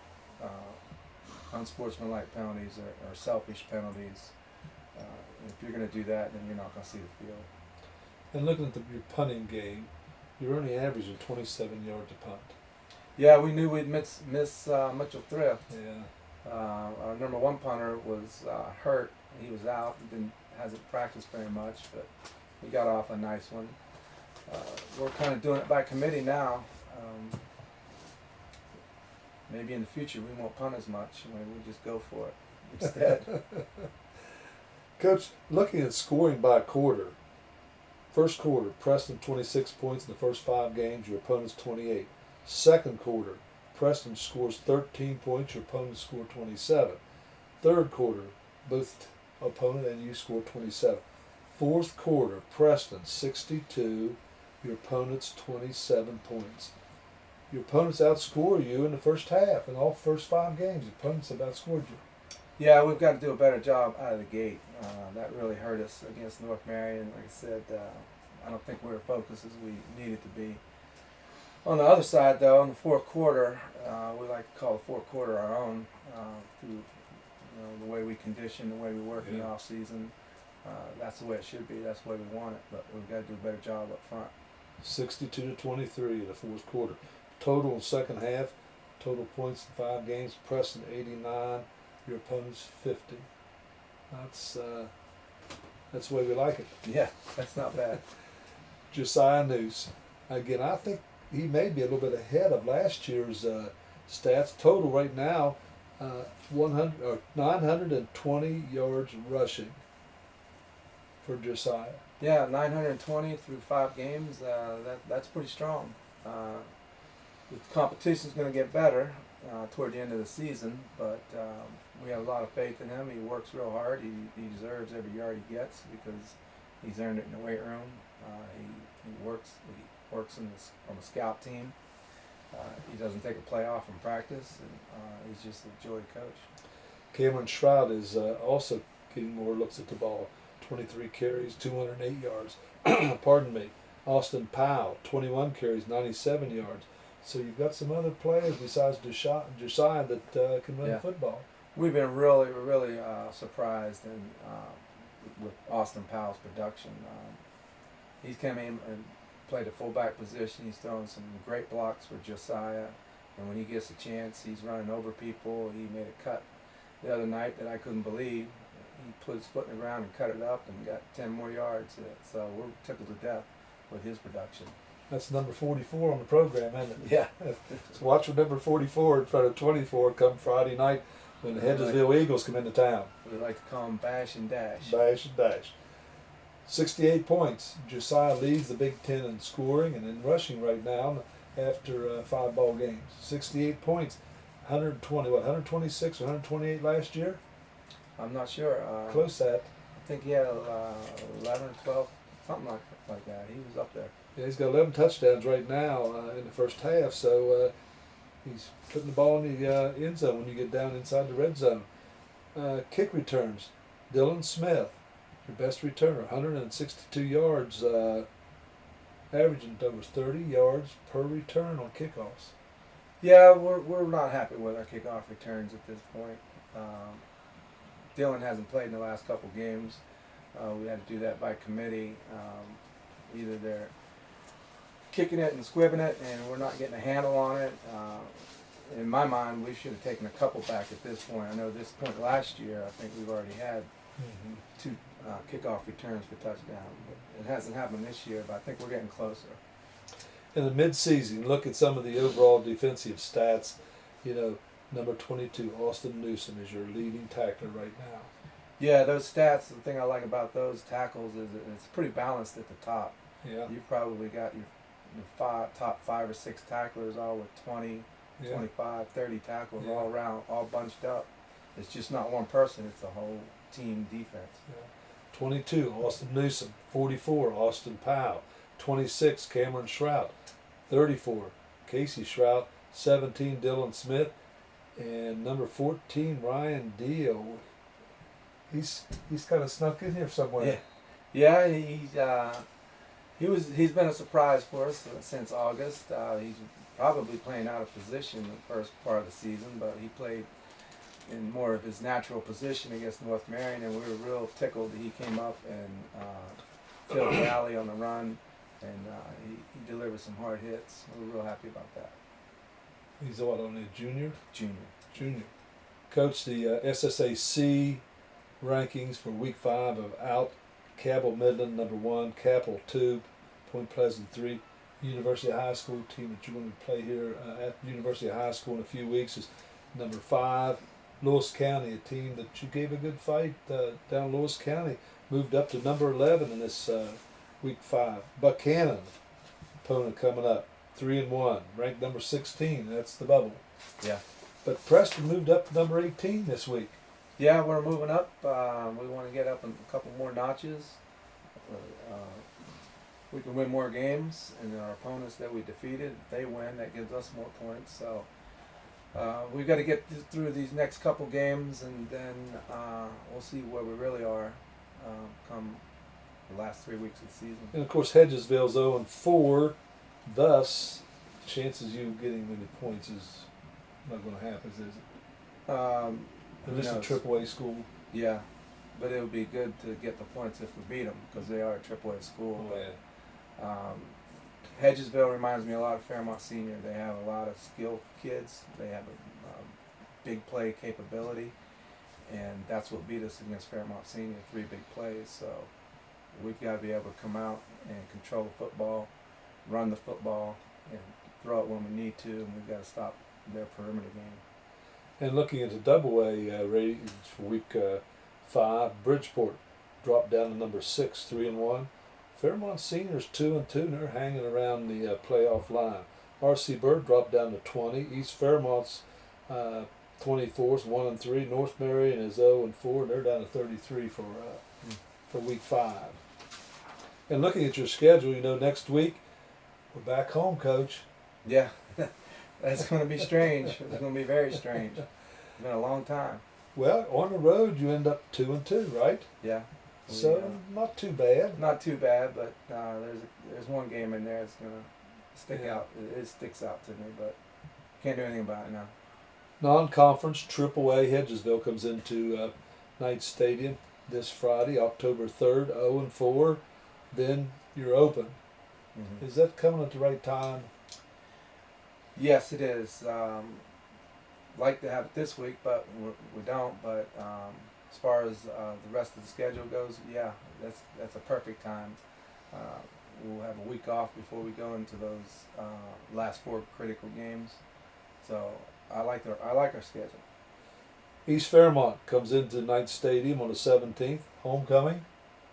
Unsportsmanlike penalties are selfish penalties. If you're going to do that, then you're not going to see the field. And looking at your punting game, you're only averaging 27 yards a punt. Yeah, we knew we'd miss Mitchell Thrift. Yeah. Our number one punter was hurt. He was out. Hasn't practiced very much, but we got off a nice one. We're kind of doing it by committee now. Maybe in the future we won't punt as much. Maybe we'll just go for it instead. Coach, looking at scoring by quarter, first quarter, Preston 26 points in the first 5 games, your opponent's 28. Second quarter, Preston scores 13 points, your opponent scores 27. Third quarter, both opponent and you score 27. Fourth quarter, Preston 62, your opponent's 27 points. Your opponents outscore you in the first half. In all first 5 games, your opponents have outscored you. Yeah, we've got to do a better job out of the gate. That really hurt us against North Marion. Like I said, I don't think we were focused as we needed to be. On the other side, though, in the fourth quarter, we like to call the fourth quarter our own through the way we condition, the way we work in the off season. That's the way it should be. That's the way we want it. But we've got to do a better job up front. 62-23 in the fourth quarter. Total second half, total points in 5 games. Preston 89, your opponent's 50. That's the way we like it. Yeah, that's not bad. Josiah Noose. Again, I think he may be a little bit ahead of last year's stats. Total right now, 920 yards rushing for Josiah. Yeah, 920 through 5 games. That's pretty strong. The competition's going to get better toward the end of the season, but we have a lot of faith in him. He works real hard. He deserves every yard he gets because he's earned it in the weight room. He works on the scout team. He doesn't take a play off in practice, and he's just a joy to coach. Cameron Shroud is also getting more looks at the ball. 23 carries, 208 yards. Pardon me. Austin Powell, 21 carries, 97 yards. So you've got some other players besides Josiah that can run the football. We've been really surprised with Austin Powell's production. He's come in and played a fullback position. He's throwing some great blocks for Josiah, and when he gets a chance, he's running over people. He made a cut the other night that I couldn't believe. He put his foot in the ground and cut it up and got 10 more yards. So we're tickled to death with his production. That's number 44 on the program, isn't it? Yeah. So watch for number 44 in front of 24 come Friday night when the Hedgesville Eagles come into town. We like to call them Bash and Dash. Bash and dash. 68 points. Josiah leads the Big Ten in scoring and in rushing right now after 5 ball games. 68 points. 126 or 128 last year? I'm not sure. Close that. I think he had 11 or 12, something like that. He was up there. Yeah, he's got 11 touchdowns right now in the first half, so he's putting the ball in the end zone when you get down inside the red zone. Kick returns. Dylan Smith, your best returner, 162 yards, averaging over 30 yards per return on kickoffs. Yeah, we're not happy with our kickoff returns at this point. Dylan hasn't played in the last couple games. We had to do that by committee. Either kicking it and squibbing it, and we're not getting a handle on it. In my mind, we should have taken a couple back at this point. I know this point last year, I think we've already had two kickoff returns for touchdown. But it hasn't happened this year, but I think we're getting closer. In the midseason, look at some of the overall defensive stats. You know, number 22, Austin Newsom, is your leading tackler right now. Yeah, those stats, the thing I like about those tackles is it's pretty balanced at the top. Yeah. You've probably got your top 5 or 6 tacklers all with 20, Yeah. 25, 30 tackles Yeah. all around, all bunched up. It's just not one person, it's a whole team defense. Yeah. 22, Austin Newsom. 44, Austin Powell. 26, Cameron Shrout. 34, Casey Shrout. 17, Dylan Smith. And number 14, Ryan Deal. He's kind of snuck in here somewhere. Yeah, he's been a surprise for us since August. He's probably playing out of position the first part of the season, but he played in more of his natural position against North Marion, and we were real tickled that he came up and filled the alley on the run, and he delivered some hard hits. We're real happy about that. He's what, only a junior? Junior. Coach, the SSAC rankings for week 5 of out. Cabell Midland number 1, Capel 2, Point Pleasant 3. University High School team that you're going to play here at University High School in a few weeks is number 5. Lewis County, a team that you gave a good fight down Lewis County, moved up to number 11 in this week 5. Buchanan, opponent coming up, 3-1, ranked number 16. That's the bubble. Yeah. But Preston moved up to number 18 this week. Yeah, we're moving up. We want to get up a couple more notches. We can win more games, and our opponents that we defeated, they win. That gives us more points. So we've got to get through these next couple games, and then we'll see where we really are come the last 3 weeks of the season. And of course, Hedgesville's 0-4. Thus, chances you getting many points is not going to happen, is it? Who This is a knows? AAA school. Yeah, but it would be good to get the points if we beat them because they are a AAA school. Oh, yeah. Hedgesville reminds me a lot of Fairmont Senior. They have a lot of skilled kids. They have a big play capability, and that's what beat us against Fairmont Senior, 3 big plays. So we've got to be able to come out and control the football, run the football, and throw it when we need to, and we've got to stop their perimeter game. And looking at the double-A ratings for week 5, Bridgeport dropped down to number 6, 3-1. Fairmont Seniors 2-2, and they're hanging around the playoff line. R.C. Bird dropped down to 20. East Fairmont's 24th, 1-3. North Marion is 0-4, and they're down to 33 for week 5. And looking at your schedule, you know, next week we're back home, Coach. Yeah, that's going to be strange. It's going to be very strange. It's been a long time. Well, on the road you end up 2-2, right? Yeah. So not too bad. Not too bad, but there's one game in there that's going to stick out. It sticks out to me, but can't do anything about it now. Non-conference AAA Hedgesville comes into Knight Stadium this Friday, October 3rd, 0-4. Then you're open. Mm-hmm. Is that coming at the right time? Yes, it is. Like to have it this week, but we don't. But as far as the rest of the schedule goes, yeah, that's a perfect time. We'll have a week off before we go into those last 4 critical games. So I like our schedule. East Fairmont comes into Knight Stadium on the 17th, homecoming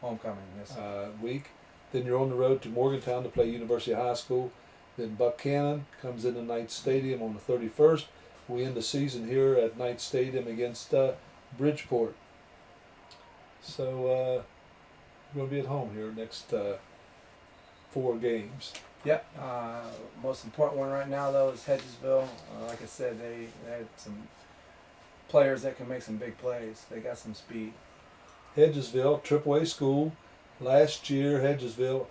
Yes. week. Then you're on the road to Morgantown to play University High School. Then Buchanan comes into Knight Stadium on the 31st. We end the season here at Knight Stadium against Bridgeport. So we're going to be at home here next 4 games. Yep. Most important one right now, though, is Hedgesville. Like I said, they had some players that can make some big plays. They got some speed. Hedgesville, AAA school. Last year, Hedgesville,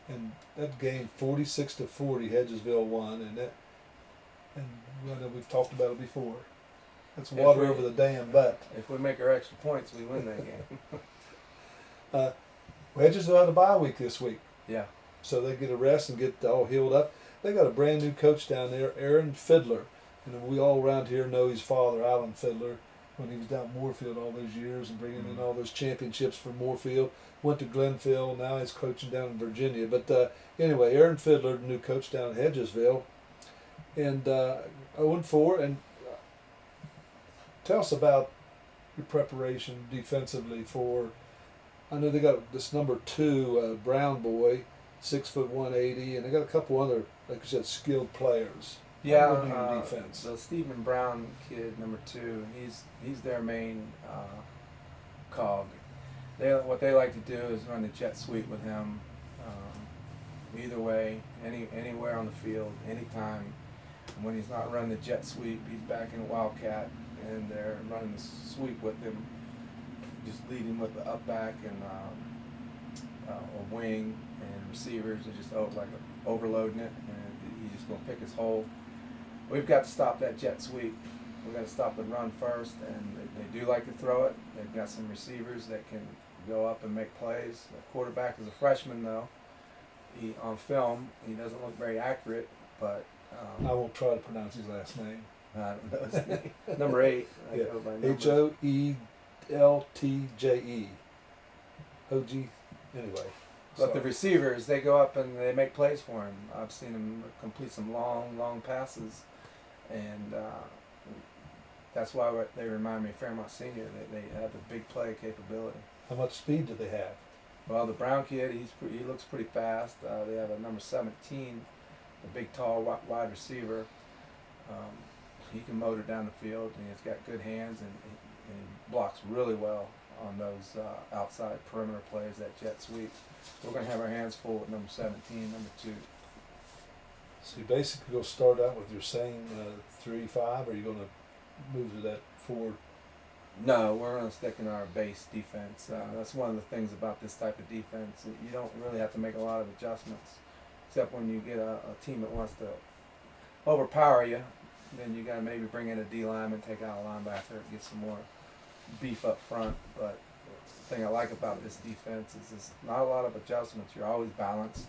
and that game 46-40, Hedgesville won, and we've talked about it before. That's water over the dam, but If we make our extra points, we win that game. Hedgesville had a bye week this week. Yeah. so they get a rest and get all healed up. They got a brand new coach down there, Aaron Fiddler, and we all around here know his father, Alan Fiddler, when he was down at Moorfield all those years and bringing in all those championships for Moorfield. Went to Glenville, now he's coaching down in Virginia. But anyway, Aaron Fiddler, the new coach down in Hedgesville, and 0-4. And tell us about your preparation defensively for. I know they got this number 2 Brown boy, 6 foot 180, and they got a couple other, like you said, skilled players. Yeah, What do you defense? the Stephen Brown kid, number 2, he's their main cog. What they like to do is run the jet sweep with him, either way, anywhere on the field, anytime. And when he's not running the jet sweep, he's back in Wildcat, and they're running the sweep with him, just leading with the up back and a wing and receivers, and just like overloading it, and he's just gonna pick his hole. We've got to stop that jet sweep. We've got to stop the run first, and they do like to throw it. They've got some receivers that can go up and make plays. The quarterback is a freshman, though. On film, he doesn't look very accurate, but I won't try to pronounce his last name. I don't know his name. Number 8. I Yeah. go by numbers. Hoeltje. OG. Anyway. But the receivers, they go up and they make plays for him. I've seen him complete some long passes, and that's why they remind me of Fairmont Senior. They have a big play capability. How much speed do they have? Well, the Brown kid, he looks pretty fast. They have a number 17, a big, tall wide receiver. He can motor down the field, and he's got good hands, and he blocks really well on those outside perimeter plays, that jet sweep. We're going to have our hands full with number 17, number 2. So you basically go start out with your same 3-5, or are you going to move to that 4? No, we're going to stick in our base defense. That's one of the things about this type of defense. You don't really have to make a lot of adjustments, except when you get a team that wants to overpower you. Then you got to maybe bring in a D lineman, take out a linebacker, get some more beef up front. But the thing I like about this defense is there's not a lot of adjustments. You're always balanced,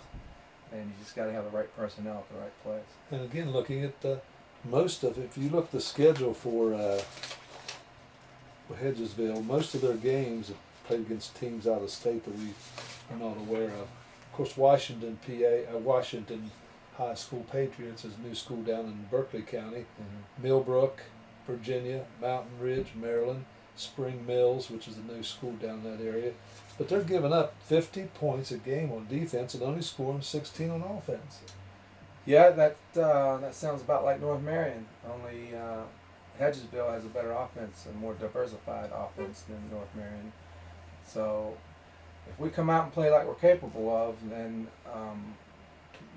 and you just got to have the right personnel at the right place. And again, looking at most of, if you look at the schedule for Hedgesville, most of their games have played against teams out of state that we are not aware of. Of course, Washington High School Patriots is a new school down in Berkeley County. Millbrook, Virginia, Mountain Ridge, Maryland, Spring Mills, which is a new school down in that area. But they're giving up 50 points a game on defense and only scoring 16 on offense. Yeah, that sounds about like North Marion. Only Hedgesville has a better offense and more diversified offense than North Marion. So if we come out and play like we're capable of, then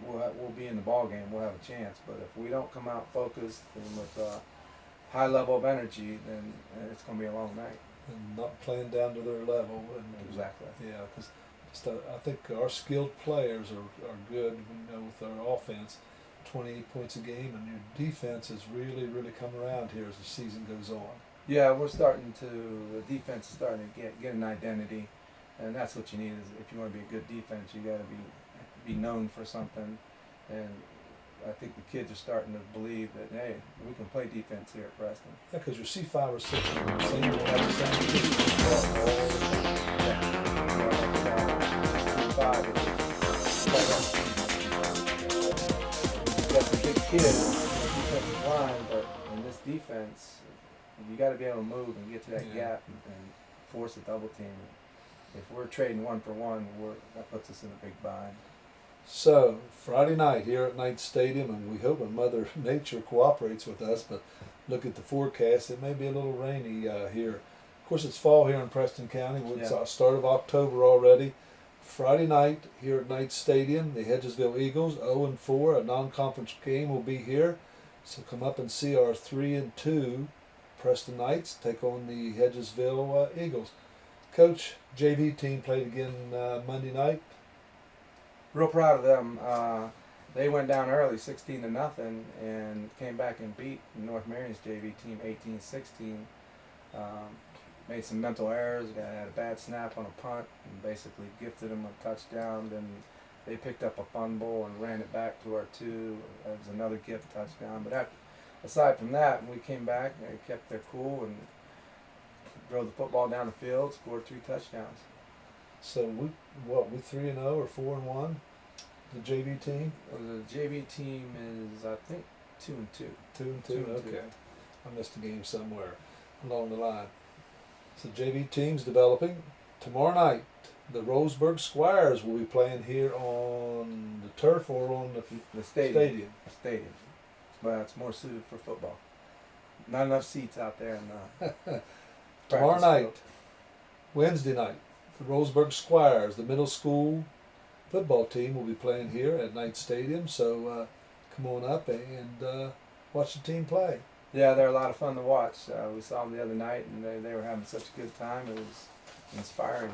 we'll be in the ball game. We'll have a chance. But if we don't come out focused and with a high level of energy, then it's going to be a long night. And not playing down to their level. And, Exactly. Yeah, because I think our skilled players are good, with our offense, 28 points a game, and your defense has really, really come around here as the season goes on. Yeah, the defense is starting to get an identity, and that's what you need. Is if you want to be a good defense, you got to be known for something, and I think the kids are starting to believe that, hey, we can play defense here at Preston. Yeah, because your C5 or 6 senior will have the same. That's a big kid on the defensive line, but in this defense, you got to be able to move and get to that gap and force a double team. If we're trading 1-for-1, that puts us in a big bind. So, Friday night here at Knight Stadium, and we hope that Mother Nature cooperates with us, but look at the forecast, it may be a little rainy here. Of course, it's fall here in Preston County. It's the start of October already. Friday night here at Knight Stadium, the Hedgesville Eagles, 0-4, a non-conference game will be here. So come up and see our 3-2 Preston Knights take on the Hedgesville Eagles. Coach, JV team played again Monday night. Real proud of them. They went down early, 16-0, and came back and beat North Marion's JV team 18-16. Made some mental errors. Had a bad snap on a punt and basically gifted them a touchdown. Then they picked up a fumble and ran it back to our 2. That was another gift touchdown. But aside from that, we came back and they kept their cool and drove the football down the field, scored 3 touchdowns. So we 3-0 or 4-1? The JV team? Well, the JV team is, I think, 2-2. 2-2. 2-2. Okay, I missed a game somewhere along the line. So JV team's developing. Tomorrow night, the Rowlesburg Squires will be playing here on the turf or on The stadium. Stadium. But it's more suited for football. Not enough seats out there in the Tomorrow practice night, field. Wednesday night, the Rowlesburg Squires, the middle school football team, will be playing here at Knight Stadium. So come on up and watch the team play. Yeah, they're a lot of fun to watch. We saw them the other night, and they were having such a good time. It was inspiring.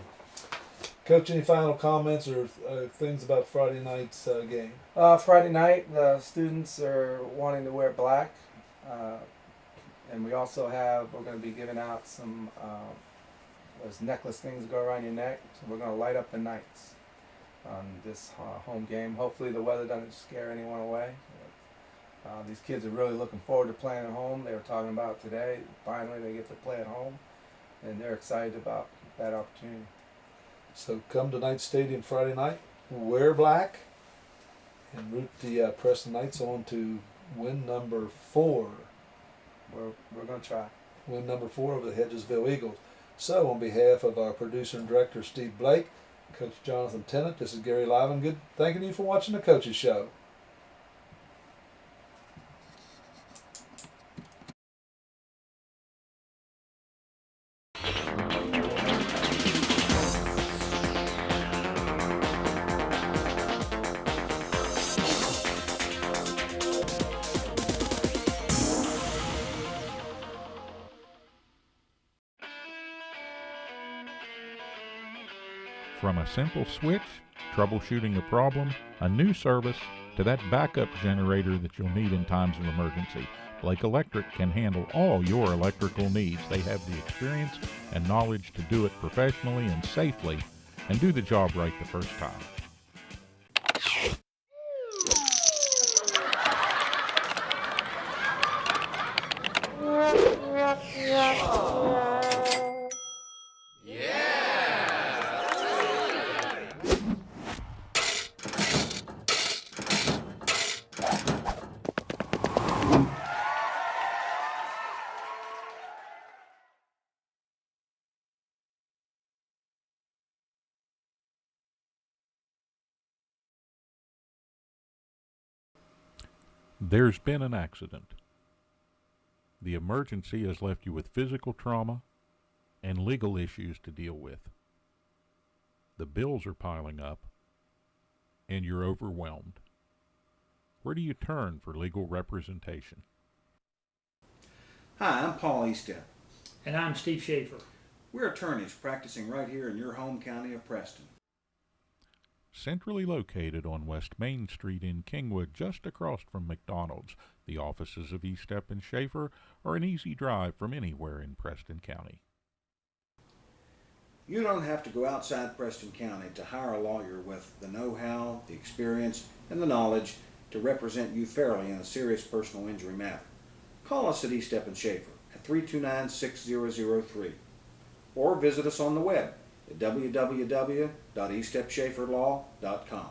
Coach, any final comments or things about Friday night's game? Friday night, the students are wanting to wear black, and we also we're going to be giving out some those necklace things that go around your neck. So we're going to light up the nights on this home game. Hopefully the weather doesn't scare anyone away. These kids are really looking forward to playing at home. They were talking about today. Finally, they get to play at home, and they're excited about that opportunity. So come to Knight Stadium Friday night, wear black, and root the Preston Knights on to win number 4. We're going to try. Win number 4 over the Hedgesville Eagles. So on behalf of our producer and director, Steve Blake, Coach Jonathan Tennant, this is Gary Livengood, thanking you for watching the Coaches Show. From a simple switch, troubleshooting a problem, a new service, to that backup generator that you'll need in times of emergency, Blake Electric can handle all your electrical needs. They have the experience and knowledge to do it professionally and safely and do the job right the first time. There's been an accident. The emergency has left you with physical trauma and legal issues to deal with. The bills are piling up, and you're overwhelmed. Where do you turn for legal representation? Hi, I'm Paul Estep. And I'm Steve Schaefer. We're attorneys practicing right here in your home county of Preston. Centrally located on West Main Street in Kingwood, just across from McDonald's, the offices of Estep and Schaefer are an easy drive from anywhere in Preston County. You don't have to go outside Preston County to hire a lawyer with the know-how, the experience, and the knowledge to represent you fairly in a serious personal injury matter. Call us at Estep and Schaefer at 329-6003 or visit us on the web at www.estepschaeferlaw.com.